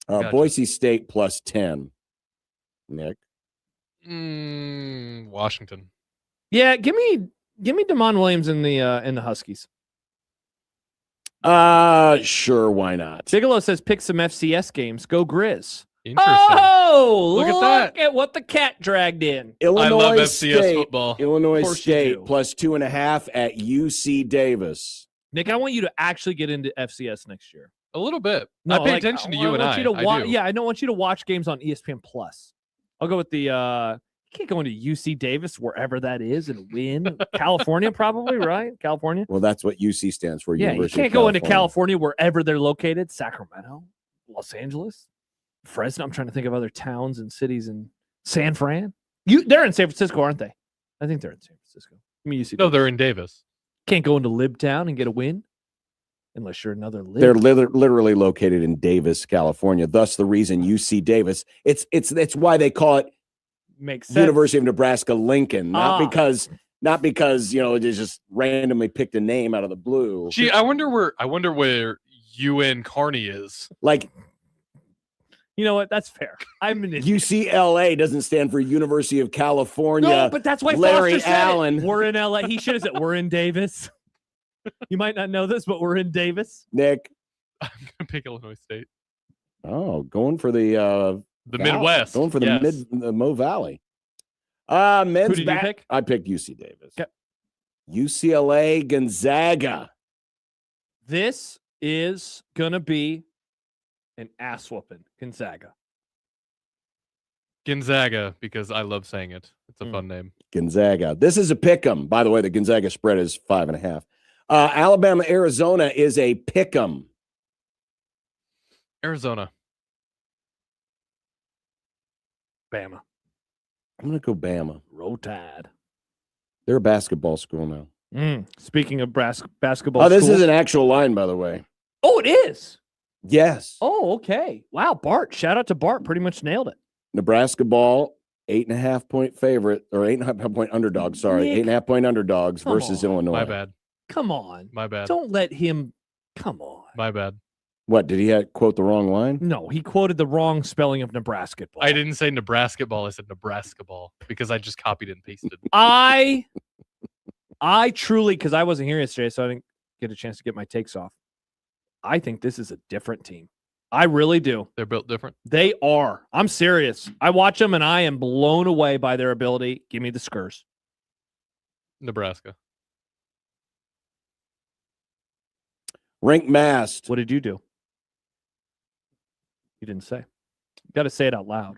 Gotcha. Boise State plus 10. Nick. Washington. Yeah, give me Damon Williams in the Huskies. Sure, why not? Bigelow says pick some FCS games. Go Grizz. Interesting. Oh, Look at that. at what the cat dragged in. Illinois I love FCS State, football. Illinois Of course you State do. plus 2.5 at UC Davis. Nick, I want you to actually get into FCS next year. A little bit. No, I pay like, attention to you and want I. you to I do. Yeah, I don't want you to watch games on ESPN Plus. I'll go with the. You can't go into UC Davis, wherever that is, and win. California, probably, right? California. Well, that's what UC stands for. Yeah, you University of can't go into California. California wherever they're located. Sacramento, Los Angeles, Fresno. I'm trying to think of other towns and cities in San Fran. They're in San Francisco, aren't they? I think they're in San Francisco. I mean, UC. No, they're in Davis. Can't go into Libtown and get a win unless you're another Lib. They're literally located in Davis, California. Thus, the reason UC Davis. It's why they call it Makes sense. University of Nebraska Lincoln, not because they just randomly picked a name out of the blue. Gee, I wonder where UN Kearney is. Like, you know what? That's fair. I'm an idiot. UCLA doesn't stand for University of California. No, but that's why Larry Foster said Allen. it. We're in LA. He should have said we're in Davis. You might not know this, but we're in Davis. Nick. I'm gonna pick Illinois State. Oh, going for the Midwest. Going for the the Mo Valley. Men's Who did you pick? I picked UC Davis. Okay. UCLA Gonzaga. This is gonna be an ass whooping. Gonzaga. Gonzaga, because I love saying it. It's a fun name. Gonzaga. This is a pick 'em. By the way, the Gonzaga spread is 5.5. Alabama Arizona is a pick 'em. Arizona. Bama. I'm gonna go Bama. Roll Tide. They're a basketball school now. Speaking of basketball, Oh, this schools- is an actual line, by the way. Oh, it is. Yes. Oh, okay. Wow, Bart. Shout out to Bart. Pretty much nailed it. Nebraska ball, 8.5 point favorite, or 8.5 point underdog. Sorry, Nick, 8.5 point underdogs come versus on. Illinois. My bad. Come on. My bad. Don't let him. Come on. My bad. What, did he quote the wrong line? No, he quoted the wrong spelling of Nebraska ball. I didn't say Nebraska ball. I said Nebraska ball because I just copied and pasted. I truly, because I wasn't here yesterday, so I didn't get a chance to get my takes off. I think this is a different team. I really do. They're built different. They are. I'm serious. I watch them and I am blown away by their ability. Give me the Skurs. Nebraska. Rink mast. What did you do? You didn't say. You got to say it out loud.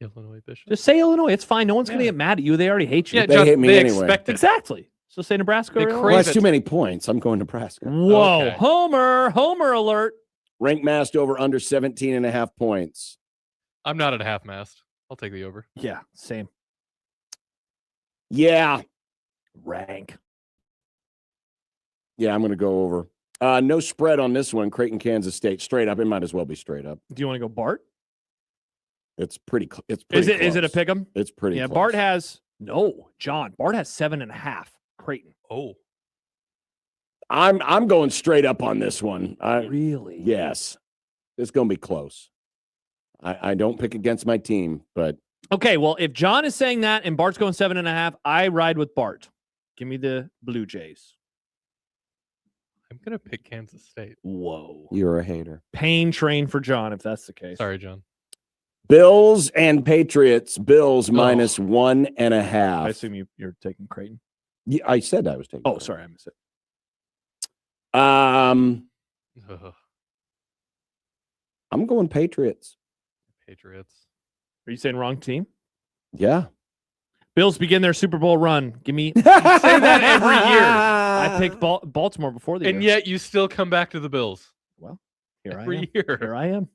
Illinois Bishop. Just say Illinois. It's fine. No one's going to get mad at you. They already hate you. Yeah, They hate me they anyway. expect it. Exactly. So say Nebraska or They Illinois. Well, that's it. too many points. I'm going Nebraska. Whoa. Okay. Homer alert. Rink mast over under 17.5 points. I'm not at a half mast. I'll take the over. Yeah, same. Yeah. Rank. Yeah, I'm going to go over. No spread on this one. Creighton, Kansas State. Straight up. It might as well be straight up. Do you want to go Bart? It's pretty. It's Is pretty. it a close. pick 'em? It's pretty. Yeah, close. Bart has John. Bart has 7.5. Creighton. Oh. I'm going straight up on this one. Really? Yes. It's going to be close. I don't pick against my team, but Okay, well, if John is saying that and Bart's going 7.5, I ride with Bart. Give me the Blue Jays. I'm going to pick Kansas State. Whoa. you're a hater. Pain train for John, if that's the case. Sorry, John. Bills and Patriots. Bills Oh. minus I 1.5. assume you're taking Creighton. Yeah, I said I was taking. Oh, sorry, I missed it. I'm Ugh. going Patriots. Patriots. Are you saying wrong team? Yeah. Bills begin their Super Bowl run. Give me. You say that every year. I picked Baltimore before the And year. yet you still come back to the Bills. Well, here I Every am. year. Here I am.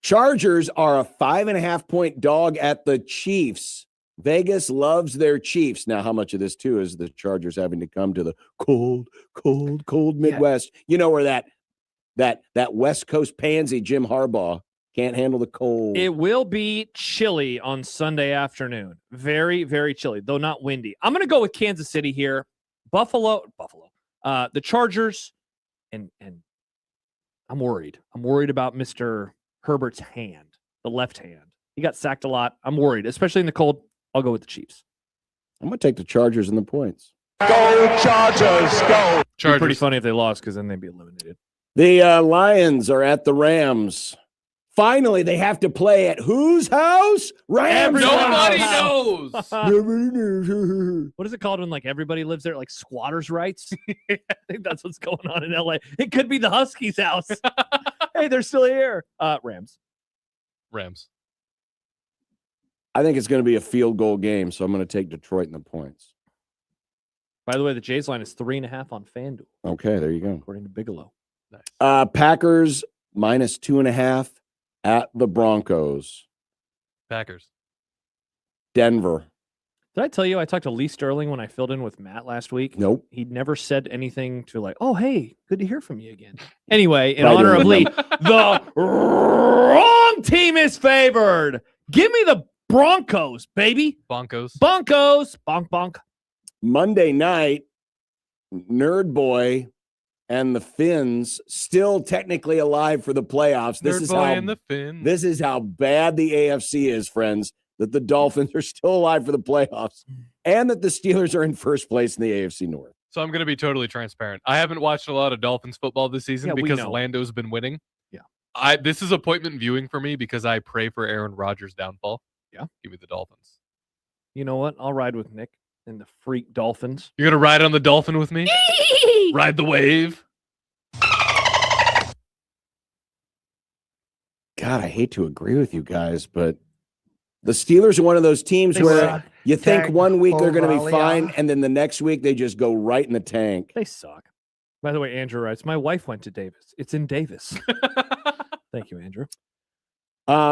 Chargers are a 5.5 point dog at the Chiefs. Vegas loves their Chiefs. Now, how much of this too is the Chargers having to come to the cold Midwest? You know where that West Coast pansy Jim Harbaugh can't handle the cold. It will be chilly on Sunday afternoon. Very, very chilly, though not windy. I'm going to go with Kansas City here. Buffalo. The Chargers, and I'm worried. I'm worried about Mr. Herbert's hand, the left hand. He got sacked a lot. I'm worried, especially in the cold. I'll go with the Chiefs. I'm going to take the Chargers and the points. Go Chargers, go. It'd be pretty funny if they lost because then they'd be eliminated. The Lions are at the Rams. finally they have to play at whose house? Rams. Nobody house. knows. Nobody knows. What is it called when like everybody lives there, like squatters' rights? I think that's what's going on in LA. It could be the Huskies' house. Hey, they're still here. Rams. I think it's going to be a field goal game, so I'm going to take Detroit in the points. By the way, the Jays line is 3.5 on FanDuel. Okay, there you go. According to Bigelow. Packers -2.5 at the Broncos. Packers. Denver. Did I tell you I talked to Lee Sterling when I filled in with Matt last week? Nope. He'd never said anything to like, oh, hey, good to hear from you again. Anyway, in Right honor in of with Lee, the wrong team is favored. Give me the Broncos, baby. Broncos. Bonk, bonk. Monday night, Nerd Boy and the Finns still technically alive for the playoffs. Nerd Boy and the Finns. This is how bad the AFC is, friends, that the Dolphins are still alive for the playoffs and that the Steelers are in first place in the AFC North. So I'm going to be totally transparent. I haven't watched a lot of Dolphins football this season because Lando's been winning. Yeah. This is appointment viewing for me because I pray for Aaron Rodgers' downfall. Yeah. Give me the Dolphins. You know what? I'll ride with Nick and the freak Dolphins. You're going to ride on the Dolphin with me? Ride the wave? God, I hate to agree with you guys, but the Steelers are one of those teams where you think one week they're going to be fine, and then the next week they just go right in the tank. They suck. By the way, Andrew writes, my wife went to Davis. It's in Davis. Thank you, Andrew.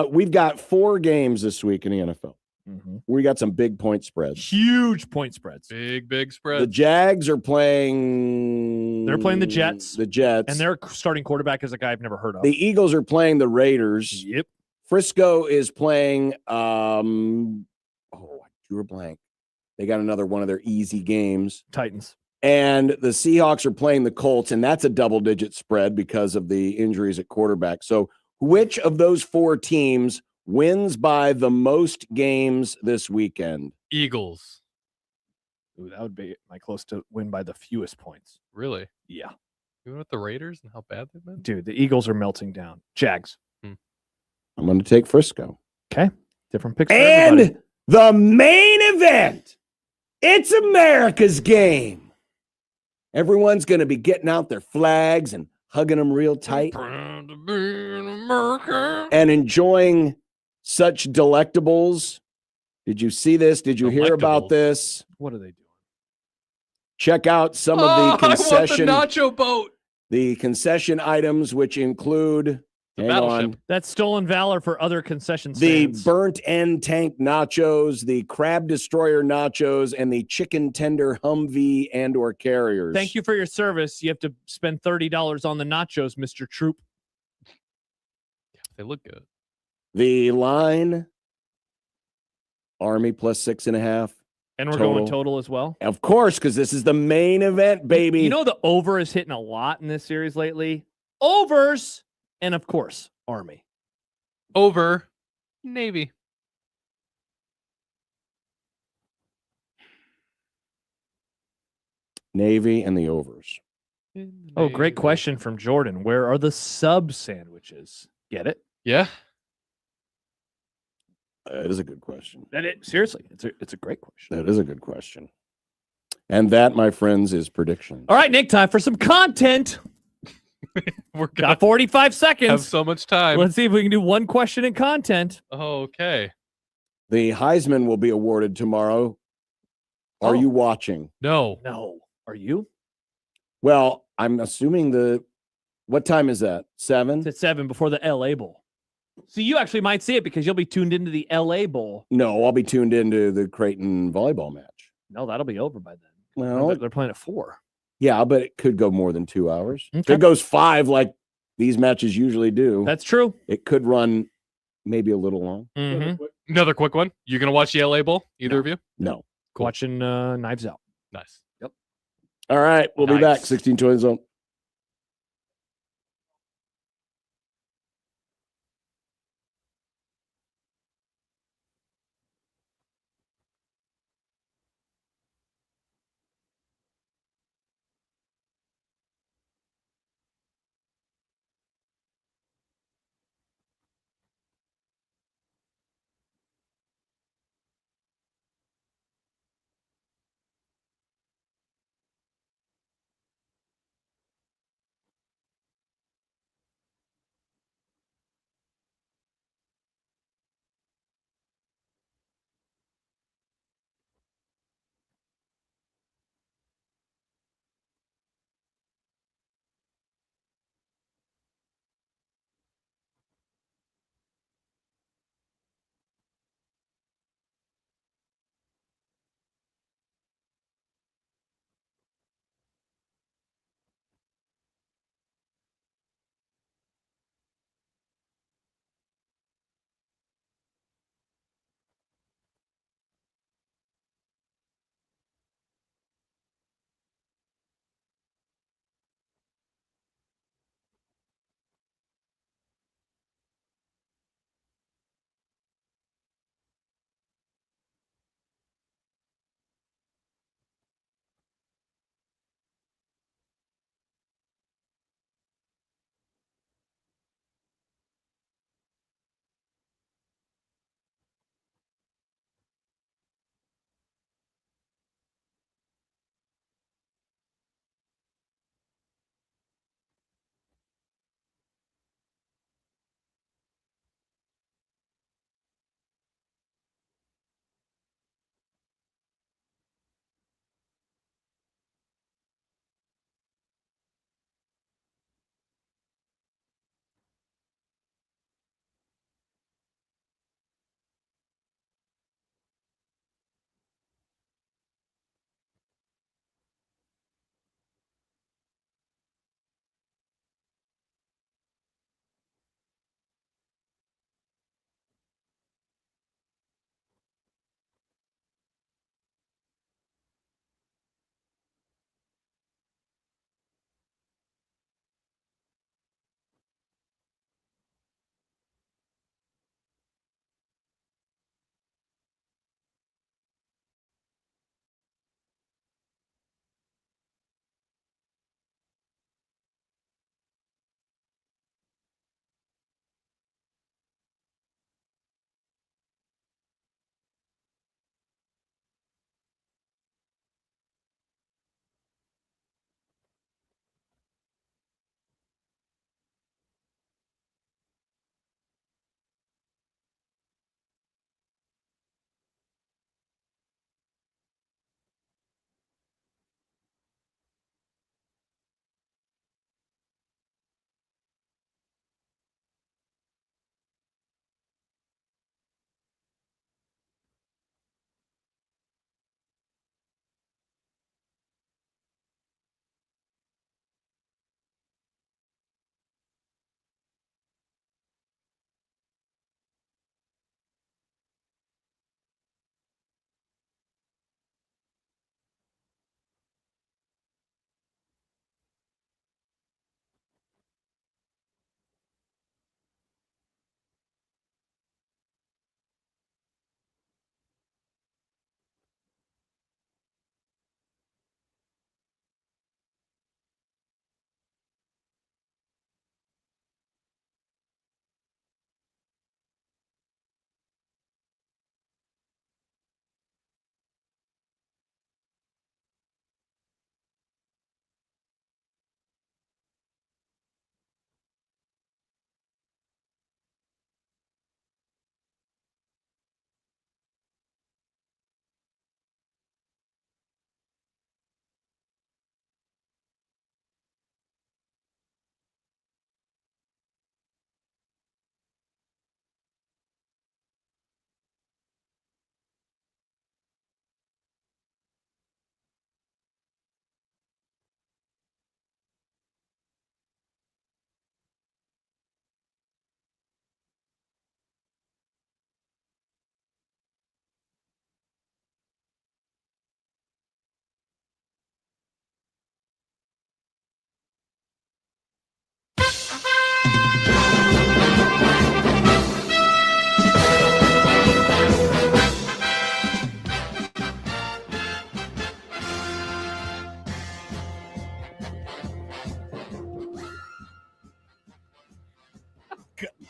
We've got 4 games this week in the NFL. Mm-hmm. We got some big point spreads. Huge point spreads. Big spreads. The Jags are playing... They're playing the Jets. The Jets. And their starting quarterback is a guy I've never heard of. The Eagles are playing the Raiders. Yep. Frisco is playing... I drew a blank. They got another one of their easy games. Titans. And the Seahawks are playing the Colts, and that's a double-digit spread because of the injuries at quarterback. So which of those 4 teams wins by the most games this weekend? Eagles. Ooh, that would be my close to win by the fewest points. Really? Yeah. Even with the Raiders and how bad they've been? Dude, the Eagles are melting down. Jags. I'm going to take Frisco. Okay. Different picks for And everybody. the main event. It's America's game. Everyone's going to be getting out their flags and hugging them real tight. Proud to be an American. And enjoying such delectables. Did you see this? Did you hear about this? What are they doing? Check out some of the concession. I want the nacho boat. The concession items, which include hang on, That's stolen valor for other concession the stands. burnt end tank nachos, the crab destroyer nachos, and the chicken tender Humvee and or carriers. Thank you for your service. You have to spend $30 on the nachos, Mr. Troop. They look good. The line, Army plus 6.5. And we're going total as well? Of course, because this is the main event, baby. You know the over is hitting a lot in this series lately? Overs! And of course, Army. Over Navy. Navy and the overs. Oh, great question from Jordan. Where are the sub sandwiches? Get it? Yeah. That is a good question. Seriously, it's a great question. That is a good question. And that, my friends, is prediction. All right, Nick, time for some content. We're got 45 seconds. Have so much time. Let's see if we can do one question in content. Okay. The Heisman will be awarded tomorrow. Are you watching? No. No. Are you? Well, I'm assuming what time is that? 7? It's at 7 before the LA Bowl. So you actually might see it because you'll be tuned into the LA Bowl. No, I'll be tuned into the Creighton volleyball match. No, that'll be over by then. Well, they're playing at 4. Yeah, but it could go more than 2 hours. If Okay. it goes 5 like these matches usually do, that's true. It could run maybe a little long. Mm-hmm. Another quick one. You going to watch the LA Bowl? Either of you? No. Cool. Watching Knives Out. Nice. Yep. All right, we'll be back. 1620 zone.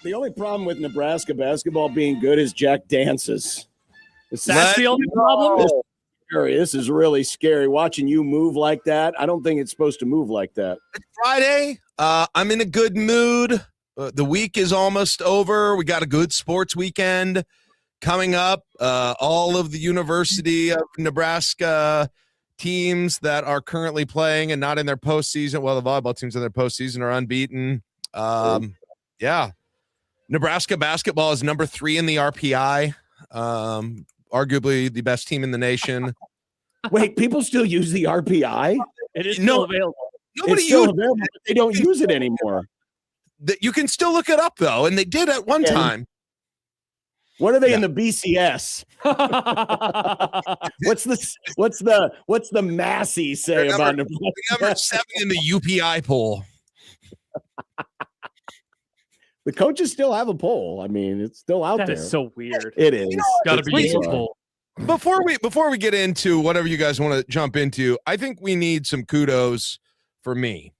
The only problem with Nebraska basketball being good is Jack dances. That's the only problem? This is really scary. Watching you move like that, I don't think it's supposed to move like that. It's Friday. I'm in a good mood. The week is almost over. We got a good sports weekend coming up. All of the University of Nebraska teams that are currently playing and not in their postseason, well, the volleyball teams in their postseason are unbeaten. Yeah. Nebraska basketball is number 3 in the RPI. Arguably the best team in the nation. Wait, people still use the RPI? It is still available. It's still available, but they don't use it anymore. You can still look it up though, and they did at one time. What are they in the BCS? what's the Massey say about Nebraska? Number 7 in the UPI poll. The coaches still have a poll. I mean, it's still out there. That is so weird. It is. Got to be useful. Before we get into whatever you guys want to jump into, I think we need some kudos for me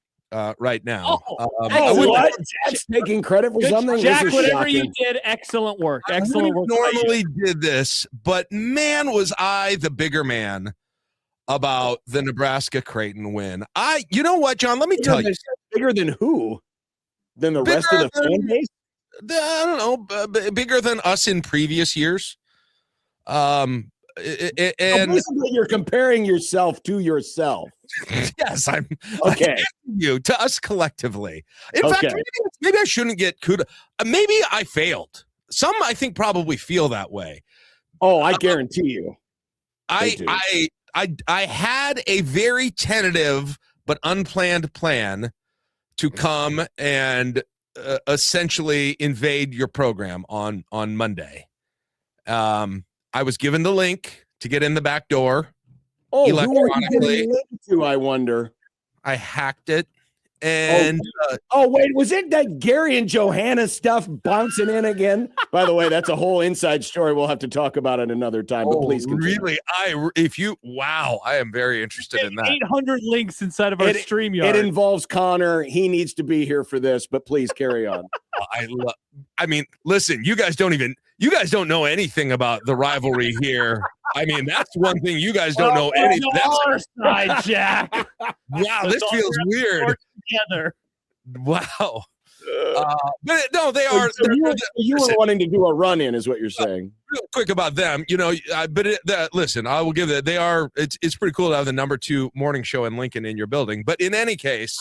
right now. What? Jack's taking credit for something. Jack, whatever you did, excellent work. Excellent work. Normally did this, but man, was I the bigger man about the Nebraska Creighton win. You know what, John? Let me tell you. Bigger than who? Than the rest of the fan base? I don't know. Bigger than us in previous years. And basically you're comparing yourself to yourself. Yes, I'm okay. You to us collectively. In fact, maybe I shouldn't get kudos. Maybe I failed. Some I think probably feel that way. Oh, I guarantee you. I had a very tentative but unplanned plan to come and essentially invade your program on Monday. I was given the link to get in the back door. Oh, who were you giving the link to, I wonder? I hacked it. And wait, was it that Gary and Johanna stuff bouncing in again? By the way, that's a whole inside story. We'll have to talk about it another time. But please continue. Really, I am very interested in that. 800 links inside of our StreamYard. It involves Connor. He needs to be here for this. But please carry on. I mean, listen, you guys don't know anything about the rivalry here. I mean, that's one thing you guys don't know anything. That's our side, Jack. Wow, this feels weird. Together. Wow. But no, they are. So you were wanting to do a run-in, is what you're saying. Real quick about them, listen, I will give it. They are. It's pretty cool to have the number 2 morning show in Lincoln in your building. But in any case,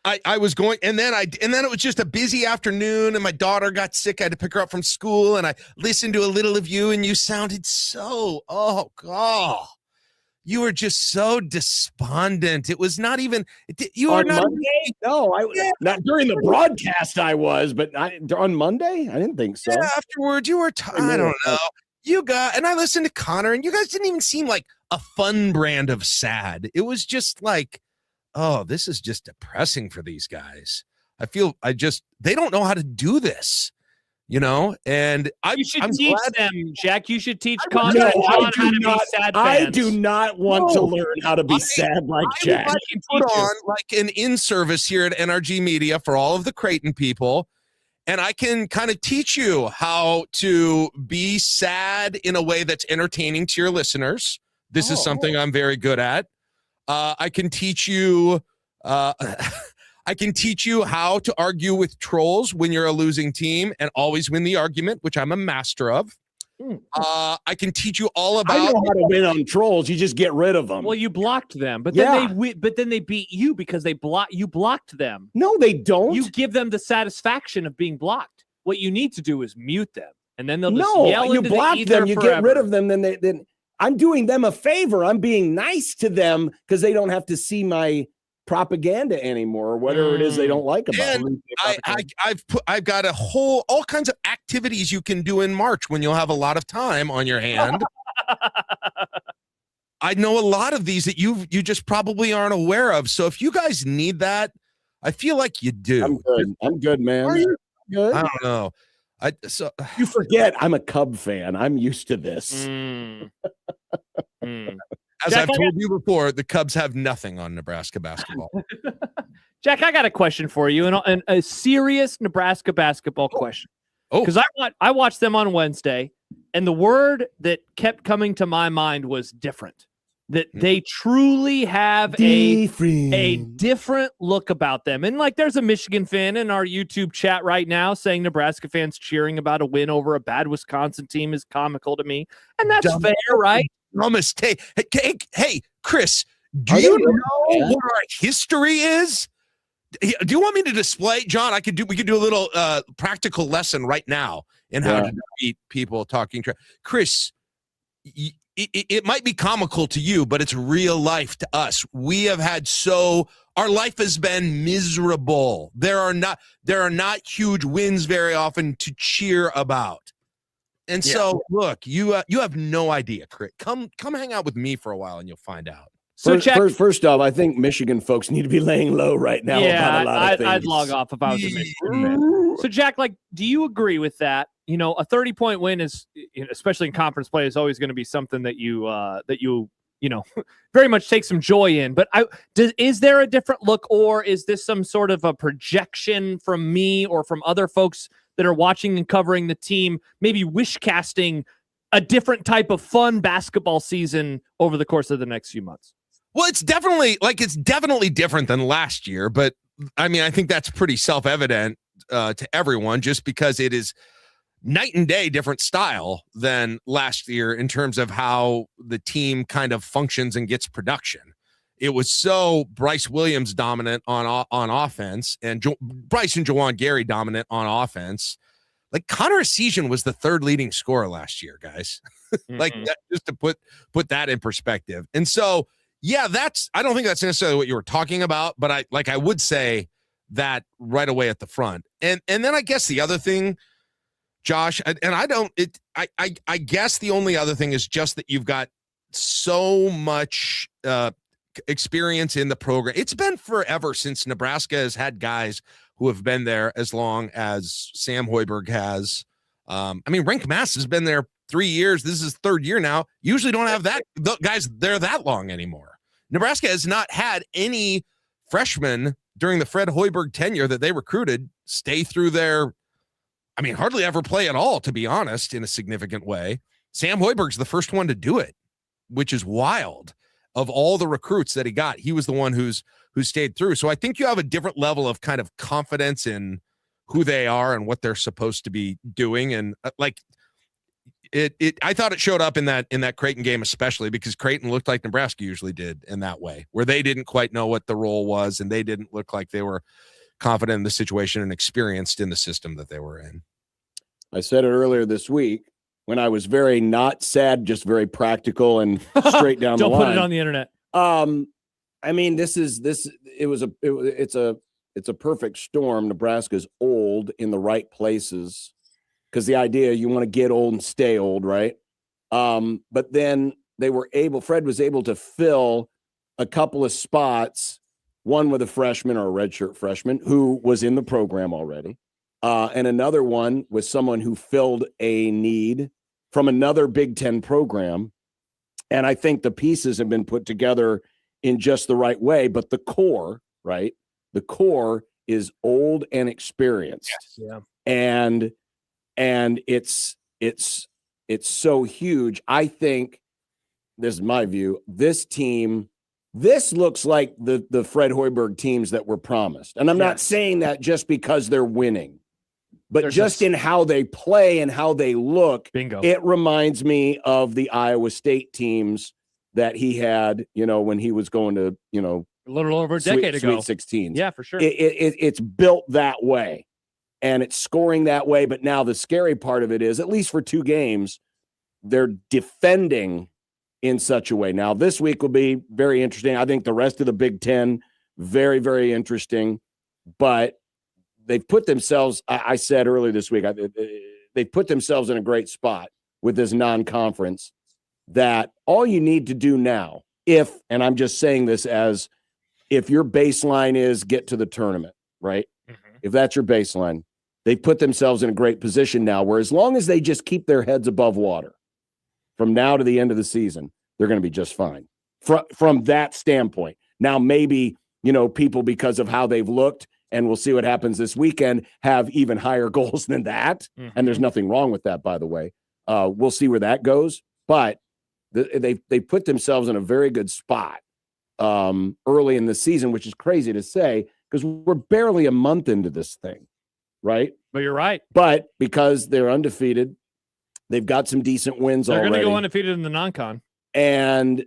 I was going, and then it was just a busy afternoon, and my daughter got sick. I had to pick her up from school, and I listened to a little of you, and you sounded so, oh God, you were just so despondent. It was not even you were not. Monday? No, not during the broadcast. I was, but on Monday, I didn't think so. Yeah, afterwards, you were. I don't know. You got, and I listened to Connor, and you guys didn't even seem like a fun brand of sad. It was just like, oh, this is just depressing for these guys. They don't know how to do this, and you should teach them, Jack. You should teach Connor and John how to be sad fans. I do not want to learn how to be sad like Jack. I can put on like an in-service here at NRG Media for all of the Creighton people, and I can kind of teach you how to be sad in a way that's entertaining to your listeners. This is something I'm very good at. I can teach you how to argue with trolls when you're a losing team and always win the argument, which I'm a master of. I can teach you all about. I know how to win on trolls. You just get rid of them. Well, you blocked them, but then they beat you because you blocked them. No, they don't. You give them the satisfaction of being blocked. What you need to do is mute them, and then they'll just yell you into block the them. You forever. Get rid of them. Then I'm doing them a favor. I'm being nice to them because they don't have to see my propaganda anymore, or whatever it is they don't like about it. I've got all kinds of activities you can do in March when you'll have a lot of time on your hand. I know a lot of these that you just probably aren't aware of. So if you guys need that, I feel like you do. I'm good, man. Are you good? I don't know. You forget I'm a Cub fan. I'm used to this. As I've told you before, the Cubs have nothing on Nebraska basketball. Jack, I got a question for you, and a serious Nebraska basketball question. Because I watched them on Wednesday, and the word that kept coming to my mind was different. That they truly have a different look about them. And like there's a Michigan fan in our YouTube chat right now saying Nebraska fans cheering about a win over a bad Wisconsin team is comical to me. And that's fair, right? Dumbest. Hey, Chris, do you know what our history is? Do you want me to display, John? We could do a little practical lesson right now in how to beat people talking trash. Chris, it might be comical to you, but it's real life to us. We have had our life has been miserable. There are not huge wins very often to cheer about. And so look, you have no idea, Chris. Come hang out with me for a while and you'll find out. So first off, I think Michigan folks need to be laying low right now about a lot of things. I'd log off if I was a Michigan fan. So Jack, do you agree with that? A 30-point win is, especially in conference play, is always going to be something that you very much take some joy in. But is there a different look, or is this some sort of a projection from me or from other folks that are watching and covering the team, maybe wish casting a different type of fun basketball season over the course of the next few months? Well, it's definitely different than last year, but I mean, I think that's pretty self-evident to everyone, just because it is night and day different style than last year in terms of how the team kind of functions and gets production. It was so Bryce Williams dominant on offense, and Bryce and Jawan Gary dominant on offense. Like Connor Essegian was the third leading scorer last year, guys. Just to put that in perspective. And so, yeah, I don't think that's necessarily what you were talking about, but I would say that right away at the front. And then I guess the other thing, Josh, I guess the only other thing is just that you've got so much experience in the program. It's been forever since Nebraska has had guys who have been there as long as Sam Hoiberg has. Rink Mass has been there 3 years. This is his third year now. Usually don't have the guys there that long anymore. Nebraska has not had any freshmen during the Fred Hoiberg tenure that they recruited stay through hardly ever play at all, to be honest, in a significant way. Sam Hoiberg's the first one to do it, which is wild. Of all the recruits that he got, he was the one who stayed through. So I think you have a different level of kind of confidence in who they are and what they're supposed to be doing. And I thought it showed up in that Creighton game, especially because Creighton looked like Nebraska usually did in that way, where they didn't quite know what the role was and they didn't look like they were confident in the situation and experienced in the system that they were in. I said it earlier this week when I was very not sad, just very practical and straight down the line. Don't put it on the internet. It's a perfect storm. Nebraska's old in the right places, because the idea you want to get old and stay old, right? But then Fred was able to fill a couple of spots, one with a freshman or a redshirt freshman who was in the program already, and another one with someone who filled a need from another Big Ten program. And I think the pieces have been put together in just the right way, but the core, right? The core is old and experienced. Yes. Yeah. And it's so huge. I think, this is my view, this looks like the Fred Hoiberg teams that were promised. And I'm not saying that just because they're winning, but just in how they play and how they look. Bingo. It reminds me of the Iowa State teams that he had, when he was going to, a little over a decade ago. Sweet 16. Yeah, for sure. It's built that way. And it's scoring that way. But now the scary part of it is, at least for 2 games, they're defending in such a way. Now, this week will be very interesting. I think the rest of the Big Ten, very, very interesting. But they've put themselves, I said earlier this week, they've put themselves in a great spot with this non-conference, that all you need to do now, and I'm just saying this as if your baseline is get to the tournament, right? Mm-hmm. If that's your baseline, they've put themselves in a great position now where as long as they just keep their heads above water from now to the end of the season, they're going to be just fine from that standpoint. Now, maybe people because of how they've looked, and we'll see what happens this weekend, have even higher goals than that. And there's nothing wrong with that, by the way. We'll see where that goes. But they put themselves in a very good spot early in the season, which is crazy to say because we're barely a month into this thing, right? But you're right. But because they're undefeated, they've got some decent wins They're already. going to go undefeated in the non-con. And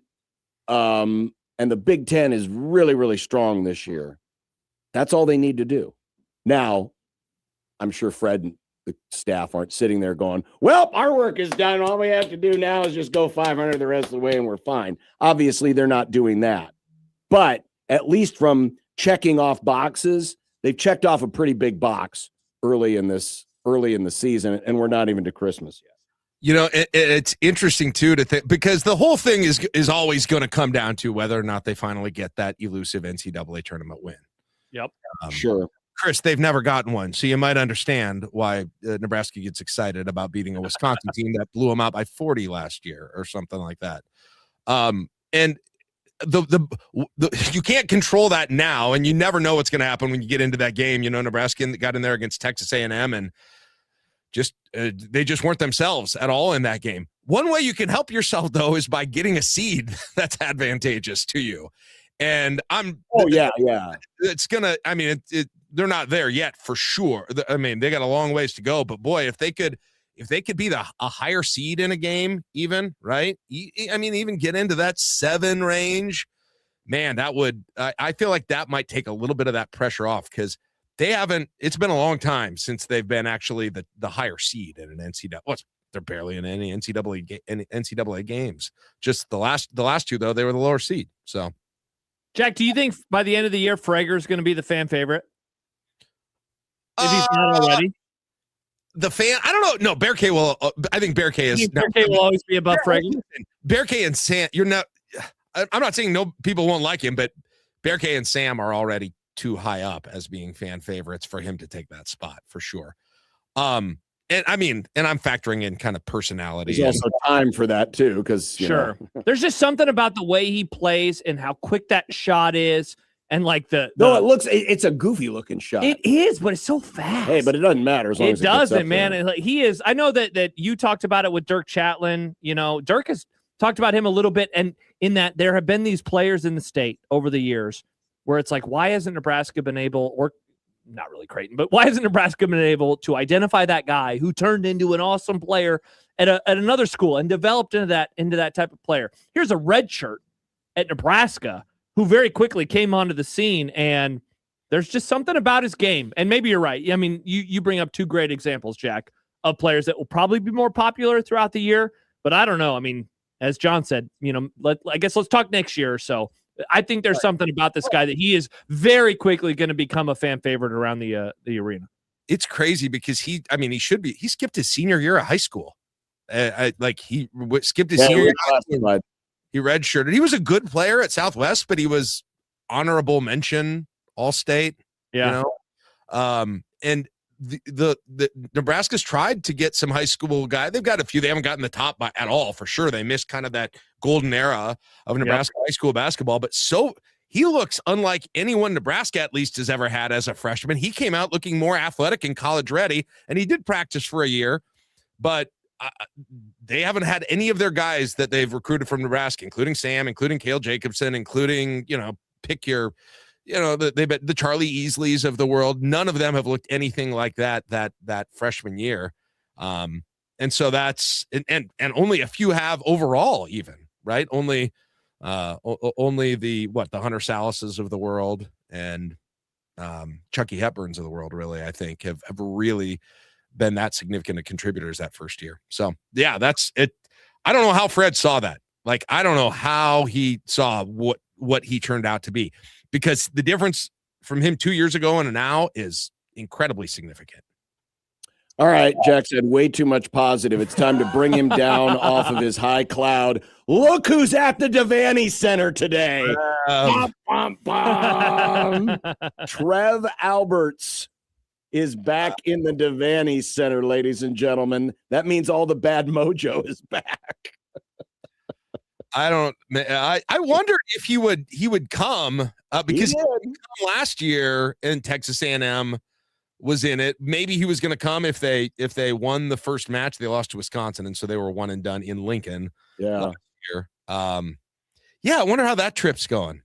the Big Ten is really, really strong this year. That's all they need to do. Now, I'm sure Fred and the staff aren't sitting there going, well, our work is done. All we have to do now is just go 500 the rest of the way and we're fine. Obviously, they're not doing that. But at least from checking off boxes, they've checked off a pretty big box early in the season, and we're not even to Christmas yet. It's interesting too to think, because the whole thing is always going to come down to whether or not they finally get that elusive NCAA tournament win. Yep. Sure. Chris, they've never gotten one, so you might understand why Nebraska gets excited about beating a Wisconsin team that blew them out by 40 last year or something like that. And the you can't control that now, and you never know what's going to happen when you get into that game. Nebraska got in there against Texas A&M, and they just weren't themselves at all in that game. One way you can help yourself, though, is by getting a seed that's advantageous to you. And it's gonna. I mean, they're not there yet for sure. I mean, they got a long ways to go. But boy, if they could be a higher seed in a game, even right. I mean, even get into that 7 range, man, that would. I feel like that might take a little bit of that pressure off because they haven't. It's been a long time since they've been actually the higher seed in an NCAA. Well, they're barely in any NCAA games. Just the last 2 though, they were the lower seed. So. Jack, do you think by the end of the year, Frager is going to be the fan favorite? If he's not already? I don't know. No, Bear K will. I think Bear K is. Bear K will always be above Frager. Bear K and Sam, you're not. I'm not saying no people won't like him, but Bear K and Sam are already too high up as being fan favorites for him to take that spot for sure. And I'm factoring in kind of personality. There's also time for that too, because sure, there's just something about the way he plays and how quick that shot is, and like it's a goofy looking shot. It is, but it's so fast. Hey, but it doesn't matter as long as it doesn't, man. He is. I know that you talked about it with Dirk Chatlin. Dirk has talked about him a little bit, and in that there have been these players in the state over the years where it's like, why hasn't Nebraska been able, or not really Creighton, but why hasn't Nebraska been able to identify that guy who turned into an awesome player at another school and developed into that type of player? Here's a red shirt at Nebraska who very quickly came onto the scene, and there's just something about his game. And maybe you're right. I mean, you bring up 2 great examples, Jack, of players that will probably be more popular throughout the year, but I don't know. I mean, as John said, I guess let's talk next year or so. I think there's something about this guy that he is very quickly going to become a fan favorite around the arena. It's crazy because he should be. He skipped his senior year of high school. He skipped his senior year. He redshirted. He was a good player at Southwest, but he was honorable mention All-State. Yeah. And the Nebraska's tried to get some high school guy. They've got a few. They haven't gotten the top at all for sure. They missed kind of that golden era of Nebraska high school basketball. But he looks unlike anyone Nebraska at least has ever had as a freshman. He came out looking more athletic and college ready, and he did practice for a year, but they haven't had any of their guys that they've recruited from Nebraska, including Sam, including Cale Jacobson, including pick your. The Charlie Easleys of the world. None of them have looked anything like that freshman year. And so that's and only a few have overall, even, right? Only the Hunter Salises of the world and Chucky Hepburns of the world, really, I think, have really been that significant of contributors that first year. So yeah, that's it. I don't know how Fred saw that. Like, I don't know how he saw what he turned out to be, because the difference from him 2 years ago and now is incredibly significant. All right, Jack said way too much positive. It's time to bring him down off of his high cloud. Look who's at the Devaney Center today. Bum, bum, bum. Trev Alberts is back in the Devaney Center, ladies and gentlemen. That means all the bad mojo is back. I wonder if he would come because last year and Texas A&M was in it. Maybe he was going to come if they won the first match. They lost to Wisconsin, and so they were one and done in Lincoln. Yeah. Last year. I wonder how that trip's going.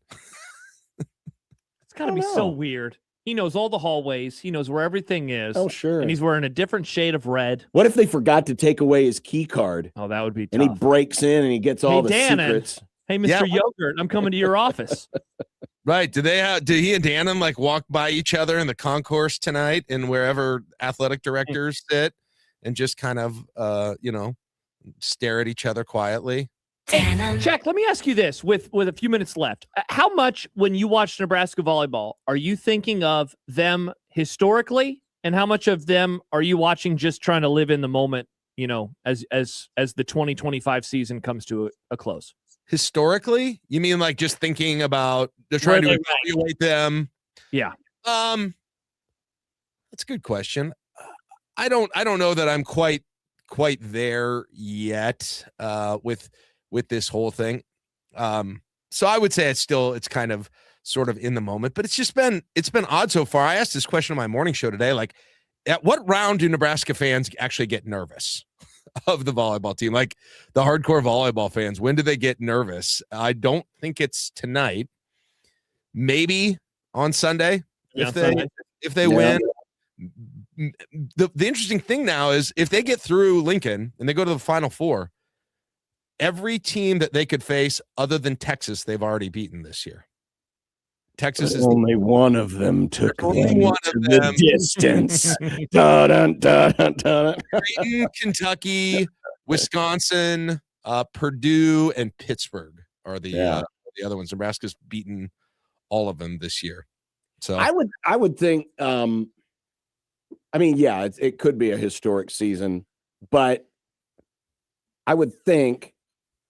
It's got to be so weird. He knows all the hallways. He knows where everything is. Oh, sure. And he's wearing a different shade of red. What if they forgot to take away his key card? Oh, that would be tough. And he breaks in and he gets all the Dannon. secrets. Hey, Mr. Yogurt, I'm coming to your office. Right. Did he and Dannon like walk by each other in the concourse tonight and wherever athletic directors sit and just kind of, stare at each other quietly? Hey, Jack, let me ask you this with a few minutes left. How much, when you watch Nebraska volleyball, are you thinking of them historically, and how much of them are you watching just trying to live in the moment, as the 2025 season comes to a close? Historically? You mean like just thinking about they're trying to evaluate them? Yeah. That's a good question. I don't know that I'm quite there yet with this whole thing. So I would say it's kind of sort of in the moment, but it's been odd so far. I asked this question on my morning show today, like at what round do Nebraska fans actually get nervous of the volleyball team? Like the hardcore volleyball fans, when do they get nervous? I don't think it's tonight. Maybe on Sunday if they win. The interesting thing now is if they get through Lincoln and they go to the Final Four, every team that they could face other than Texas, they've already beaten this year. Texas is only one of them took them to the distance. Creighton, Kentucky, Wisconsin, Purdue, and Pittsburgh are the other ones. Nebraska's beaten all of them this year. So I would think. It could be a historic season, but I would think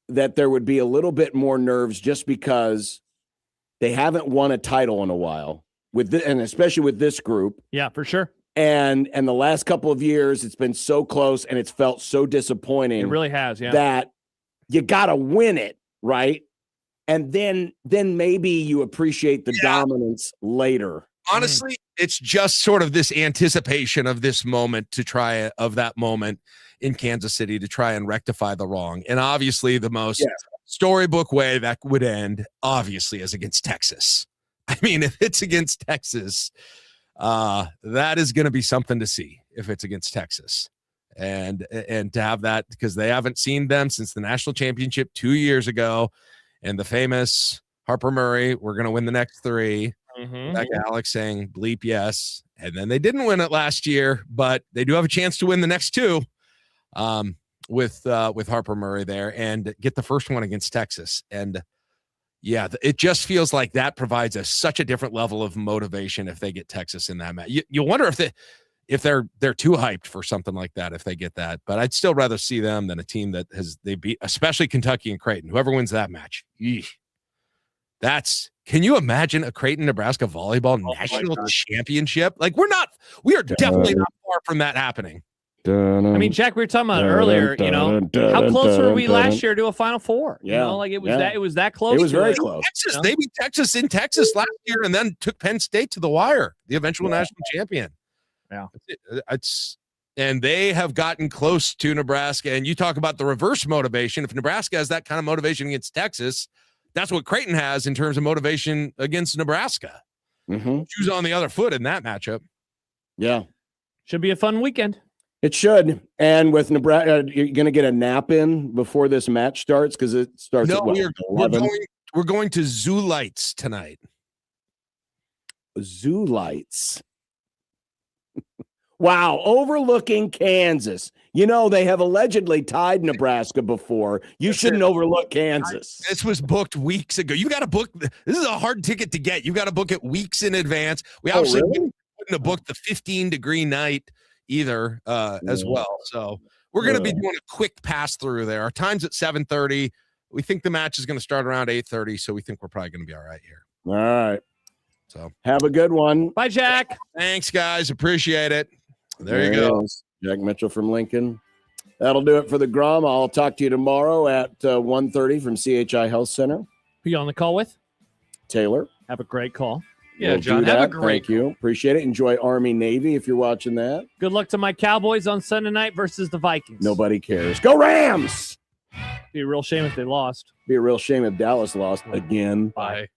that there would be a little bit more nerves just because they haven't won a title in a while and especially with this group. Yeah, for sure. And the last couple of years, it's been so close and it's felt so disappointing. It really has, yeah. That you got to win it, right? And then maybe you appreciate the dominance later. Honestly, it's just sort of this anticipation of this moment of that moment in Kansas City to try and rectify the wrong. And obviously the most storybook way that would end, obviously, is against Texas. I mean, if it's against Texas, that is going to be something to see if it's against Texas. And to have that, because they haven't seen them since the national championship 2 years ago. And the famous Harper Murray, we're going to win the next three. Like Alex saying, bleep yes. And then they didn't win it last year, but they do have a chance to win the next two with Harper Murray there and get the first one against Texas. And yeah, it just feels like that provides such a different level of motivation if they get Texas in that match. You wonder if they're too hyped for something like that if they get that. But I'd still rather see them than a team that they beat, especially Kentucky and Creighton. Whoever wins that match, can you imagine a Creighton Nebraska volleyball national championship? Like we are definitely not far from that happening. I mean, Jack, we were talking about earlier, how close were we last year to a Final Four? It was that close. It was very close. Texas, they beat Texas in Texas last year and then took Penn State to the wire, the eventual national champion. Yeah. And they have gotten close to Nebraska. And you talk about the reverse motivation. If Nebraska has that kind of motivation against Texas, that's what Creighton has in terms of motivation against Nebraska. Shoes on the other foot in that matchup. Yeah. Should be a fun weekend. It should. And with Nebraska, you're going to get a nap in before this match starts because it starts at what, we're going to Zoo Lights tonight. Zoo Lights. Wow, overlooking Kansas. They have allegedly tied Nebraska before. You shouldn't overlook Kansas. This was booked weeks ago. You got to book. This is a hard ticket to get. You got to book it weeks in advance. We obviously wouldn't have booked the 15-degree night either as well. So we're going to be doing a quick pass through there. Our time's at 7:30. We think the match is going to start around 8:30. So we think we're probably going to be all right here. All right. So have a good one. Bye, Jack. Thanks, guys. Appreciate it. There you go. Jack Mitchell from Lincoln. That'll do it for the Grum. I'll talk to you tomorrow at 1:30 from CHI Health Center. Who you on the call with? Taylor. Have a great call. Yeah, We'll John, do have a that. great Thank you. Appreciate it. Enjoy Army Navy if you're watching that. Good luck to my Cowboys on Sunday night versus the Vikings. Nobody cares. Go Rams! Be a real shame if they lost. Be a real shame if Dallas lost again. Bye.